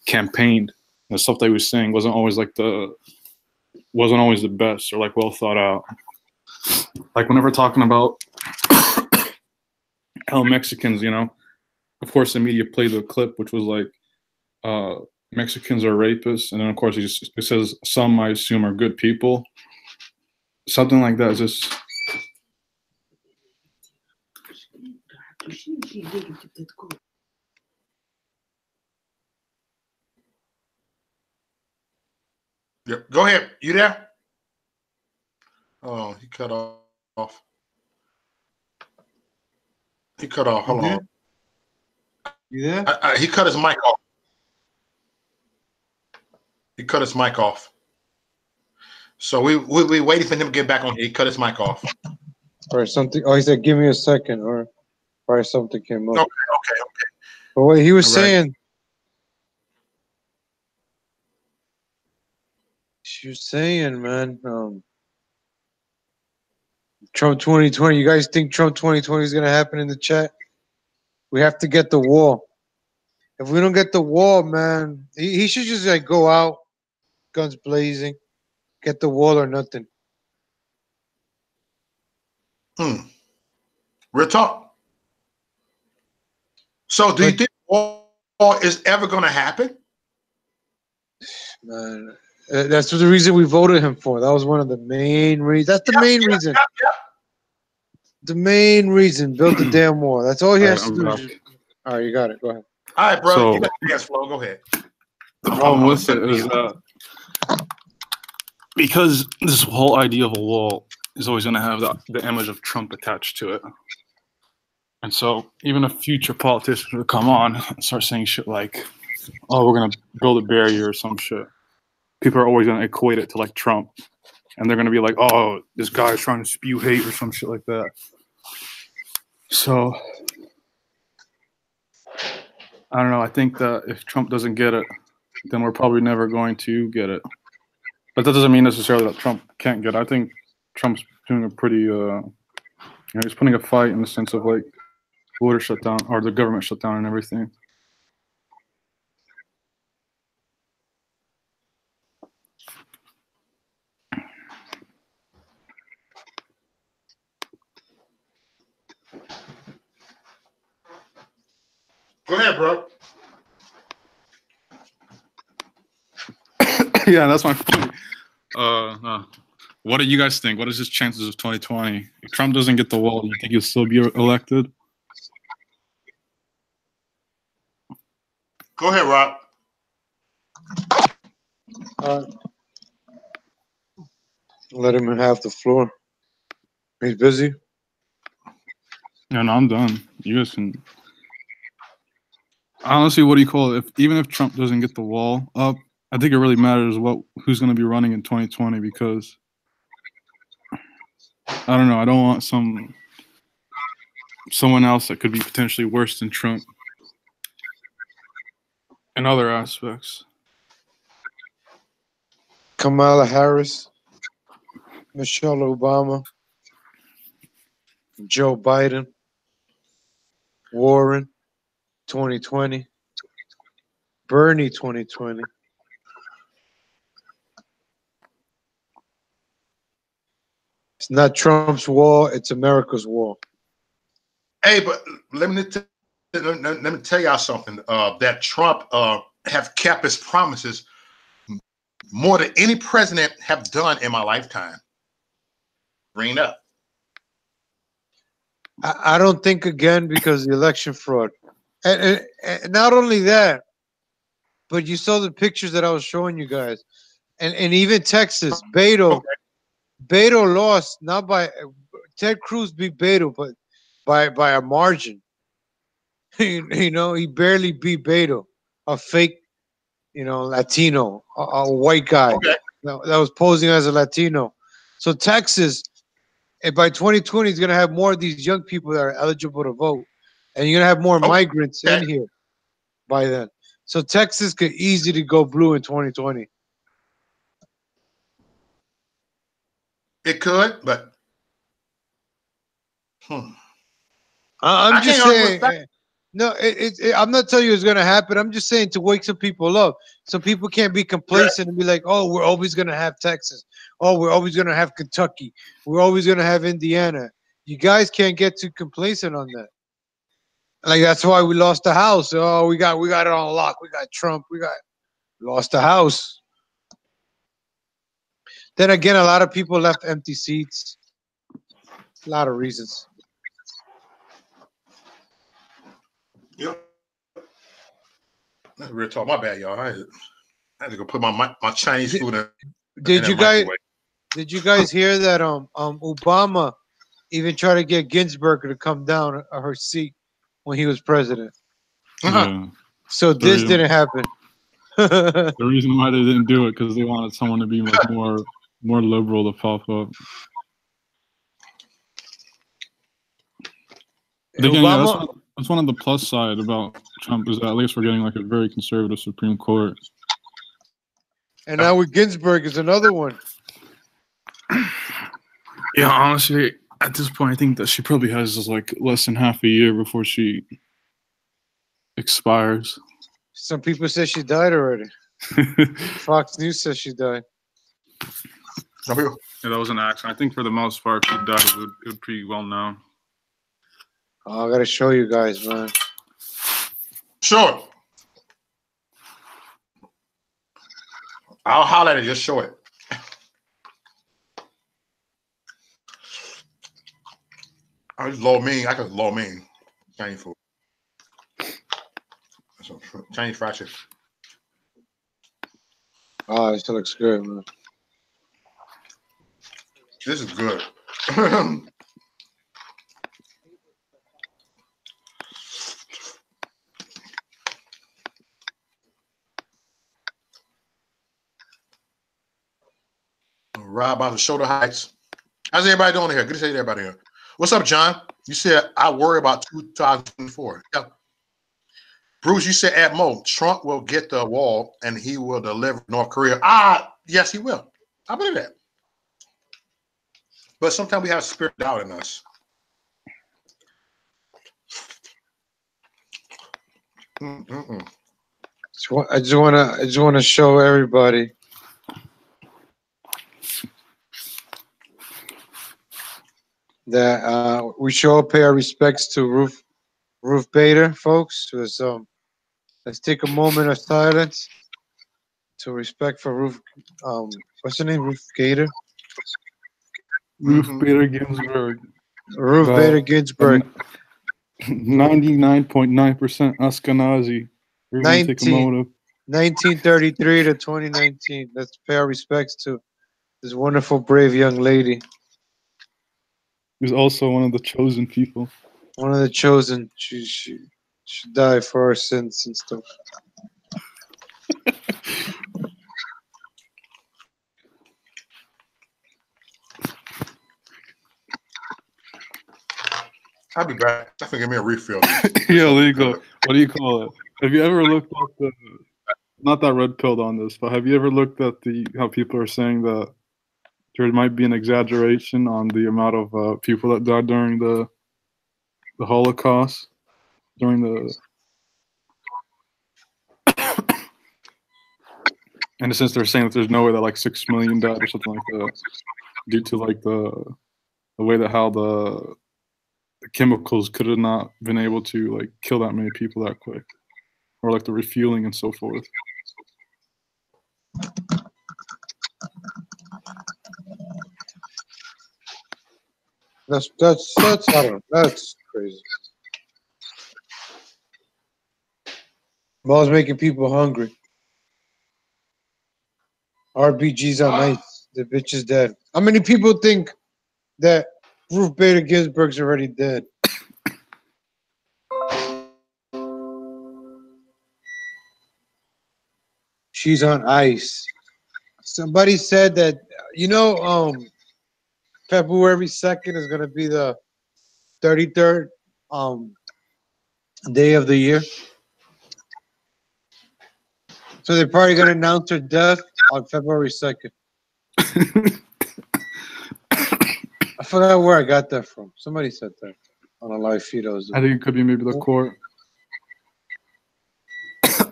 campaigned, the stuff that he was saying wasn't always the best or like well thought out. Like whenever talking about how Mexicans, you know, of course the media played the clip which was like Mexicans are rapists, and then of course it says some I assume are good people. Something like that is just Yep. Go ahead. You there? Oh, he cut off. He cut off. Hold on. You there? He cut his mic off. He cut his mic off. So we waiting for him to get back on. He cut his mic off. Or something. Oh, he said, "Give me a second," or something came up. Okay. But what he was All right. saying, she was saying, man, Trump 2020. You guys think Trump 2020 is gonna happen in the chat? We have to get the wall. If we don't get the wall, man, he should just like go out, guns blazing, get the wall or nothing. Real talk. So do you think war is ever going to happen? Man, that's the reason we voted him for. That was one of the main reasons. That's the main reason. The main reason. Build the damn wall. That's all he has to do. All right, you got it. Go ahead. All right, bro. So, you got the gas flow. Go ahead. the problem with it is that because this whole idea of a wall is always going to have the image of Trump attached to it. And so even if future politicians would come on and start saying shit like, oh, we're going to build a barrier or some shit, people are always going to equate it to like Trump. And they're going to be like, oh, this guy's trying to spew hate or some shit like that. So I don't know. I think that if Trump doesn't get it, then we're probably never going to get it. But that doesn't mean necessarily that Trump can't get it. I think Trump's doing a pretty, he's putting a fight in the sense of like border shutdown or the government shutdown and everything. Go ahead, bro. Yeah, that's my point. What do you guys think? What is his chances of 2020? If Trump doesn't get the wall, do you think he'll still be elected? Go ahead, Rob. Let him have the floor. He's busy. Yeah, no, I'm done. You guys can. Honestly, what do you call it? Even if Trump doesn't get the wall up, I think it really matters who's going to be running in 2020 because I don't know. I don't want someone else that could be potentially worse than Trump in other aspects. Kamala Harris, Michelle Obama, Joe Biden, Warren, 2020, Bernie, 2020. It's not Trump's wall, it's America's wall. Hey, but let me tell y'all something. That Trump have kept his promises more than any president have done in my lifetime. Bring it up. I don't think again because the election fraud. And not only that, but you saw the pictures that I was showing you guys. And even Texas, Beto lost, not by Ted Cruz beat Beto, but by a margin. You know, he barely beat Beto, a fake, Latino, a white guy that was posing as a Latino. So Texas, by 2020, is going to have more of these young people that are eligible to vote. And you're going to have more migrants in here by then. So Texas could easily go blue in 2020. It could, but I'm I just can't argue with saying. that. No, I'm not telling you it's gonna happen. I'm just saying to wake some people up, so people can't be complacent and be like, "Oh, we're always gonna have Texas. Oh, we're always gonna have Kentucky. We're always gonna have Indiana." You guys can't get too complacent on that. Like that's why we lost the House. Oh, we got it on lock. We got Trump. We got lost the House. Then again, a lot of people left empty seats. A lot of reasons. Yep. That's real talk. My bad, y'all. I had to go put my Chinese food in Did that you guys microwave. did you guys hear that Obama even tried to get Ginsburg to come down her seat when he was president? Yeah. So The this reason, didn't happen. the reason why they didn't do it because they wanted someone to be like more liberal to pop up. But again, yeah, Obama, that's one of the plus side about Trump is that at least we're getting like a very conservative Supreme Court. and now with Ginsburg is another one. Yeah, honestly, at this point, I think that she probably has like less than half a year before she expires. Some people say she died already. Fox News says she died. Some people- Yeah, that was an accident. I think for the most part, she died. It would pretty well known. Oh, I gotta show you guys, man. Sure. I'll highlight it. Just show it. I just low mean. I could low mean Chinese food. Some Chinese fried chicken. Oh, this looks good, man. This is good. Rob about the shoulder heights. How's everybody doing here? Good to see everybody here. What's up, John? You said I worry about 2024. Yeah. Bruce, you said at Mo, Trump will get the wall and he will deliver North Korea. Yes, he will. I believe that. But sometimes we have spirit doubt in us. I just wanna show everybody that we should all pay our respects to Ruth Bader, folks. Let's take a moment of silence to respect for Ruth. What's her name? Ruth Gator. Ruth Bader Ginsburg. Ruth Bader Ginsburg. 99.9% Ashkenazi. We're gonna take a moment of 1933 to 2019. Let's pay our respects to this wonderful, brave young lady. Who's also one of the chosen people. One of the chosen. She died for our sins and stuff. I'll be back. Definitely give me a refill. Yeah, legal. What do you call it? Have you ever looked at the, not that red pilled on this, but have you ever looked at how people are saying that there might be an exaggeration on the amount of people that died during the Holocaust, during the in a sense they're saying that there's no way that like 6 million died or something like that due to like the way that how the chemicals could have not been able to like kill that many people that quick, or like the refueling and so forth. That's I don't know. That's crazy. Ball's making people hungry. RBG's on ice. The bitch is dead. How many people think that Ruth Bader Ginsburg's already dead? She's on ice. Somebody said that February 2nd is gonna be the 33rd day of the year. So they're probably gonna announce her death on February 2nd. I forgot where I got that from. Somebody said that on a live feed I was I doing. think it could be maybe the court.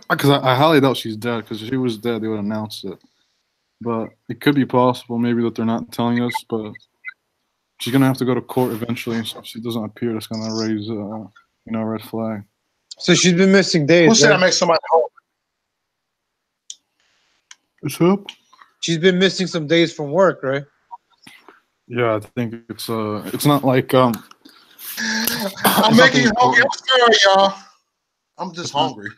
Because I highly doubt she's dead. Because if she was dead, they would announce it. But it could be possible, maybe that they're not telling us. But she's gonna have to go to court eventually, and so if she doesn't appear, that's gonna raise, a red flag. So she's been missing days. Who said right? I make somebody home? What's up? She's been missing some days from work, right? Yeah, I think it's not like I'm it's making you not hungry. I'm sorry, y'all. I'm just hungry.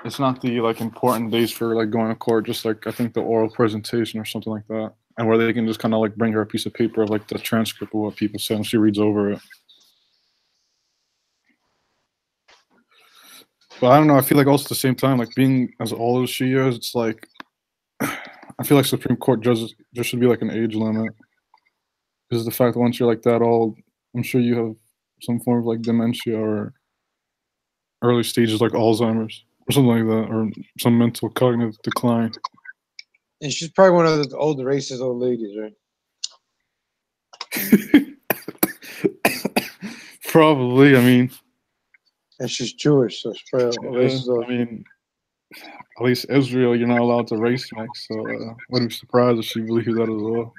It's not the like important days for like going to court, just like I think the oral presentation or something like that, and where they can just kind of like bring her a piece of paper of like the transcript of what people say, and she reads over it. But I don't know. I feel like also at the same time, like being as old as she is, it's like I feel like Supreme Court judges there should be like an age limit, because the fact that once you're like that old, I'm sure you have some form of like dementia or early stages like Alzheimer's or something like that, or some mental cognitive decline. And she's probably one of the old racist old ladies, right? Probably. I mean, And she's Jewish, so she's probably racist old. I mean, at least Israel, you're not allowed to race mix, so wouldn't be surprised if she believes that as well.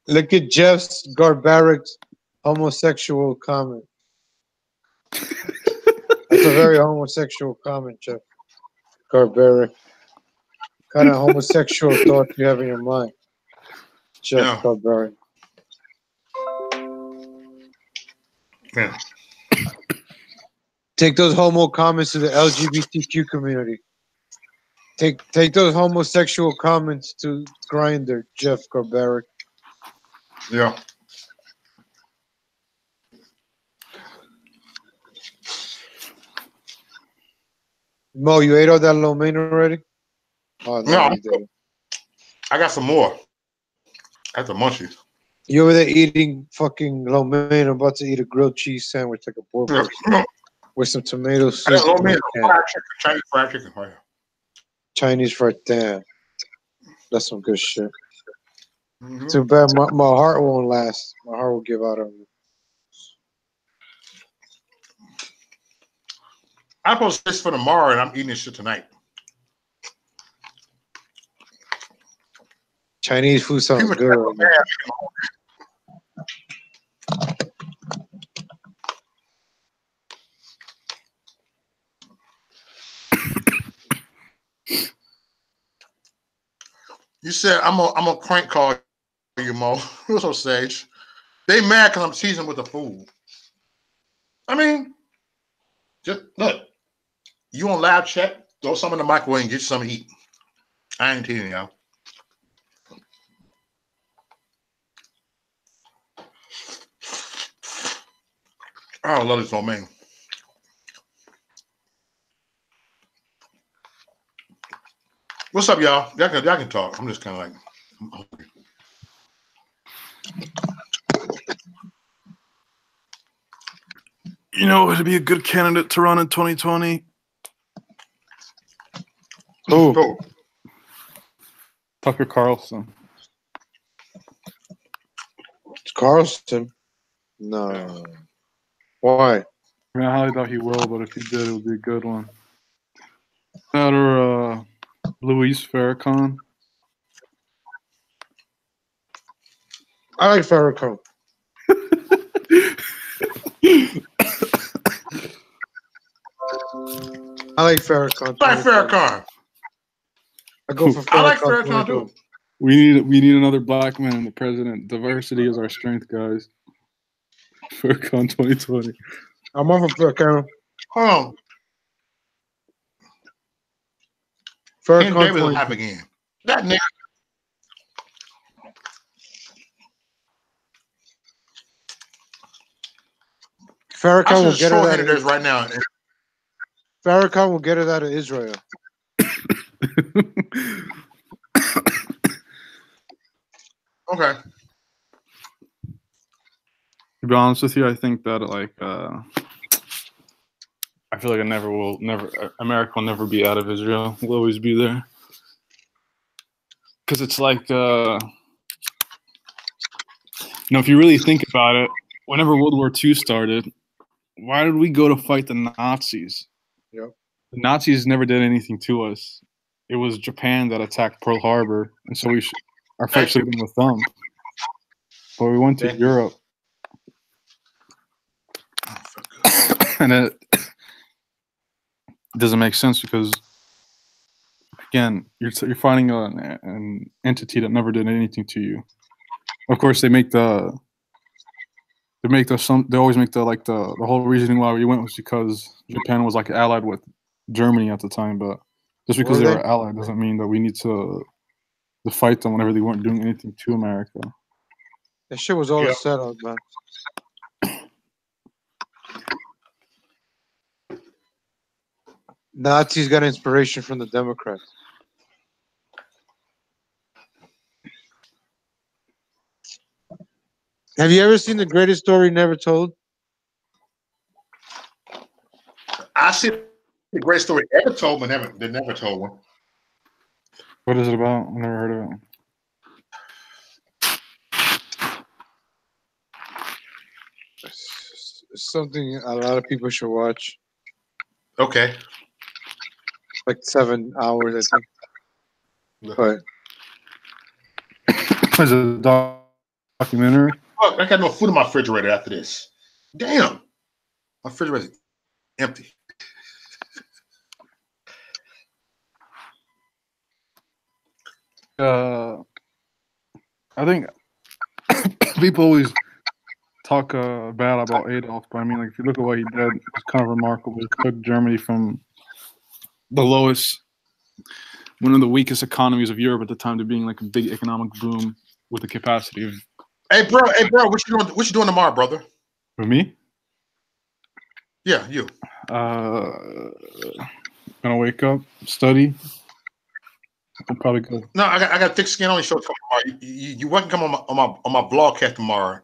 Look at Jeff's Garbaric's homosexual comment. That's a very homosexual comment, Jeff Garbaric. Kind of homosexual thought you have in your mind, Jeff Garbaric. Yeah. Take those homo comments to the LGBTQ community. Take those homosexual comments to Grindr, Jeff Garbaric. Yeah. Mo, you ate all that lo mein already? Oh, No, you didn't. I got some more. That's the munchies. You over there eating fucking lo mein? I'm about to eat a grilled cheese sandwich like a poor person with some tomato I soup. got lo mein, fried chicken, Chinese fried chicken. Oh, yeah. Chinese fried damn. That's some good shit. Mm-hmm. Too bad my heart won't last. My heart will give out on me. I'm supposed to this for tomorrow, and I'm eating this shit tonight. Chinese food sounds People good right now. You said I'm a crank call you, Mo. What's up, Sage? They mad because I'm teasing with the food. I mean, just look. You on live chat? Throw some in the microwave and get you something to eat. I ain't teasing y'all. Oh, I love this lo mein. What's up, y'all? Y'all can talk. I'm just kind of like, I'm hungry. You know, it'd be a good candidate to run in 2020. Oh, Tucker Carlson. Carlson? No. Why? I mean, I highly doubt he will, but if he did, it would be a good one. That or Luis Farrakhan. I like Farrakhan. I like Farrakhan. I like Farrakhan. I go for Farrakhan. I like Farrakhan too. We need another black man in the president. Diversity is our strength, guys. Farrakhan 2020. I'm on for Farrakhan. Hold on. King David will have again. That nigga. Farrakhan will get it out of right now. Farrakhan will get it out of Israel. Okay. To be honest with you, I think that like I feel like America will never be out of Israel. We'll always be there. Because it's like, if you really think about it, whenever World War II started, why did we go to fight the Nazis? Yep. The Nazis never did anything to us. It was Japan that attacked Pearl Harbor, and so our fight should have been with them. But we went to Europe, and it doesn't make sense because, again, you're fighting an entity that never did anything to you. Of course, they always make the whole reasoning why we went was because Japan was like allied with Germany at the time, but just because they were allied doesn't mean that we need to fight them whenever they weren't doing anything to America. That shit was all a setup, man. Nazis got inspiration from the Democrats. Have you ever seen The Greatest Story Never Told? I see The Greatest Story Ever Told, but they never told one. What is it about? I never heard of it. It's something a lot of people should watch. Okay. Like 7 hours, I think. But is it a documentary? Fuck, I got no food in my refrigerator after this. Damn. My refrigerator's empty. I think people always talk bad about Adolf, but I mean, like, if you look at what he did, it's kind of remarkable. He took Germany from the lowest, one of the weakest economies of Europe at the time, to being like a big economic boom with the capacity of. Hey, bro, what you doing tomorrow, brother? For me? Yeah, you. Gonna wake up, study. I'm probably good. No, I got thick skin only show tomorrow. You wouldn't come on my vlogcast tomorrow.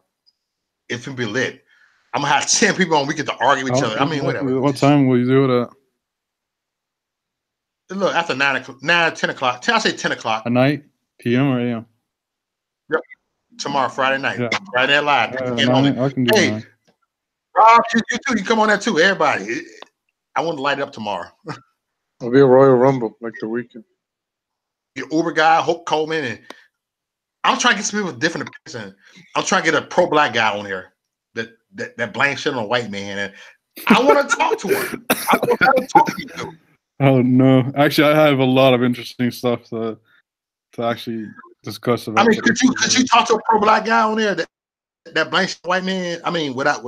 If it be lit, I'm gonna have 10 people on. We get to argue with each other. I mean, whatever. What time will you do it at? Look, after 10 o'clock. I say 10 o'clock. At night, PM or AM? Yep. Tomorrow, Friday night. Yeah. Friday Night Live. I can do hey, Rob, you too. You come on that too. Everybody. I want to light it up tomorrow. It'll be a Royal Rumble like the weekend. Your Uber guy, Hope Coleman, and I'm trying to get some people with different opinions. I'm trying to get a pro-black guy on here that blank shit on a white man, and I want to talk to him. I want to talk to him. Oh no! Actually, I have a lot of interesting stuff to actually discuss about. I mean, could you talk to a pro-black guy on there that blank shit white man? I mean, without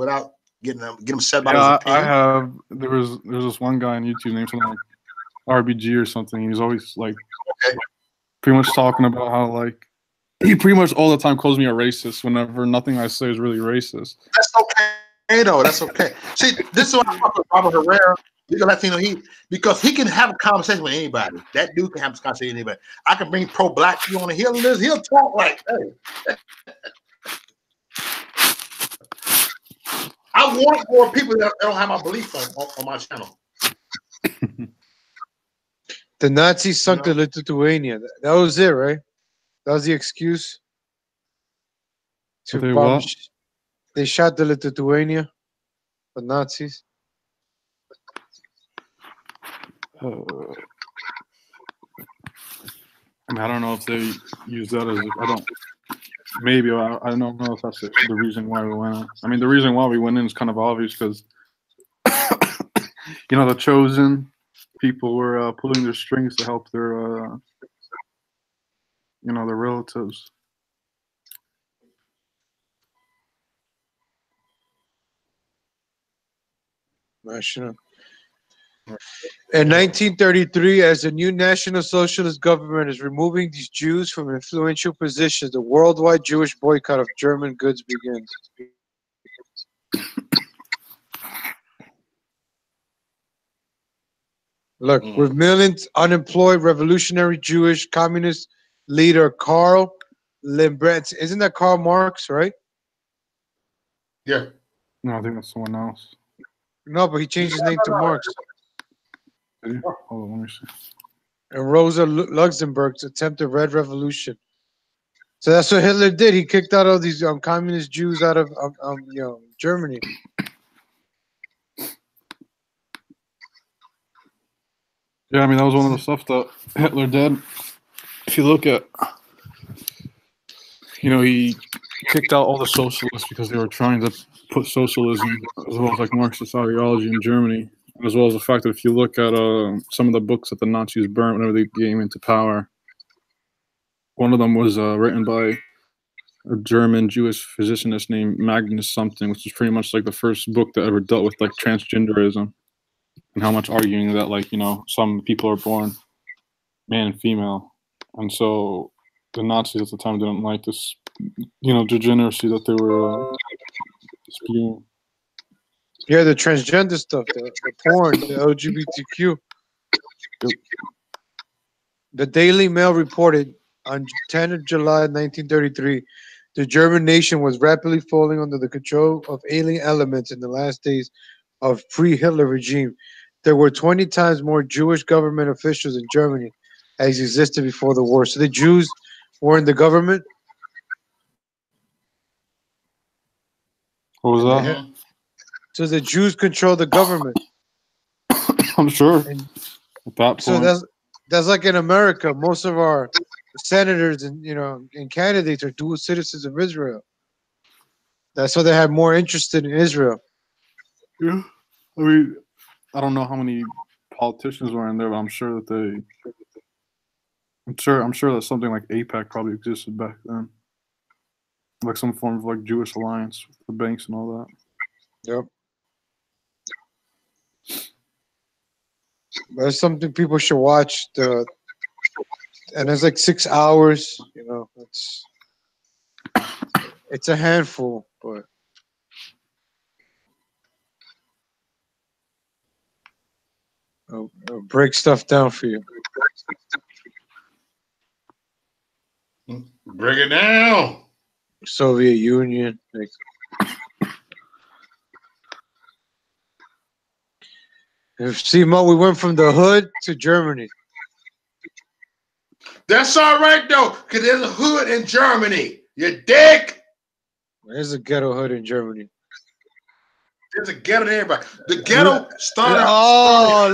getting him set by his opinion. I have. There's this one guy on YouTube named something like RBG or something. He's always like pretty much talking about how like he pretty much all the time calls me a racist whenever nothing I say is really racist. That's okay though. That's okay. See, this is why I talk with Robert Herrera, the Latino because he can have a conversation with anybody. That dude can have a conversation with anybody. I can bring pro-black people on the hill. He'll talk like, hey. I want more people that don't have my beliefs on my channel. The Nazis sunk the Lithuania. That was it, right? That was the excuse. They shot the Lithuania, the Nazis. I don't know if they use that as I don't. Maybe I don't know if that's the reason why we went in. I mean, the reason why we went in is kind of obvious because the chosen people were pulling their strings to help their their relatives. National. In 1933, as the new National Socialist government is removing these Jews from influential positions, the worldwide Jewish boycott of German goods begins. Look, with millions unemployed, revolutionary Jewish communist leader Karl Liebknecht. Isn't that Karl Marx, right? Yeah. No, I think that's someone else. No, but he changed his name to Marx. Hold on, let me see. And Rosa Luxemburg's attempted Red Revolution. So that's what Hitler did. He kicked out all these communist Jews out of Germany. Yeah, I mean that was one of the stuff that Hitler did. If you look at, he kicked out all the socialists because they were trying to put socialism as well as like Marxist ideology in Germany, as well as the fact that if you look at some of the books that the Nazis burnt whenever they came into power, one of them was written by a German Jewish physicianist named Magnus something, which is pretty much like the first book that ever dealt with like transgenderism and how much arguing that like some people are born man and female, and so the Nazis at the time didn't like this degeneracy that they were spewing. Yeah, the transgender stuff, the porn, the LGBTQ. The Daily Mail reported on 10th of July 1933, the German nation was rapidly falling under the control of alien elements in the last days of pre-Hitler regime. There were 20 times more Jewish government officials in Germany as existed before the war. So the Jews were in the government. What was that? So the Jews control the government. I'm sure. And at that point. so that's like in America. Most of our senators and and candidates are dual citizens of Israel. That's why they have more interest in Israel. Yeah, I mean, I don't know how many politicians were in there, but I'm sure that I'm sure that something like AIPAC probably existed back then, like some form of like Jewish alliance with the banks and all that. Yep. That's something people should watch. And it's like 6 hours. It's a handful, but I'll break stuff down for you. Break it down. Soviet Union. See, Mo, we went from the hood to Germany. That's all right though, because there's a hood in Germany. You dig? There's a ghetto hood in Germany. There's a ghetto to everybody. The ghetto started. Oh,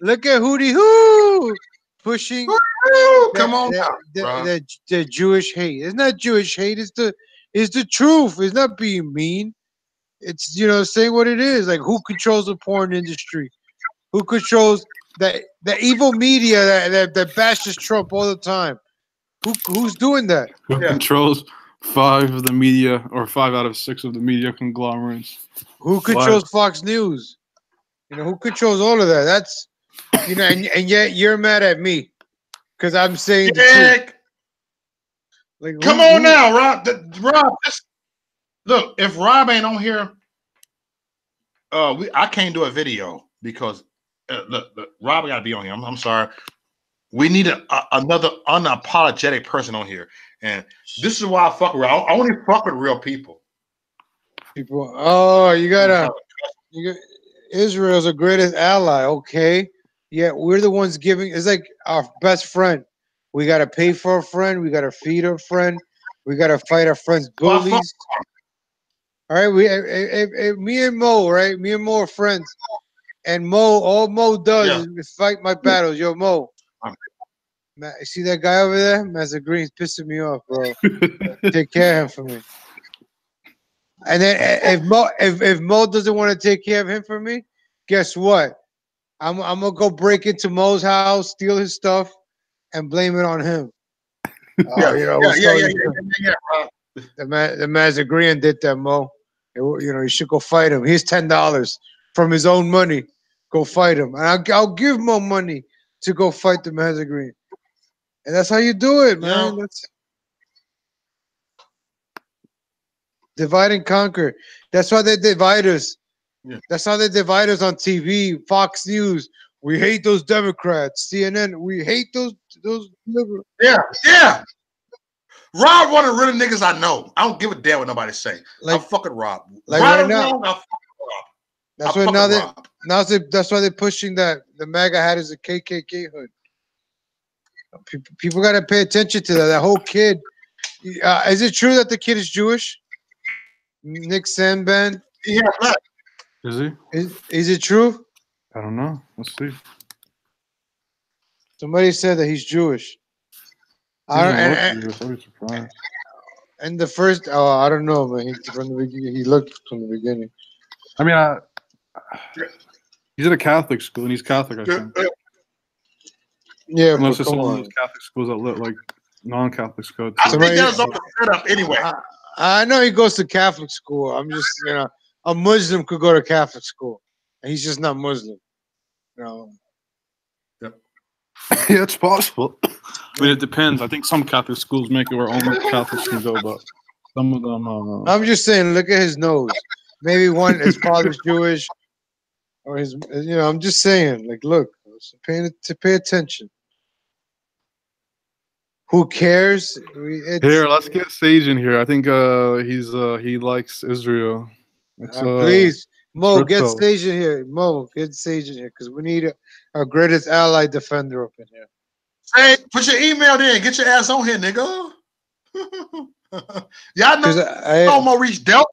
look at Hootie Hoo pushing. Come on now, the Jewish hate. It's not Jewish hate. It's the truth. It's not being mean. It's saying what it is. Like, who controls the porn industry? Who controls the evil media that bashes Trump all the time? Who's doing that? Who controls 5 of the media, or 5 out of 6 of the media conglomerates? Who controls Fox News? Who controls all of that? That's and yet you're mad at me because I'm saying the truth. Like, come on now, Rob. Look, if Rob ain't on here, I can't do a video because look, Rob got to be on here. I'm sorry. We need another unapologetic person on here, and this is why I fuck with. I only fuck with real people. Oh, you got Israel's the greatest ally. Okay, yeah, we're the ones giving. It's like our best friend. We gotta pay for a friend. We gotta feed our friend. We gotta fight our friends' bullies. All right, me and Mo, right? Me and Mo are friends, and all Mo does is fight my battles. Yo, Mo, you see that guy over there? Master Green's pissing me off, bro. Take care of him for me. And then if Mo doesn't want to take care of him for me, guess what? I'm gonna go break into Mo's house, steal his stuff, and blame it on him. The Master Green did that, Mo. You should go fight him. Here's $10 from his own money. Go fight him, and I'll give Mo money to go fight the Master Green. And that's how you do it, man. That's divide and conquer. That's why they divide us. Yeah. That's how they divide us on TV, Fox News. We hate those Democrats. CNN. We hate those liberals. Yeah. Rob one of the real niggas I know. I don't give a damn what nobody say. I'm fucking Rob. Like right now, That's why that's why they're pushing that the MAGA hat is a KKK hood. People got to pay attention to that. That whole kid. Is it true that the kid is Jewish? Nick Sandband. Yeah, black. Is he? Is it true? I don't know. Let's see. Somebody said that he's Jewish. I'd be surprised. And the first, I don't know, but he looked from the beginning. I mean, he's at a Catholic school, and he's Catholic, I think. Yeah, unless it's one of those Catholic schools that look like non-Catholic schools. I think that was up set up anyway. I know he goes to Catholic school. I'm just, a Muslim could go to Catholic school, and he's just not Muslim. No. Yep. Yeah, it's possible. I mean, it depends. I think some Catholic schools make it where only Catholics can go, but some of them. I'm just saying, look at his nose. Maybe his father's Jewish, or his. I'm just saying, like, look, pay attention. Who cares? Here, let's get Sage in here. I think he likes Israel. Please, Mo, get Sage in here. Mo, get Sage in here because we need our greatest ally defender up in here. Hey, put your email in. Get your ass on here, nigga. Y'all know Maurice Delp.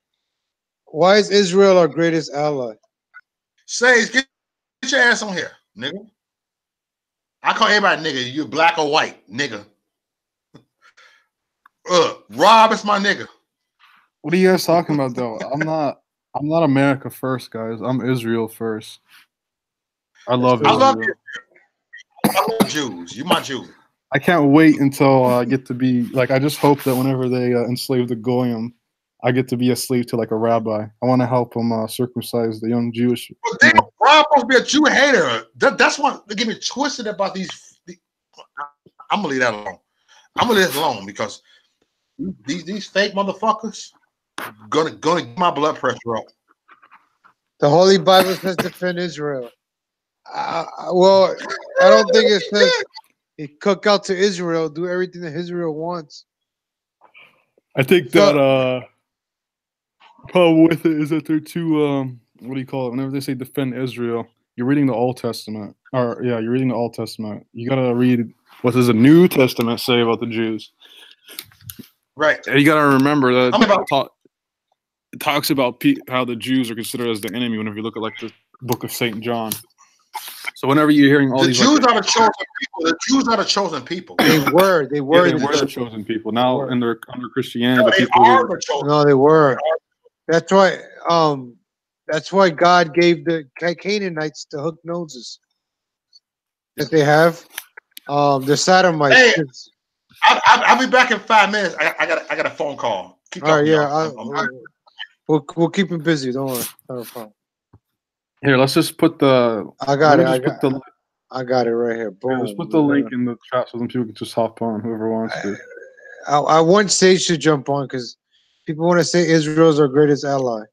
Why is Israel our greatest ally? Sage, get your ass on here, nigga. I call everybody nigga. You black or white, nigga. Rob is my nigga. What are you guys talking about, though? I'm not America first, guys. I'm Israel first. I love Israel. I love Jews. You my Jew. I can't wait until I get to be like. I just hope that whenever they enslave the goyim, I get to be a slave to like a rabbi. I want to help them circumcise the young Jewish. Well, damn, Rob's supposed to be a Jew hater. That's what they get me twisted about these. I'm gonna leave that alone. I'm gonna leave it alone because these fake motherfuckers gonna get my blood pressure up. The Holy Bible says defend Israel. Well, I don't think it says he cook out to Israel, do everything that Israel wants. I think that problem with it is that they're too what do you call it? Whenever they say defend Israel, you're reading the Old Testament. You're reading the Old Testament. You gotta read what does the New Testament say about the Jews. Right. And you gotta remember that it talks about how the Jews are considered as the enemy whenever you look at like the book of St. John. So whenever you're hearing all the these Jews are the chosen people. The Jews are the chosen people. They were the chosen people. Now under Christianity, no, they were. That's why God gave the Canaanites the hook noses that they have. The Sodomites. Hey, I'll be back in 5 minutes. I got a phone call. Keep all right, yeah. We'll keep him busy. Don't worry. Not a problem. Here, let's just put the. I got it right here. Boom. Let's put the link in the chat so then people can just hop on. Whoever wants to. I want Sage to jump on because people want to say Israel's our greatest ally.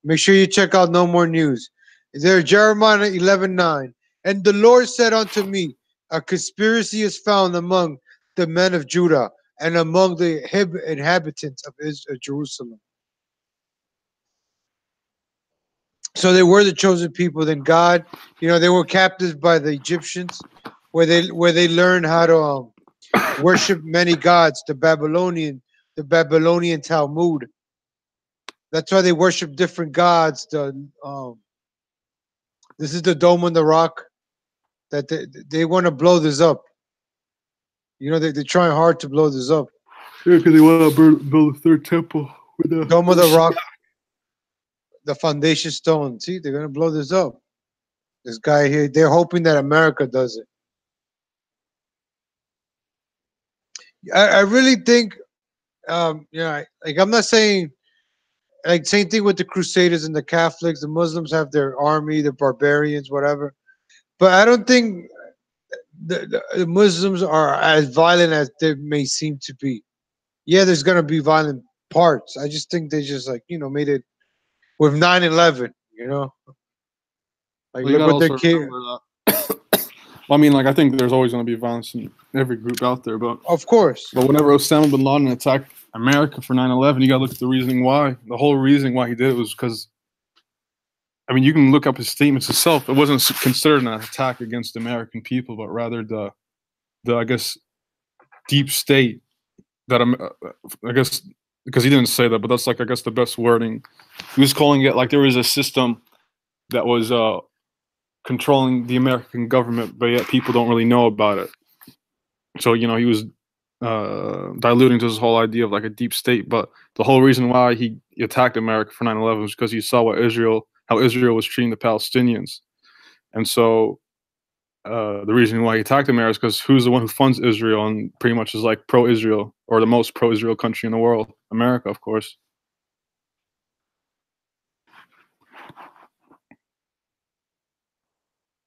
Make sure you check out No More News. There, Jeremiah 11:9. And the Lord said unto me, a conspiracy is found among the men of Judah and among the inhabitants of Jerusalem. So they were the chosen people. Then God, they were captives by the Egyptians, where they learned how to worship many gods. The Babylonian Talmud. That's why they worship different gods. This is the Dome on the Rock. That they want to blow this up. They're trying hard to blow this up. Yeah, because they want to build a third temple with the Dome of the Rock. The foundation stone. See, they're gonna blow this up. This guy here, they're hoping that America does it. I really think, like I'm not saying, like same thing with the Crusaders and the Catholics. The Muslims have their army, the barbarians, whatever. But I don't think the Muslims are as violent as they may seem to be. Yeah, there's gonna be violent parts. I just think they just made it. With 9/11, like look what they came. Well, I mean, I think there's always going to be violence in every group out there, but of course. But whenever Osama bin Laden attacked America for 9/11, you got to look at the reasoning why. The whole reason why he did it was because I mean, you can look up his statements itself. It wasn't considered an attack against the American people, but rather the I guess, deep state that I guess, because he didn't say that, but that's like, I guess, the best wording. He was calling it like there was a system that was controlling the American government, but yet people don't really know about it. So, you know, he was diluting to this whole idea of like a deep state. But the whole reason why he attacked America for 9/11 was because he saw how Israel was treating the Palestinians. And so the reason why he attacked America is because who's the one who funds Israel and pretty much is like pro-Israel, or the most pro-Israel country in the world? America, of course.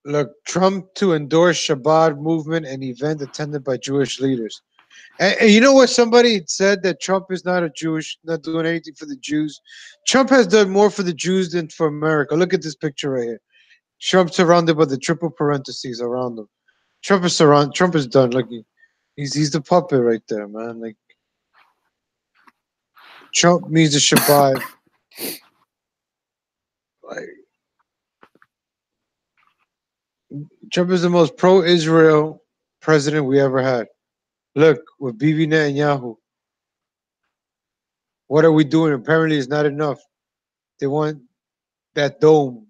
Look, Trump to endorse Shabbat movement, an event attended by Jewish leaders. And you know what? Somebody said that Trump is not not doing anything for the Jews. Trump has done more for the Jews than for America. Look at this picture right here. Trump surrounded by the triple parentheses around him. Trump is done. Look, he's the puppet right there, man. Like, Trump means the Shabbat. Like, Trump is the most pro-Israel president we ever had. Look, with Bibi Netanyahu. What are we doing? Apparently, it's not enough. They want that dome,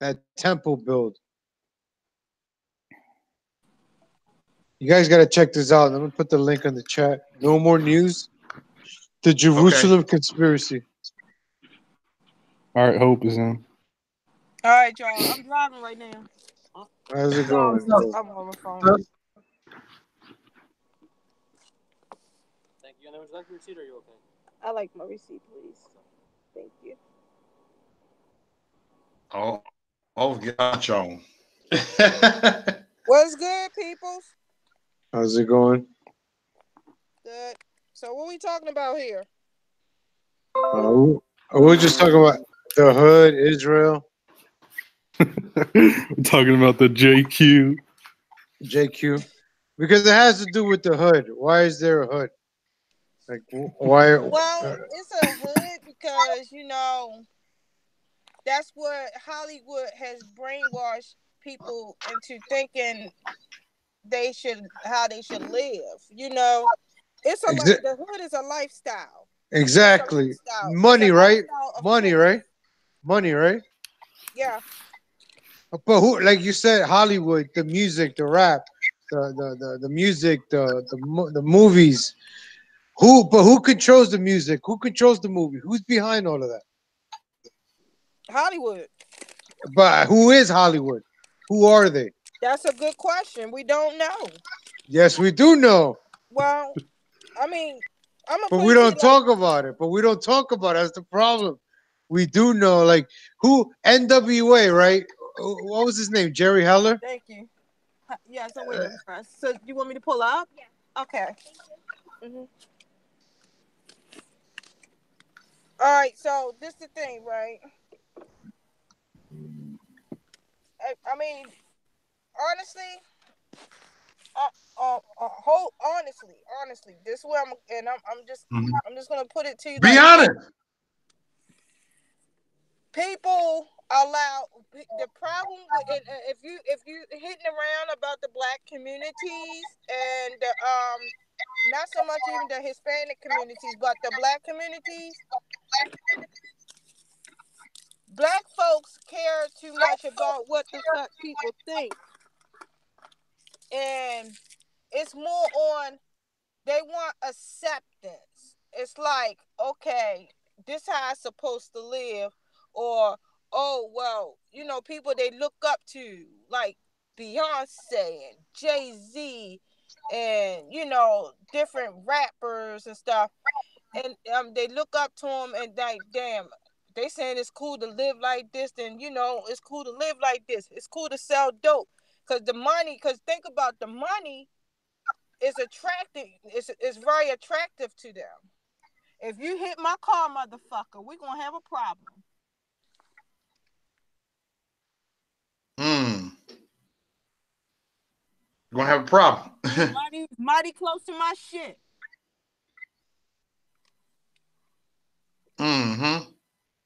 that temple build. You guys got to check this out. I'm going to put the link in the chat. No more news. The Jerusalem conspiracy. All right, Hope is in. All right, y'all. I'm driving right now. How's it going? I'm on my phone. Thank you. And would you like your receipt, or are you okay? I like my receipt, please. Thank you. Got y'all. What's good, peoples? How's it going? Good. So what we talking about here? We're just talking about the hood, Israel. We're talking about the JQ. Because it has to do with the hood. Why is there a hood? Like, why? Well, it's a hood because, you know, that's what Hollywood has brainwashed people into thinking how they should live. You know, the hood is a lifestyle. Exactly. Lifestyle. Money, right? Money, right? Money, right? Yeah. But who, like you said, Hollywood, the music, the rap, the music, the movies. Who controls the music? Who controls the movie? Who's behind all of that? Hollywood. But who is Hollywood? Who are they? That's a good question. We don't know. Yes, we do know. Well, I mean, but we don't talk about it. But we don't talk about it. That's the problem. We do know, like, who? NWA, right? What was his name? Jerry Heller? Thank you. Yes, I'm waiting for us. So you want me to pull up? Yeah. Okay. Mm-hmm. All right, so this is the thing, right? I mean, honestly, honestly, this is where I'm just gonna put it to you. Be honest. People allow the problem with if you hitting around about the black communities and not so much even the Hispanic communities, but the black communities. Black folks care too much about what the fuck people think. And it's more on, they want acceptance. It's like, okay, this how I'm supposed to live. Or, oh, well, you know, people they look up to, like Beyonce and Jay-Z and, you know, different rappers and stuff. And they look up to them and like, damn, they saying it's cool to live like this, then, you know, it's cool to live like this. It's cool to sell dope. Because think about the money is attractive. It's very attractive to them. If you hit my car, motherfucker, we're going to have a problem. You're going to have a problem. mighty close to my shit. Mm-hmm.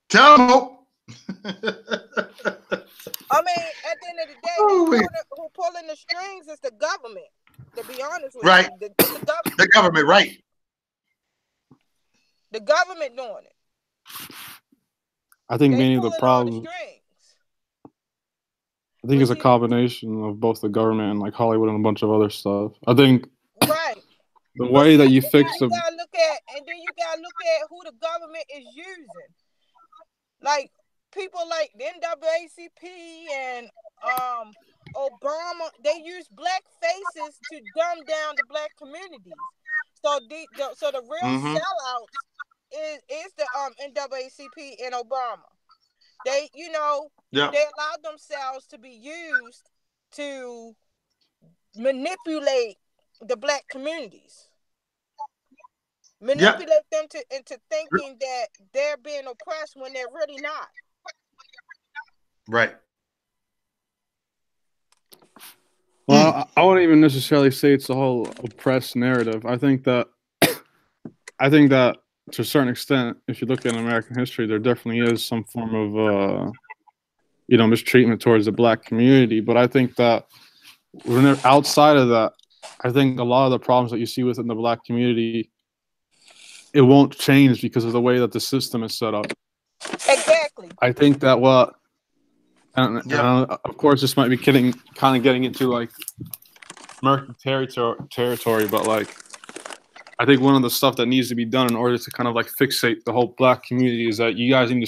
Tell them. I mean, at the end of the day, who pulling the strings is the government. To be honest with right. you, it's the government. The government, right? The government doing it. I think They many of the pulling all the problems. strings. I think it's a combination of both the government and like Hollywood and a bunch of other stuff. I think right. The way that you fix you gotta look at, and then you gotta look at who the government is using. Like people like the NAACP and Obama, they use black faces to dumb down the black communities. So the real sellouts is the NAACP and Obama. They they allowed themselves to be used to manipulate the black communities. Manipulate them into thinking that they're being oppressed when they're really not. Right. Well, I wouldn't even necessarily say it's a whole oppressed narrative. I think that to a certain extent, if you look at American history, there definitely is some form of mistreatment towards the black community. But I think that when they're outside of that, I think a lot of the problems that you see within the black community, it won't change because of the way that the system is set up. Exactly. I think that of course, this might be getting into like American territory, but like I think one of the stuff that needs to be done in order to kind of like fixate the whole black community is that you guys need to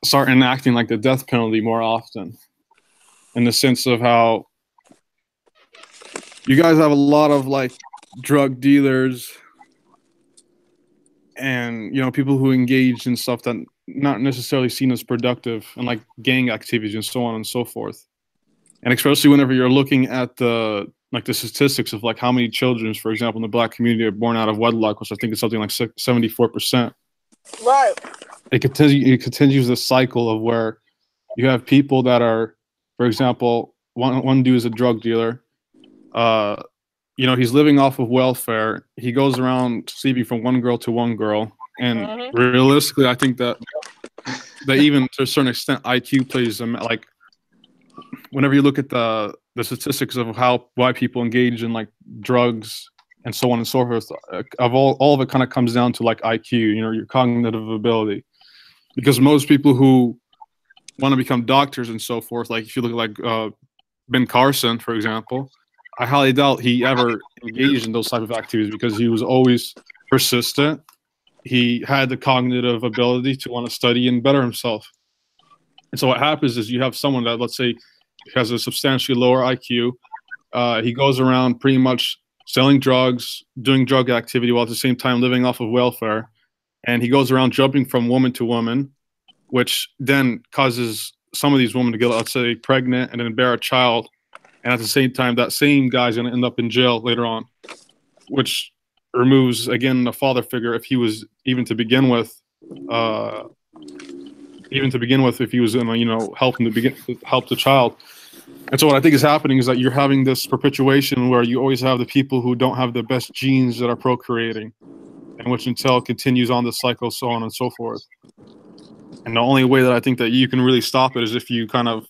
start enacting like the death penalty more often, in the sense of how you guys have a lot of like drug dealers and people who engage in stuff that not necessarily seen as productive, and like gang activities and so on and so forth. And especially whenever you're looking at the statistics of like how many children, for example, in the black community are born out of wedlock, which I think is something like 74%. Right. It continues the cycle of where you have people that are, for example, one dude is a drug dealer. He's living off of welfare. He goes around sleeping from one girl to one girl. And realistically, I think that even to a certain extent, IQ plays like whenever you look at the statistics of why people engage in like drugs and so on and so forth, all of it kind of comes down to like IQ, your cognitive ability. Because most people who want to become doctors and so forth, like if you look at like Ben Carson, for example, I highly doubt he ever engaged in those type of activities because he was always persistent. He had the cognitive ability to want to study and better himself. And so what happens is you have someone that, let's say, has a substantially lower IQ. He goes around pretty much selling drugs, doing drug activity, while at the same time living off of welfare. And he goes around jumping from woman to woman, which then causes some of these women to get, let's say, pregnant and then bear a child. And at the same time, that same guy's going to end up in jail later on, which removes, again, the father figure if he was even to begin with, if he was going to, help the child. And so what I think is happening is that you're having this perpetuation where you always have the people who don't have the best genes that are procreating, and which until continues on the cycle, so on and so forth. And the only way that I think that you can really stop it is if you kind of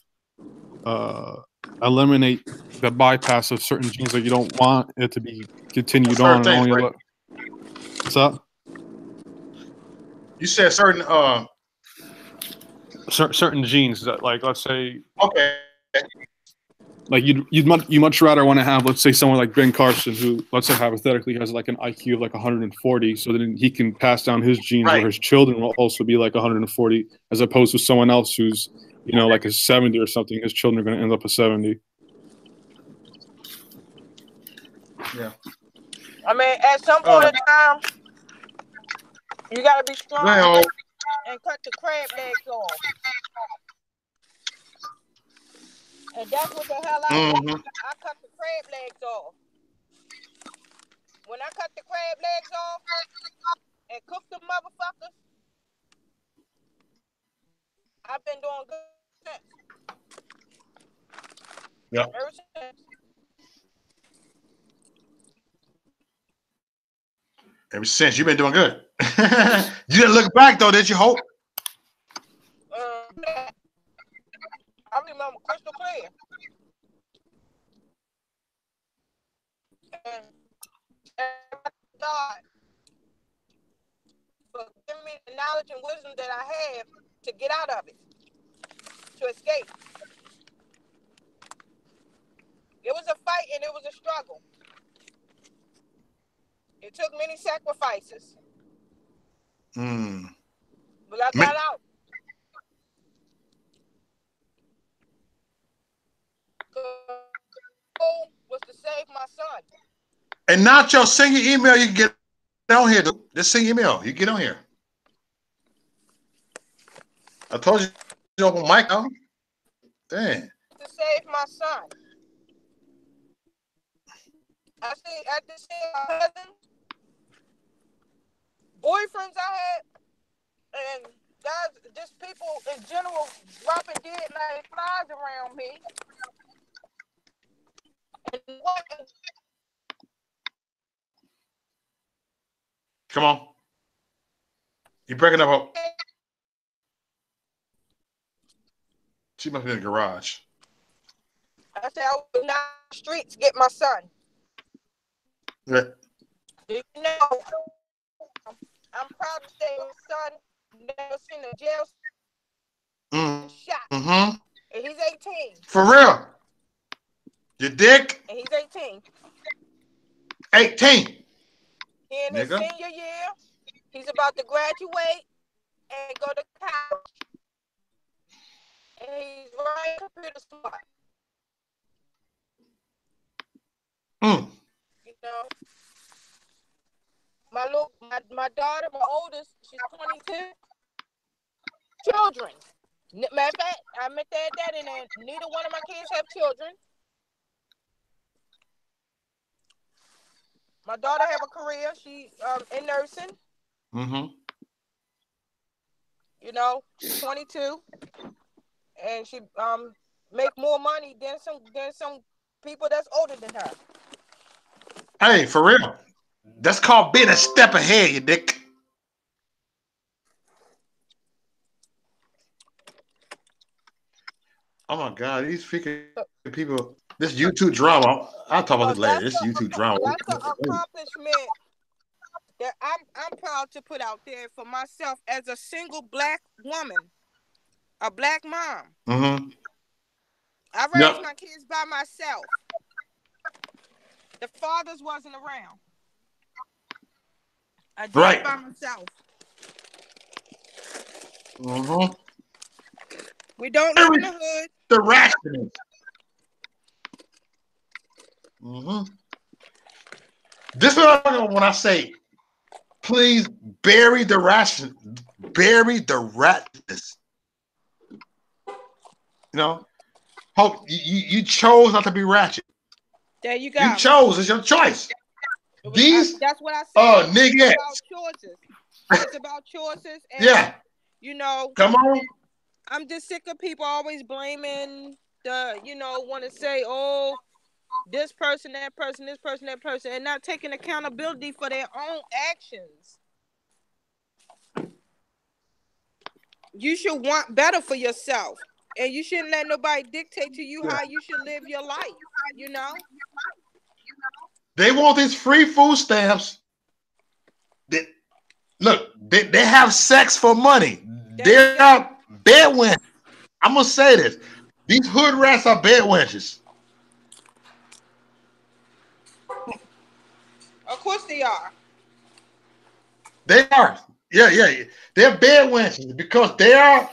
eliminate the bypass of certain genes that you don't want it to be continued on. And only right? What's up? You said certain genes that, like, let's say, okay, like you much rather want to have, let's say, someone like Ben Carson, who, let's say, hypothetically has like an IQ of like 140, so then he can pass down his genes, right, where his children will also be like 140, as opposed to someone else who's, like a 70 or something. His children are going to end up a 70. Yeah. I mean, at some point in time, you got to be strong and cut the crab legs off. And that's what the hell I did. I cut the crab legs off. When I cut the crab legs off and cooked the motherfuckers, I've been doing good since. Yeah. Ever since. Ever since, you've been doing good. You didn't look back though, did you, Hope? remember crystal clear. And God for giving me the knowledge and wisdom that I have to get out of it, to escape. It was a fight and it was a struggle. It took many sacrifices. But I got out. The goal was to save my son. And Nacho, send your email. You can get on here. Just send your email. You get on here. I told you to open mic now. Damn. To save my son. I just see my cousins, boyfriends I had, and guys, just people in general dropping dead like flies around me. And what? Come on. You breaking up. She must be in the garage. I said I was not in the streets to get my son. Yeah. You know, I'm proud to say my son never seen a jail shot. And he's 18. For real? Your dick? And he's 18. 18. He in his senior year. He's about to graduate and go to college. And he's right computer smart. You know, my daughter, my oldest, she's 22. Children. Matter of fact, I met their daddy, and neither one of my kids have children. My daughter have a career. She in nursing. You know, she's 22, and she make more money than some people that's older than her. Hey, for real. That's called being a step ahead, you dick. Oh my God, these freaking people. This YouTube drama. I'll talk about this later. This YouTube drama. That's an accomplishment that I'm proud to put out there for myself as a single black woman, a black mom. I raised my kids by myself. The fathers wasn't around. I did it by myself. We don't live in the hood. The rationing. This is what I when I say, please bury the ration, bury the ratness. You know, hope you chose not to be ratchet. There you go. You chose. It's your choice. These that's what I said. Niggas. It's about choices. It's about choices. And, yeah. You know. Come on. I'm just sick of people always blaming the, want to say, oh, this person, that person, this person, that person, and not taking accountability for their own actions. You should want better for yourself. And you shouldn't let nobody dictate to you how you should live your life, you know? They want these free food stamps. They have sex for money. They're not bed wenches. I'm going to say this. These hood rats are bed wenches. Of course they are. They are. Yeah. They're bed wenches because they are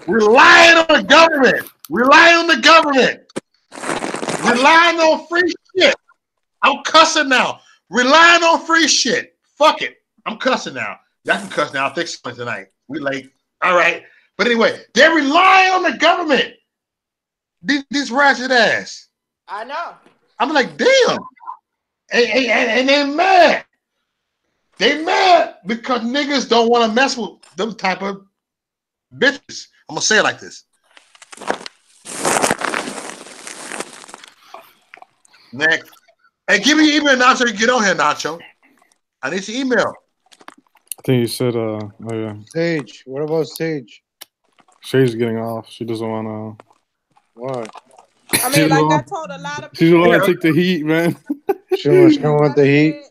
relying on the government. Relying on free shit. I'm cussing now. Relying on free shit. Fuck it. I'm cussing now. Y'all can cuss now. I'll fix it tonight. We late. All right. But anyway, they're relying on the government. These ratchet ass. I know. I'm like, damn. And they're mad. They mad because niggas don't want to mess with them type of bitches. I'm going to say it like this. Next. Hey, give me your email, Nacho. You get on here, Nacho. I need your email. I think you said, oh yeah. Sage. What about Sage? Shay's getting off. She doesn't want to. Why? I mean, like I told a lot of people. She doesn't want to take the heat, man. She don't want the heat.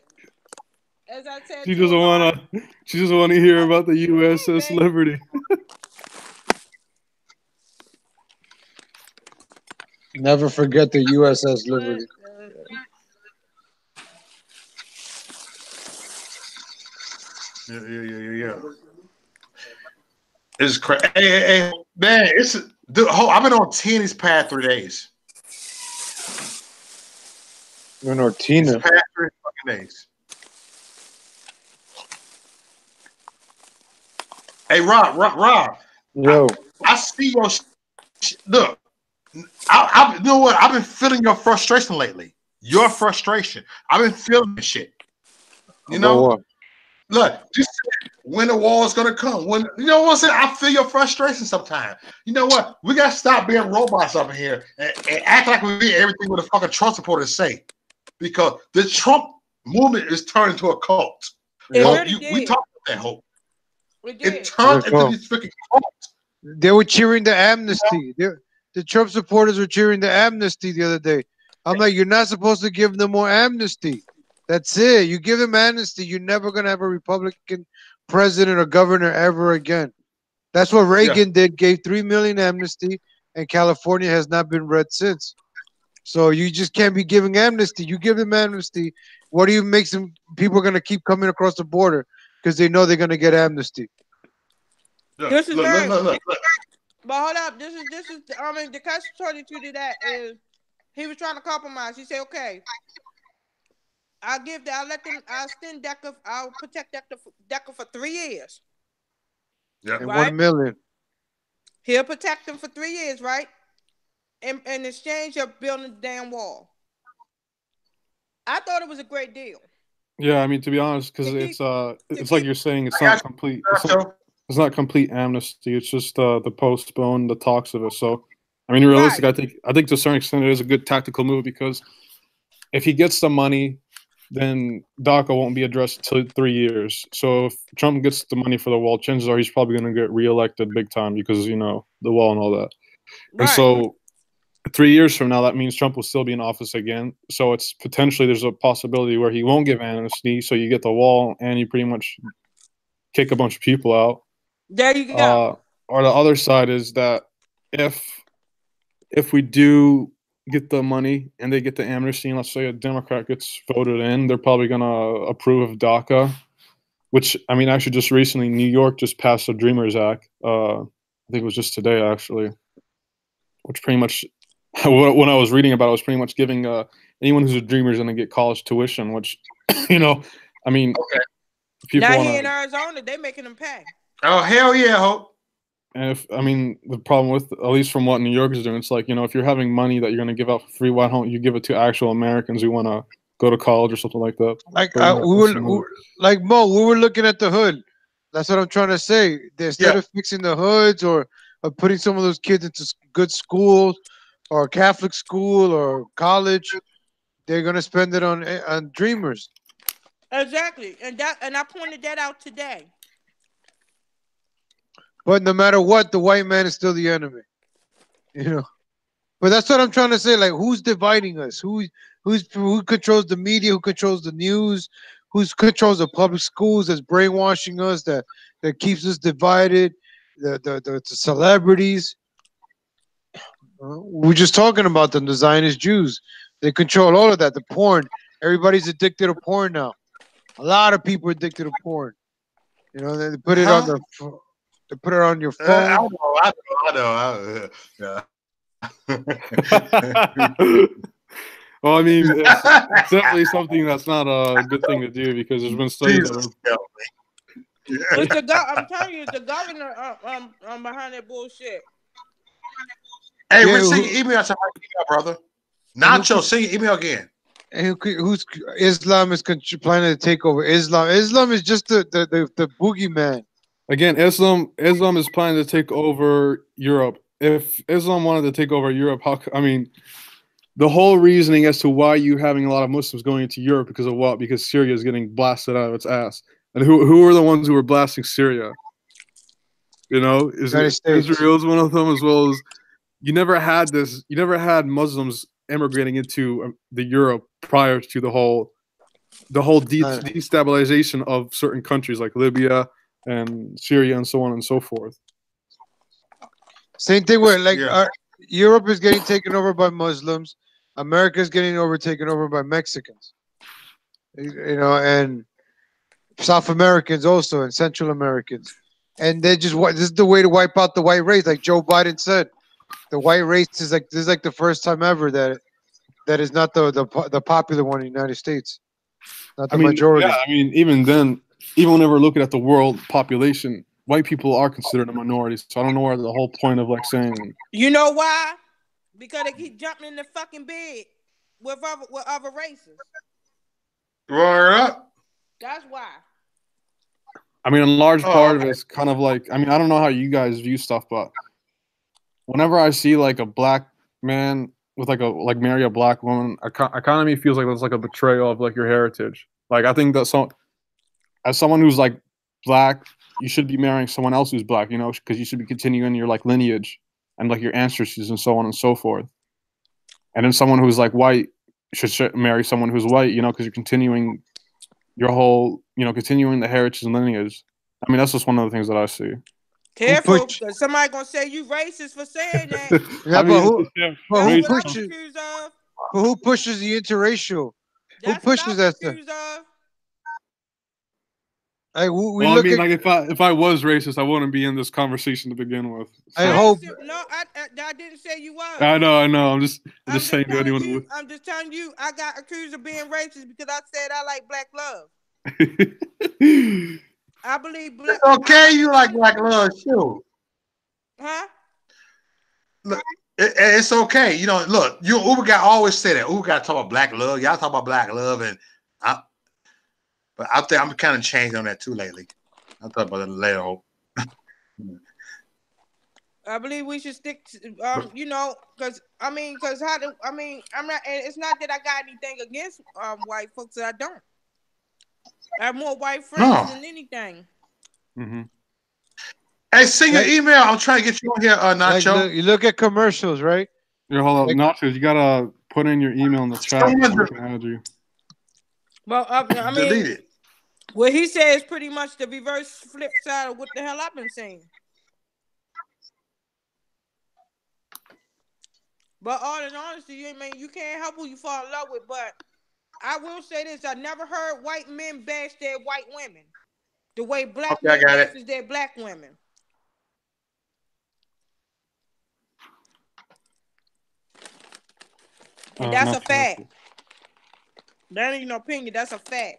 As I said, She doesn't want to. She doesn't want to hear about the USS Liberty. Never forget the USS Liberty. Yeah. It's crazy. Hey, man, dude, I've been on 10 these past 3 days. You're on Tina. These past 3 fucking days. Hey, Rob. Yo. I see your look. You know what? I've been feeling your frustration lately. Your frustration. I've been feeling this shit. You know what? Look, just when the war is gonna come. When you know what I'm saying? I feel your frustration sometimes. You know what? We gotta stop being robots up in here and act like we be everything what the fucking Trump supporters say. Because the Trump movement is turning into a cult. We talked about that, Hope. It turned into this freaking cult. They were cheering the amnesty. The Trump supporters were cheering the amnesty the other day. I'm like, you're not supposed to give them more amnesty. That's it. You give them amnesty, you're never going to have a Republican president or governor ever again. That's what Reagan did, gave 3 million amnesty, and California has not been red since. So you just can't be giving amnesty. You give them amnesty. What do you make some people are going to keep coming across the border because they know they're going to get amnesty? Look. But hold up, this is the catch 22 to that is he was trying to compromise. He said, okay, I'll protect DECA for 3 years. Yeah. And right? 1 million. He'll protect them for 3 years, right? In exchange of building the damn wall. I thought it was a great deal. Yeah, I mean, to be honest, because it's like you're saying, it's not complete. It's not complete amnesty. It's just the postpone the talks of it. So, I mean, realistic. Right. I think to a certain extent it is a good tactical move because if he gets the money, then DACA won't be addressed till 3 years. So if Trump gets the money for the wall, chances are he's probably going to get reelected big time because the wall and all that. Right. And so 3 years from now, that means Trump will still be in office again. So it's potentially there's a possibility where he won't give amnesty. So you get the wall and you pretty much kick a bunch of people out. There you go. Or the other side is that if we do get the money and they get the amnesty, and let's say a Democrat gets voted in, they're probably going to approve of DACA, which, I mean, actually just recently, New York just passed the Dreamers Act. I think it was just today, actually, which pretty much, when I was reading about it, was pretty much giving anyone who's a dreamer is going to get college tuition, which, I mean, people now here in Arizona, they're making them pay. Oh, hell yeah, Hope. And the problem with, at least from what New York is doing, it's like, if you're having money that you're going to give out for free, why don't you give it to actual Americans who want to go to college or something like that? Like Mo, we were looking at the hood. That's what I'm trying to say. Instead of fixing the hoods or putting some of those kids into good schools or Catholic school or college, they're going to spend it on dreamers. Exactly. And I pointed that out today. But no matter what, the white man is still the enemy. But that's what I'm trying to say. Like, who's dividing us? Who controls the media? Who controls the news? Who controls the public schools? That's brainwashing us. That keeps us divided. The celebrities. We're just talking about them. The Zionist Jews. They control all of that. The porn. Everybody's addicted to porn now. A lot of people are addicted to porn. They put it on They put it on your phone. I know. Well, I mean, it's definitely something that's not a good thing to do because there's been studies. I'm telling you, it's the governor behind that bullshit. Hey, Rich, send your email to my email, brother. Nacho, send your email again. Who's Islam is planning to take over Islam? Islam is just the boogeyman. Again, Islam is planning to take over Europe. If Islam wanted to take over Europe, the whole reasoning as to why you having a lot of Muslims going into Europe because of what? Because Syria is getting blasted out of its ass. And who are the ones who were blasting Syria? You know, United States. Israel's one of them, as well as you never had Muslims immigrating into the Europe prior to the whole destabilization of certain countries like Libya and Syria and so on and so forth. Same thing with like Yeah. Europe is getting taken over by Muslims. America is getting taken over by Mexicans. You know, and South Americans also, and Central Americans. And they just this is the way to wipe out the white race, like Joe Biden said. The white race is like this is like the first time ever that is not the popular one in the United States, not the majority. Yeah, I mean, even then, even when we're looking at the world population, white people are considered a minority. So I don't know where the whole point of like saying. You know why? Because they keep jumping in the fucking bed with other races. Roar up. That's why. I mean, a large part of it's kind of like, I mean, I don't know how you guys view stuff, but whenever I see like a black man with like marry a black woman, kind of feels like that's like a betrayal of like your heritage. Like I think that as someone who's like black, you should be marrying someone else who's black, you know, because you should be continuing your like lineage and like your ancestors and so on and so forth. And then someone who's like white should marry someone who's white, you know, because you're continuing your whole, you know, continuing the heritage and lineage. I mean, that's just one of the things that I see. Careful, because somebody gonna say you racist for saying that. Yeah, but who pushes the interracial? That's who pushes that stuff? I mean, like if I was racist, I wouldn't be in this conversation to begin with. So. I hope. No, I didn't say you was. I know. I'm just saying to anyone who. I'm just telling you, I got accused of being racist because I said I like black love. I believe black. It's okay, you like black love too. Huh? Look, it's okay. You know, look, Uber guy always say that. Uber guy talk about black love. Y'all talk about black love, and but I think I'm kind of changed on that too lately. I'll talk about it later. I believe we should stick to, you know, because I'm not, and it's not that I got anything against white folks. I don't. I have more white friends than anything. Mm-hmm. Hey, send your email. I'm trying to get you on here, Nacho. Like, you look at commercials, right? Yeah, hold on, Nacho. You gotta put in your email in the chat. So can add you. Well, I mean, delete it. What he says is pretty much the reverse flip side of what the hell I've been saying. But all in honesty, you can't help who you fall in love with. But I will say this: I never heard white men bash their white women the way black men bash their black women. And that's a fact. That ain't no opinion. That's a fact.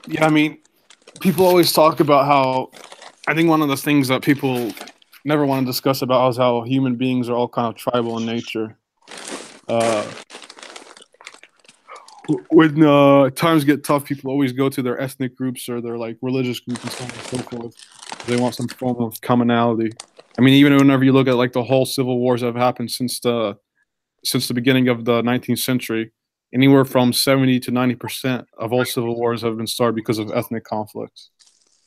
Yeah, I mean, people always talk about how. I think one of the things that people never want to discuss about is how human beings are all kind of tribal in nature. When times get tough, people always go to their ethnic groups or their like religious groups and so on and so forth. They want some form of commonality. I mean, even whenever you look at like the whole civil wars that have happened since the beginning of the 19th century, anywhere from 70 to 90% of all civil wars have been started because of ethnic conflicts.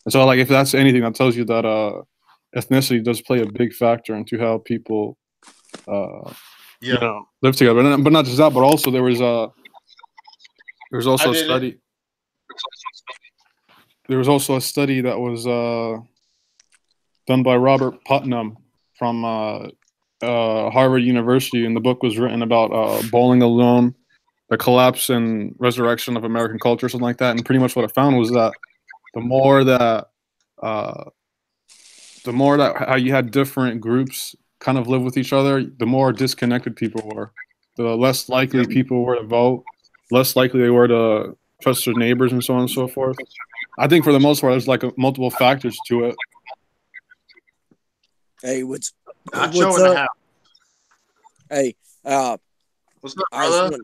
And so, like, if that's anything, that tells you that ethnicity does play a big factor into how people, you know, live together. But not just that, but also there was also a study. There was also a study that was done by Robert Putnam from Harvard University, and the book was written about Bowling Alone, the collapse and resurrection of American culture, something like that. And pretty much what it found was that the more that how you had different groups kind of live with each other, the more disconnected people were. The less likely people were to vote, less likely they were to trust their neighbors, and so on and so forth. I think for the most part, there's like multiple factors to it. Hey, what's up? Hey, what's up, brother?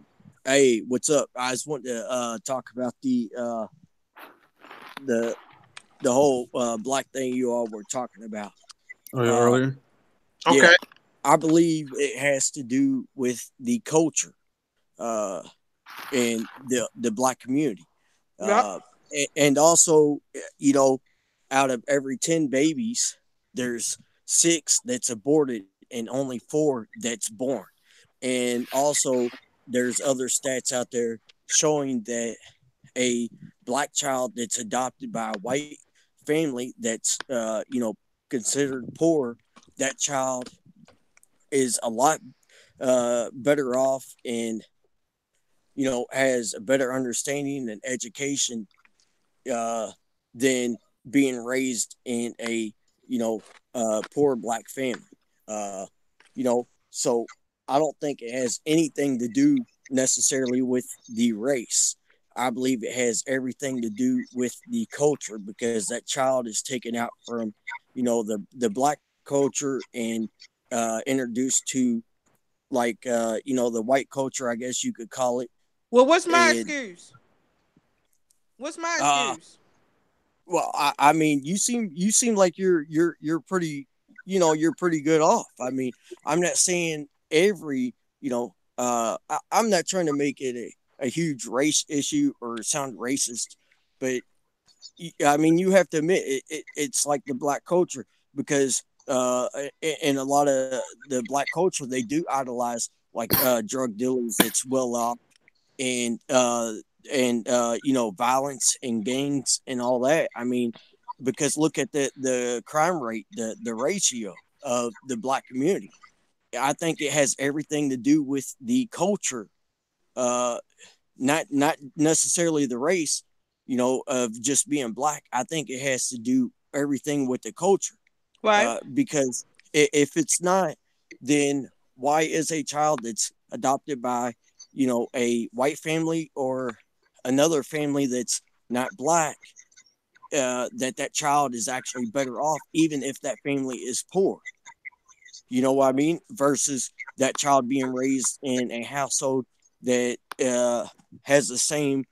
Hey, what's up? I just want to talk about the whole black thing you all were talking about. Oh, yeah, earlier? Okay. Yeah, I believe it has to do with the culture. in the black community. Yep. And also, you know, out of every 10 babies, there's 6 that's aborted and only 4 that's born. And also, there's other stats out there showing that a black child that's adopted by a white family that's, you know, considered poor, that child is a lot better off and, you know, has a better understanding and education uh, than being raised in a, you know, poor black family. Uh, you know, so I don't think it has anything to do necessarily with the race. I believe it has everything to do with the culture because that child is taken out from, you know, the black culture and introduced to like you know, the white culture, I guess you could call it. Well, what's my And excuse? What's my uh excuse? well, I mean, you seem like you're pretty, you know, you're pretty good off. I mean, I'm not saying every, you know, I'm not trying to make it a huge race issue or sound racist, but I mean, you have to admit it's like the black culture because in a lot of the black culture they do idolize like drug dealers that's well off and you know, violence and gangs and all that. I mean, because look at the crime rate, the ratio of the black community. I think it has everything to do with the culture, uh, not necessarily the race, you know, of just being black. I think it has to do everything with the culture, Right. because if it's not, then why is a child that's adopted by, you know, a white family or another family that's not black, that child is actually better off, even if that family is poor? You know what I mean? Versus that child being raised in a household that has the same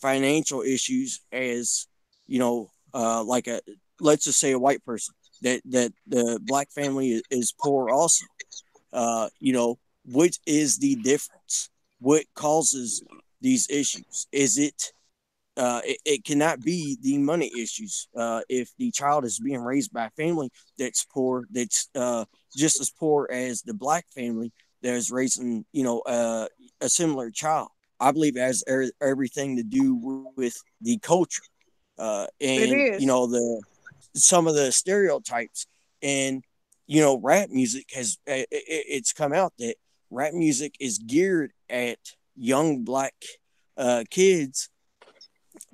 financial issues as, you know, like a, let's just say a white person that the black family is poor also. You know, what is the difference? What causes these issues? Is it it cannot be the money issues. If the child is being raised by a family that's poor, that's just as poor as the black family that is raising, you know, a similar child, I believe it has everything to do with the culture, It and you is. know, the some of the stereotypes. And you know, rap music has it's come out that rap music is geared at young black kids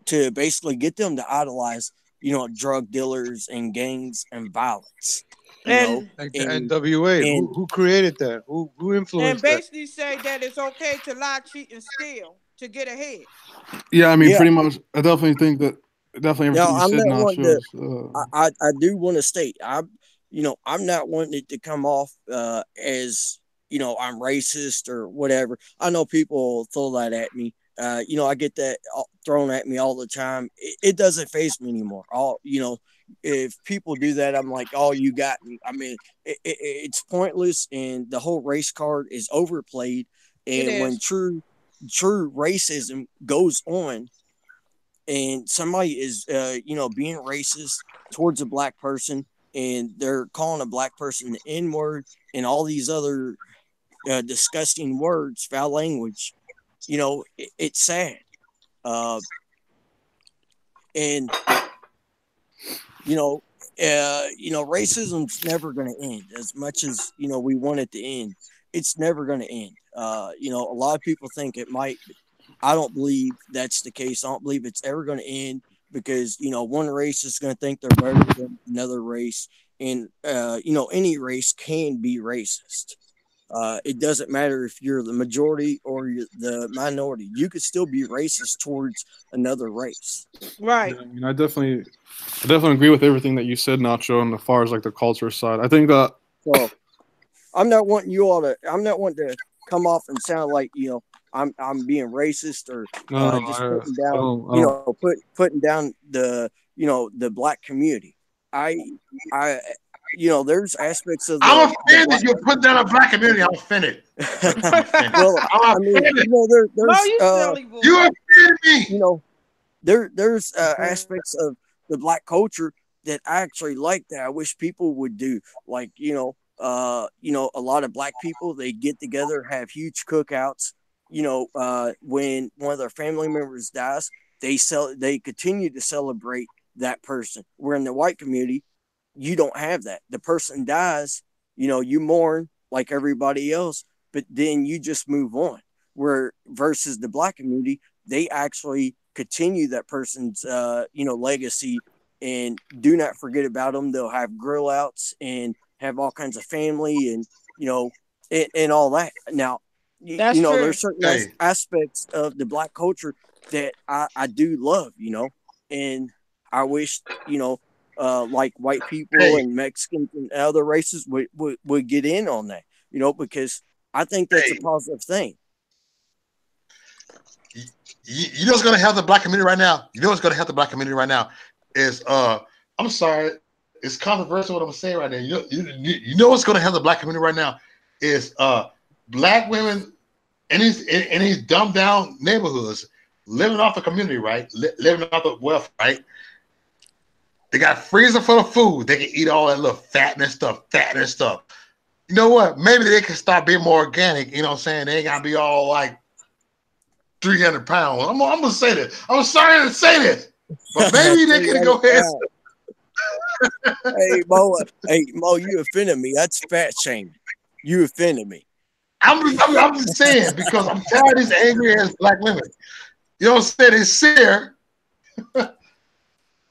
to basically get them to idolize, you know, drug dealers and gangs and violence, you know, And Like the and NWA. and Who created that? Who and influenced that? basically say that it's okay to lie, cheat, and steal to get ahead. Yeah, I mean, yeah. pretty much. I definitely think that definitely everything Now you I'm said, not wanting to. Nachos. I do want to state you know, I'm not wanting it to come off as, you know, I'm racist or whatever. I know people throw that at me. You know, I get that thrown at me all the time. It doesn't faze me anymore. All, you know, if people do that, I'm like, oh, you got me. I mean, it's pointless, and the whole race card is overplayed. It And when is. true racism goes on, and somebody is you know, being racist towards a black person, and they're calling a black person the N word and all these other disgusting words, foul language, you know, it's sad. Uh, and you know, racism's never going to end. As much as, you know, we want it to end, it's never going to end. You know, a lot of people think it might. I don't believe that's the case. I don't believe it's ever going to end because, you know, one race is going to think they're better than another race. And, you know, any race can be racist. It doesn't matter if you're the majority or you're the minority. You could still be racist towards another race. Yeah, Right. I mean, I definitely agree with everything that you said, Nacho. And as far as like the culture side, I think that So I'm not wanting to come off and sound like, you know, I'm being racist or no, no, just putting down, I you don't. know, putting down the, you know, the black community. I I there's aspects of I'm the offended. black. You put down a black community. I'm offended. I'm offended. Well, I'm I mean, offended. No, there's you silly boy. You offended me. there's aspects of the black culture that I actually like that I wish people would do. Like, a lot of black people, they get together, have huge cookouts. When one of their family members dies, they continue to celebrate that person. Where in the white community, you don't have that. The person dies, you mourn like everybody else, but then you just move on. Where versus the black community, they actually continue that person's legacy and do not forget about them. They'll have grill outs and have all kinds of family and and all that. Now, That's true. there's certain aspects of the black culture that I do love, and I wish like white people and Mexicans and other races would get in on that, because I think that's a positive thing. You know what's going to help the black community right now? You know what's going to help the black community right now is I'm sorry, it's controversial what I'm saying right now. You know what's going to help the black community right now is black women in these dumbed down neighborhoods living off the community, right? Living off the wealth, right? They got a freezer full of food. They can eat all that little fattening stuff. You know what? Maybe they can start being more organic. You know what I'm saying? They ain't got to be all like 300 pounds. I'm going to say this. I'm sorry to say this. But maybe they can go ahead. Hey, Mo, you offended me. That's fat shaming. You offended me. I'm just saying because I'm tired of these angry ass black women. You know what I'm saying? They sit there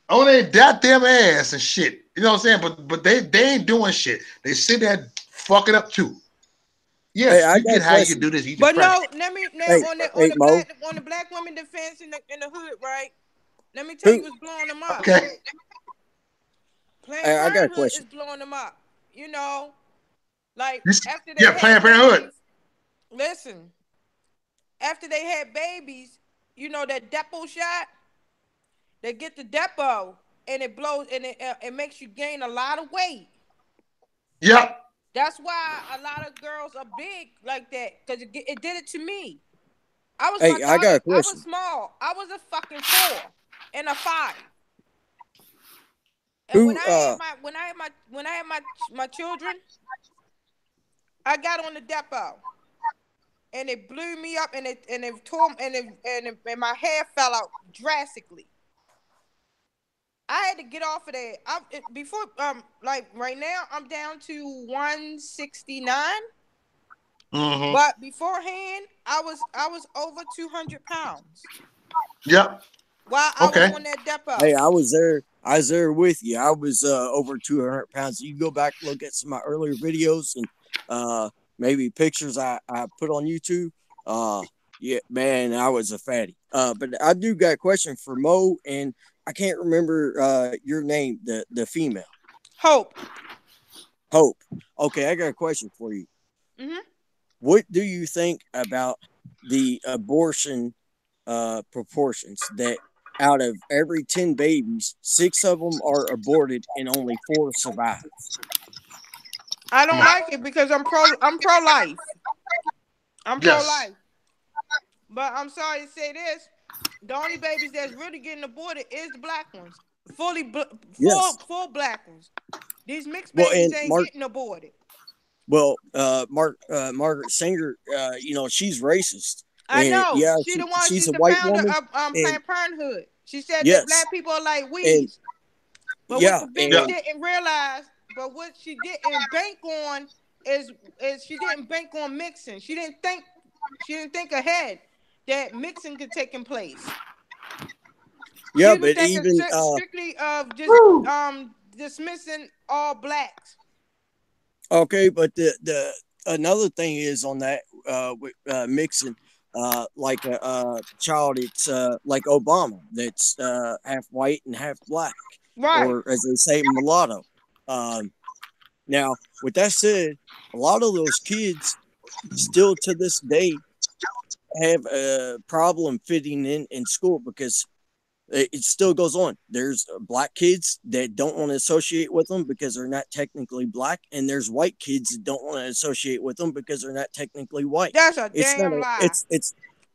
on their goddamn ass and shit. You know what I'm saying? But they ain't doing shit. They sit there fucking up too. Yes, Hey, you get how you can do this. But no, on the black women defense in the hood, right? Let me tell you what's blowing them up. Okay. Planned Parenthood is blowing them up. Like after they had Planned Parenthood. Listen, after they had babies, that depot shot. They get the depot and it blows and it makes you gain a lot of weight. Yep. That's why a lot of girls are big like that because it did it to me. I was I got a question. I was small. I was a fucking 4 and a 5. And when I had my children, I got on the depot, and it blew me up, and it tore, and my hair fell out drastically. I had to get off of that. Like right now, I'm down to 169. Mm-hmm. But beforehand, I was over 200 pounds. Yep. While I was on that depot. Hey, I was there with you. I was over 200 pounds. You can go back and look at some of my earlier videos and maybe pictures I put on YouTube. Yeah, man, I was a fatty. But I do got a question for Mo, and I can't remember your name, the female. Hope. Okay, I got a question for you. Mm-hmm. What do you think about the abortion proportions that out of every 10 babies, 6 of them are aborted and only 4 survive? I don't like it because I'm pro-life. I'm pro-life. But I'm sorry to say this. The only babies that's really getting aborted is the black ones. Full black ones. These mixed babies ain't getting aborted. Well, Margaret Sanger, she's racist. I know. Yeah, she's a the white founder woman of Planned Parenthood. She said that black people are like weeds. But what the bitch didn't realize, but what she didn't bank on is she didn't bank on mixing. She didn't think ahead that mixing could take in place. Yeah, but even strictly of just dismissing all blacks. Okay, but the another thing is on that with mixing, like a child, it's like Obama, that's half white and half black, right? Or as they say, mulatto. Now, with that said, a lot of those kids still to this day have a problem fitting in school because It still goes on. There's black kids that don't want to associate with them because they're not technically black, and there's white kids that don't want to associate with them because they're not technically white. That's a It's not damn lie.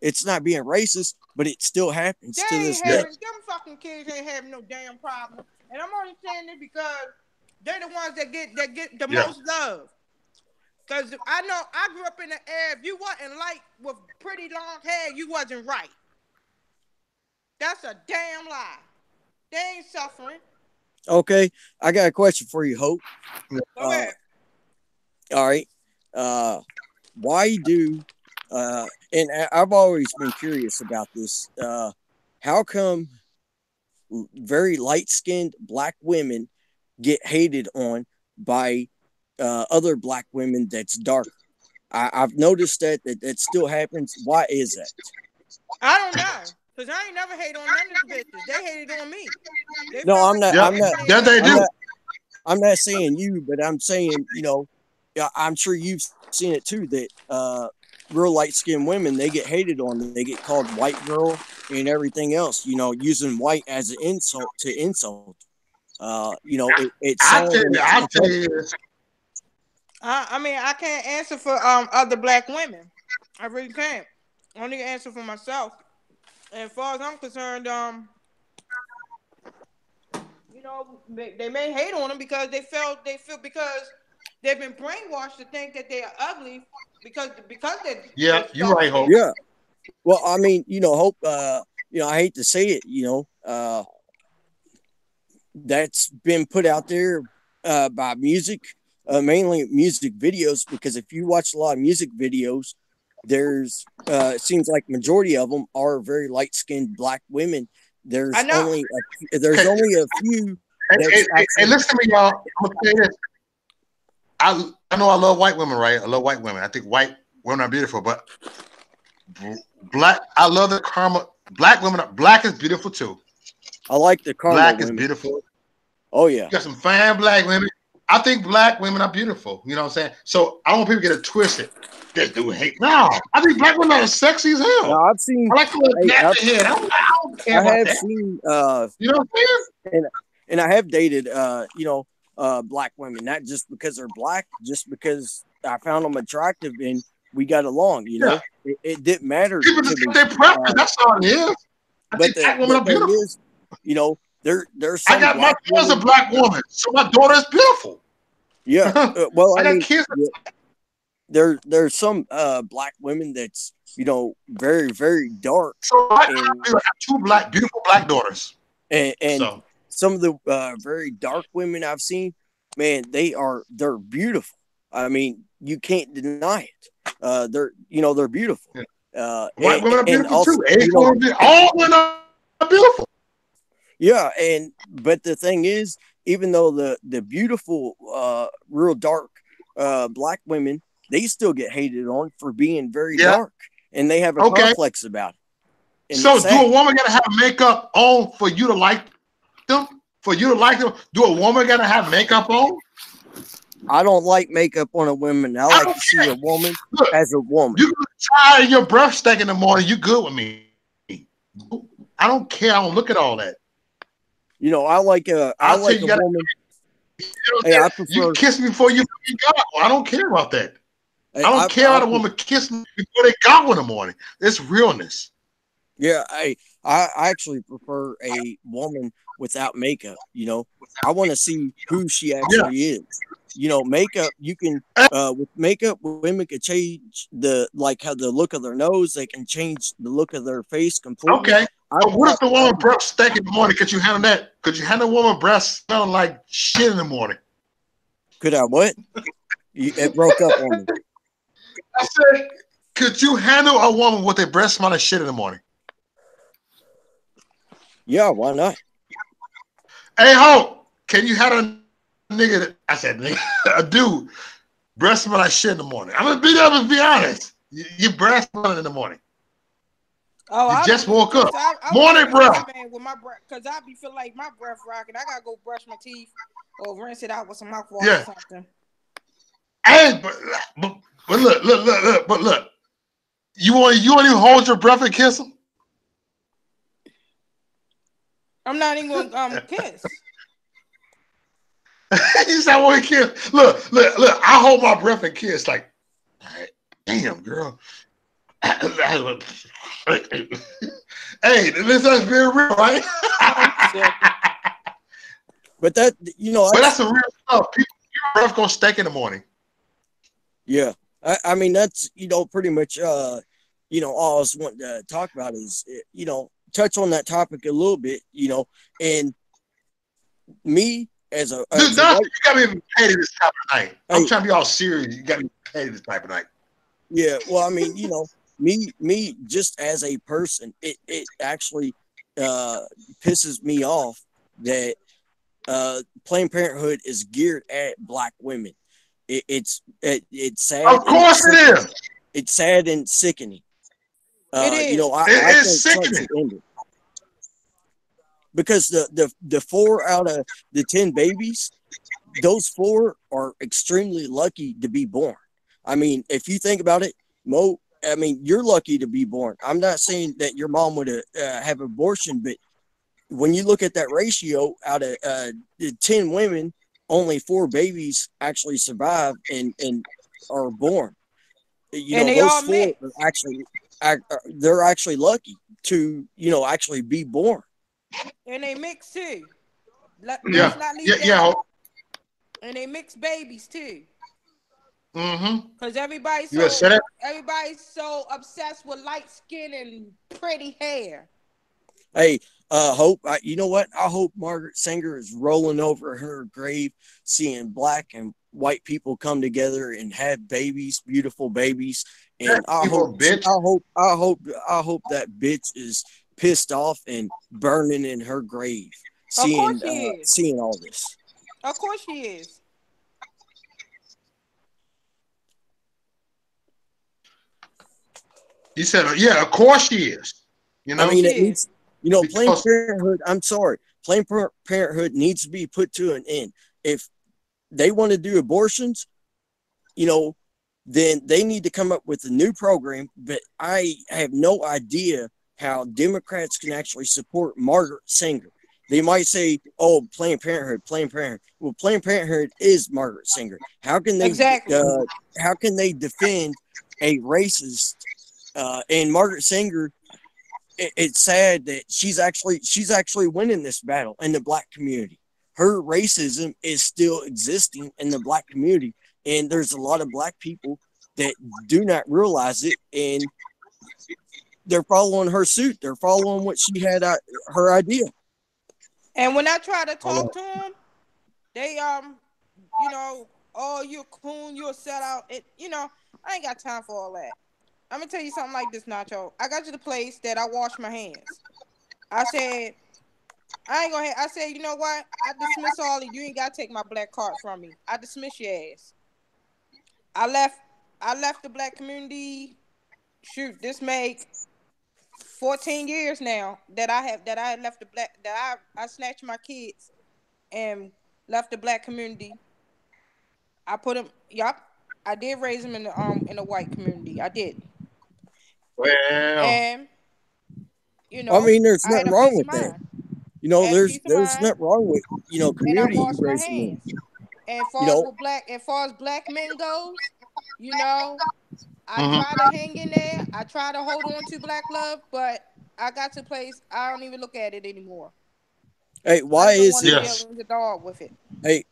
it's not being racist, but it still happens to this day. Them fucking kids ain't having no damn problem. And I'm only saying it because they're the ones that get the most love. Because I know I grew up in the era, if you wasn't light with pretty long hair, you wasn't right. That's a damn lie. They ain't suffering. Okay, I got a question for you, Hope. Go ahead. All right. Why do and I've always been curious about this. How come very light-skinned black women get hated on by other black women that's dark? I've noticed that still happens. Why is that? I don't know. Because I ain't never hate on none of the bitches. They hated on me. No, I'm not. Yeah, I'm not. yeah, they do. I'm not saying you, but I'm saying, I'm sure you've seen it too, that real light-skinned women, they get hated on. They get called white girl and everything else, using white as an insult to insult. It's I'll tell you this. I mean, I can't answer for other black women. I really can't. I only can answer for myself. And as far as I'm concerned, they may hate on them because they feel because they've been brainwashed to think that they are ugly because they're you're right, Hope. Yeah. Well, I mean, Hope. I hate to say it, that's been put out there by music, mainly music videos. Because if you watch a lot of music videos, there's it seems like majority of them are very light-skinned black women. There's only a few. Hey, listen to me, y'all. I'm gonna say this. I know I love white women, right? I love white women. I think white women are beautiful, but black. I love the karma. Black women. Black is beautiful too. I like the karma. Black women. is beautiful. Oh yeah. You got some fine black women. I think black women are beautiful. You know what I'm saying? So I don't want people to get it twisted. This dude hate. No, I think black women are sexy as hell. No, I've seen. I like the head. I don't care about that. Seen. You know what I'm saying? And I have dated, black women, not just because they're black, just because I found them attractive and we got along. It didn't matter. People just get their preference. That's all it is. But black women are beautiful. Is, there's. I got my daughter's a black woman, so my daughter is beautiful. Yeah. Well, I got mean, kids. There's some black women that's very, very dark. So I have two beautiful black daughters, and some of the very dark women I've seen, man, they're beautiful. I mean, you can't deny it. They're beautiful. Yeah. White women are beautiful too. All women are beautiful. Yeah, but the thing is, even though the beautiful, real dark black women, they still get hated on for being very dark, and they have a complex about it. So, do a woman gotta have makeup on for you to like them? For you to like them, do a woman gotta have makeup on? I don't like makeup on a woman. I like to see a woman as a woman. You can try your breath stank in the morning. You good with me? I don't care. I don't look at all that. I like a woman. Hey, I prefer, you can kiss me before you got one. I don't care about that. I don't care how the woman kiss me before they got one in the morning. It's realness. Yeah, I actually prefer a woman without makeup. I want to see who she actually is. Makeup, you can with makeup, women can change how the look of their nose. They can change the look of their face completely. Okay. What if the woman breath stank in the morning? Could you handle that? Could you handle a woman breath smelling like shit in the morning? Could I what? It broke up on me. I said, could you handle a woman with a breath smelling shit in the morning? Yeah, why not? Hey, Hope, can you handle a nigga that, I said, nigga, a dude, breath smell like shit in the morning? I'm going to be honest. Your breath smelling in the morning. Oh, you just woke up. Morning breath. With my breath, because I be feel like my breath rocking. I gotta go brush my teeth or rinse it out with some mouthwash or something. Hey, but look. You want to hold your breath and kiss him? I'm not even gonna kiss. He said, "I want to kiss." Look, look, look. I hold my breath and kiss. Like, damn, girl. Hey, this is very real, right? But that, but that's the real stuff. People, your breath gonna stink in the morning. Yeah, I mean that's pretty much all I was wanting to talk about is touch on that topic a little bit, and me Dude, as a Dustin, white, you got me petty this type of night. I'm hey, trying to be all serious. You got me petty this type of night. yeah, well, I mean, me just as a person, it actually pisses me off that Planned Parenthood is geared at Black women. It's sad. Of course it is. It's sad and sickening. It is. I It's think Trump sickening. should end it because the 4 out of the 10 babies, those 4 are extremely lucky to be born. I mean, if you think about it, Mo, I mean, you're lucky to be born. I'm not saying that your mom would have abortion, but when you look at that ratio, out of 10 women, only 4 babies actually survive and are born. And they Those all 4 mixed. are actually they're actually lucky to actually be born. And they mix too. Yeah, Let's not leave that. yeah. And they mix babies too. Mm-hmm. Because You said it. everybody's so obsessed with light skin and pretty hair. Hey, Hope, you know what? I hope Margaret Sanger is rolling over her grave, seeing Black and white people come together and have babies, beautiful babies. And I hope that bitch is pissed off and burning in her grave, Of course she is. seeing all this. Of course she is. He said, "Yeah, of course she is." I mean, it needs, Planned Because- Parenthood. I'm sorry, Planned Parenthood needs to be put to an end. If they want to do abortions, then they need to come up with a new program. But I have no idea how Democrats can actually support Margaret Sanger. They might say, "Oh, Planned Parenthood, Planned Parenthood." Well, Planned Parenthood is Margaret Sanger. How can they how can they defend a racist? And Margaret Sanger, it's sad that she's actually winning this battle in the Black community. Her racism is still existing in the Black community, and there's a lot of Black people that do not realize it, and they're following her suit. They're following what she had her idea. And when I try to talk to them, they oh, you're a coon, you're a sellout. I ain't got time for all that. I'm gonna tell you something like this, Nacho. I got to the place that I wash my hands. I said, I said, you know what? I dismiss all of you. You ain't gotta take my Black card from me. I dismiss your ass. I left the Black community. Shoot, this make 14 years now that I left the Black, that I snatched my kids and left the Black community. I put them. Yup, I did raise them in the white community. I did. Well, And I mean, there's I had nothing a wrong peace with of that. mind. There's nothing wrong with And I community wash my raising them. hands. And as far as Black men goes, I try to hang in there. I try to hold on to Black love, but I got to a place I don't even look at it anymore. Hey, why is it? Yes. The dog with it. Hey,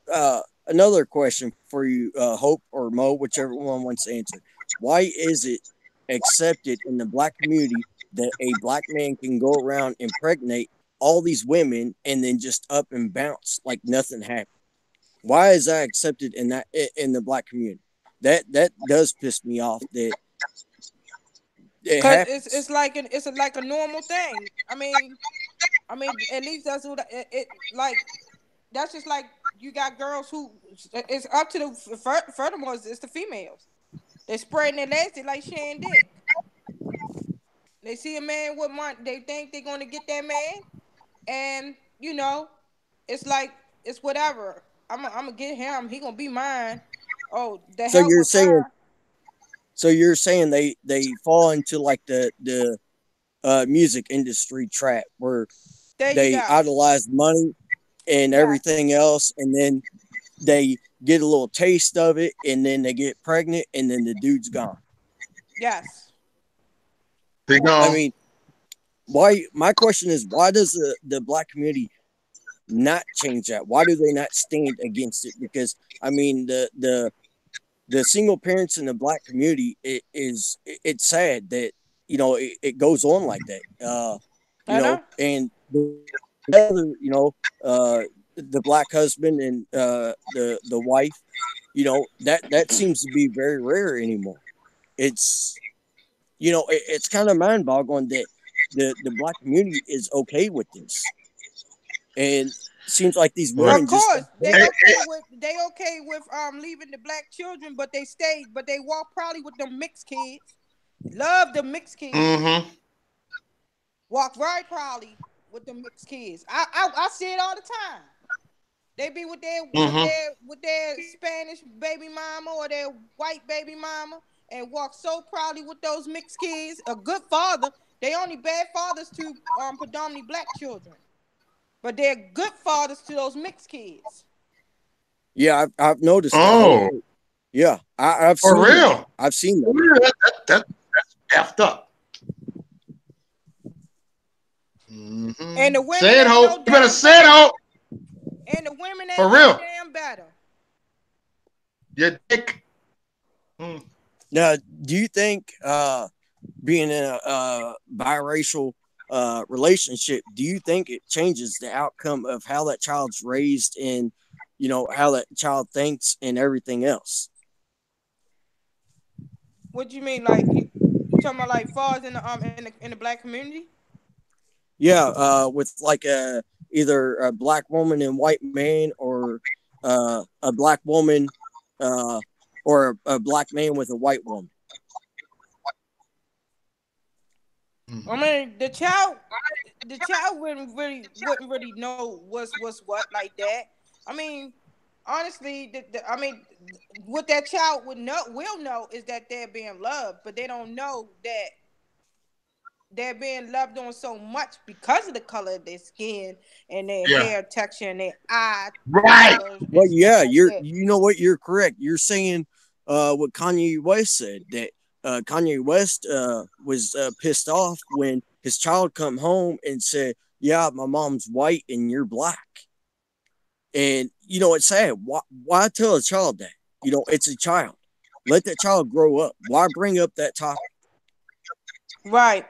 another question for you, Hope or Mo, whichever one wants to answer. Why is it accepted in the Black community that a Black man can go around and impregnate all these women and then just up and bounce like nothing happened? Why is that accepted in the Black community? That does piss me off. That it's like a normal thing. I mean, at least that's what it like. That's just like you got girls who it's up to the furthermore it's the females. They spreading their legs they like Shan dick. They see a man with money, they think they're gonna get that man, and it's like it's whatever. I'm gonna get him. He gonna be mine. Oh, the so hell you're with saying her. so you're saying they fall into like the music industry trap where There you they go. idolize money and Yeah. everything else, and then they get a little taste of it, and then they get pregnant, and then the dude's gone. Yes. They I gone. mean, why? My question is, why does the black community not change that? Why do they not stand against it? Because I mean, the single parents in the black community, it's sad that it goes on like that. I know. And the other, the black husband and the wife, that seems to be very rare anymore. It's it's kind of mind boggling that the black community is okay with this, and seems like these Well, women Of just course, don't Hey, they okay with leaving the black children, but they walk probably with them mixed kids. Love the mixed kids. mm-hmm. Walk right proudly with the mixed kids. I see it all the time. They be with Mm-hmm. their Spanish baby mama or their white baby mama and walk so proudly with those mixed kids. A good father. They only bad fathers to predominantly black children, but they're good fathers to those mixed kids. Yeah, I've noticed that. Oh, Yeah, I've for seen that. real? I've seen For that. real? That's effed up. Mm-hmm. And the women Say it, ain't Hope. no You better damn say it, better. Hope. And the women For ain't no real. damn better. Your dick. Mm. Now, do you think being in a biracial relationship, do you think it changes the outcome of how that child's raised and how that child thinks and everything else? What do you mean? Like you talking about like fars in the black community? Yeah, with like either a black woman and white man, or a black woman or a black man with a white woman. I mean, the child wouldn't really know what's what like that. I mean, honestly, I mean, what that child will know is that they're being loved, but they don't know that they're being loved on so much because of the color of their skin and their Yeah. hair texture and their eye Right. colors Well, and stuff yeah, like that. you know what, you're correct. You're saying what Kanye West said, that Kanye West was pissed off when his child come home and said, "Yeah, my mom's white and you're black." And it's sad. Why tell a child that? It's a child. Let that child grow up. Why bring up that topic? Right.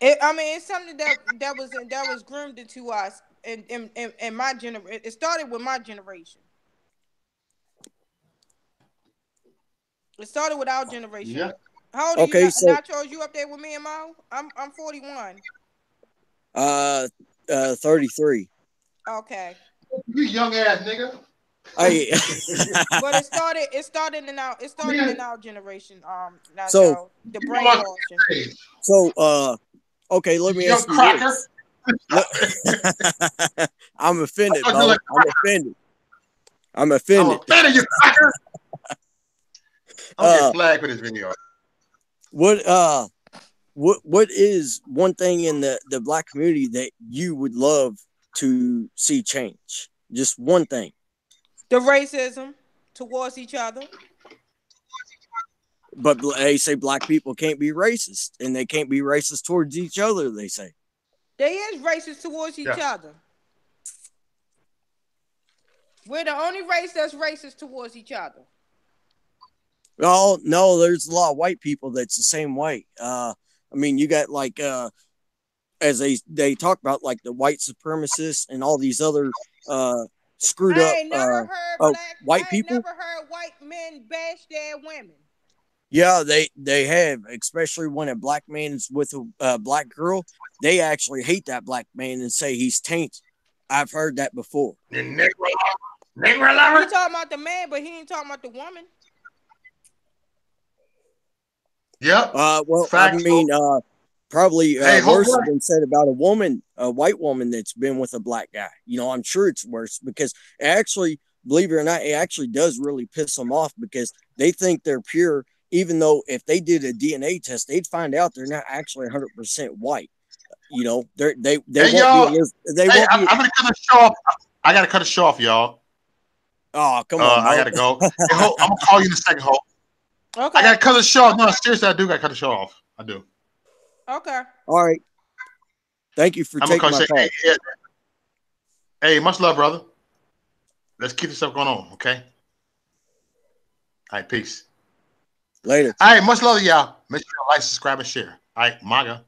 I mean, it's something that was groomed into us in my generation. It started with my generation. It started with our generation. Yeah. How old are you, Okay, so Nachos? You up there with me and Mo? I'm 41. 33. Okay. You young ass nigga. I But it started in our generation. so Nacho, the You must brainwashing. say, so okay, let me young ask you cracker. this. I'm offended, I thought you Bo. like I'm offended. I'm I'm offended. offended, you cracker. I'm Uh, getting flagged for this video. what is one thing in the black community that you would love to see change? Just one thing. The racism towards each other. But they say black people can't be racist, and they can't be racist towards each other, they say. They is racist towards each Yeah. other. We're the only race that's racist towards each other. Oh, no, there's a lot of white people that's the same way. I mean, you got like as they talk about, like the white supremacists and all these other screwed up I ain't never heard white people. white men bash their women. Yeah, they have, especially when a black man is with a black girl. They actually hate that black man and say he's tainted. I've heard that before. You nigger He lover. talking about the man, but he ain't talking about the woman. Yep. Well, Facts. I mean, probably Hey, Hope, worse has what? been said about a white woman that's been with a black guy. I'm sure it's worse because it actually, believe it or not, it actually does really piss them off because they think they're pure, even though if they did a DNA test, they'd find out they're not actually 100% white. you know, they Hey, won't y'all. be. They Hey, won't I'm be. gonna cut the show off. I gotta cut the show off, y'all. Oh, come on, I gotta go. Hey, Ho, I'm gonna call you in a second, Ho. Okay. I gotta cut the show off. No, seriously, I do gotta cut the show off. I do. Okay. All right. Thank you for I'm gonna taking call my you. call. Hey, much love, brother. Let's keep this stuff going on, okay? All right, peace. Later. All right, much love, y'all. Make sure you like, subscribe, and share. All right, MAGA.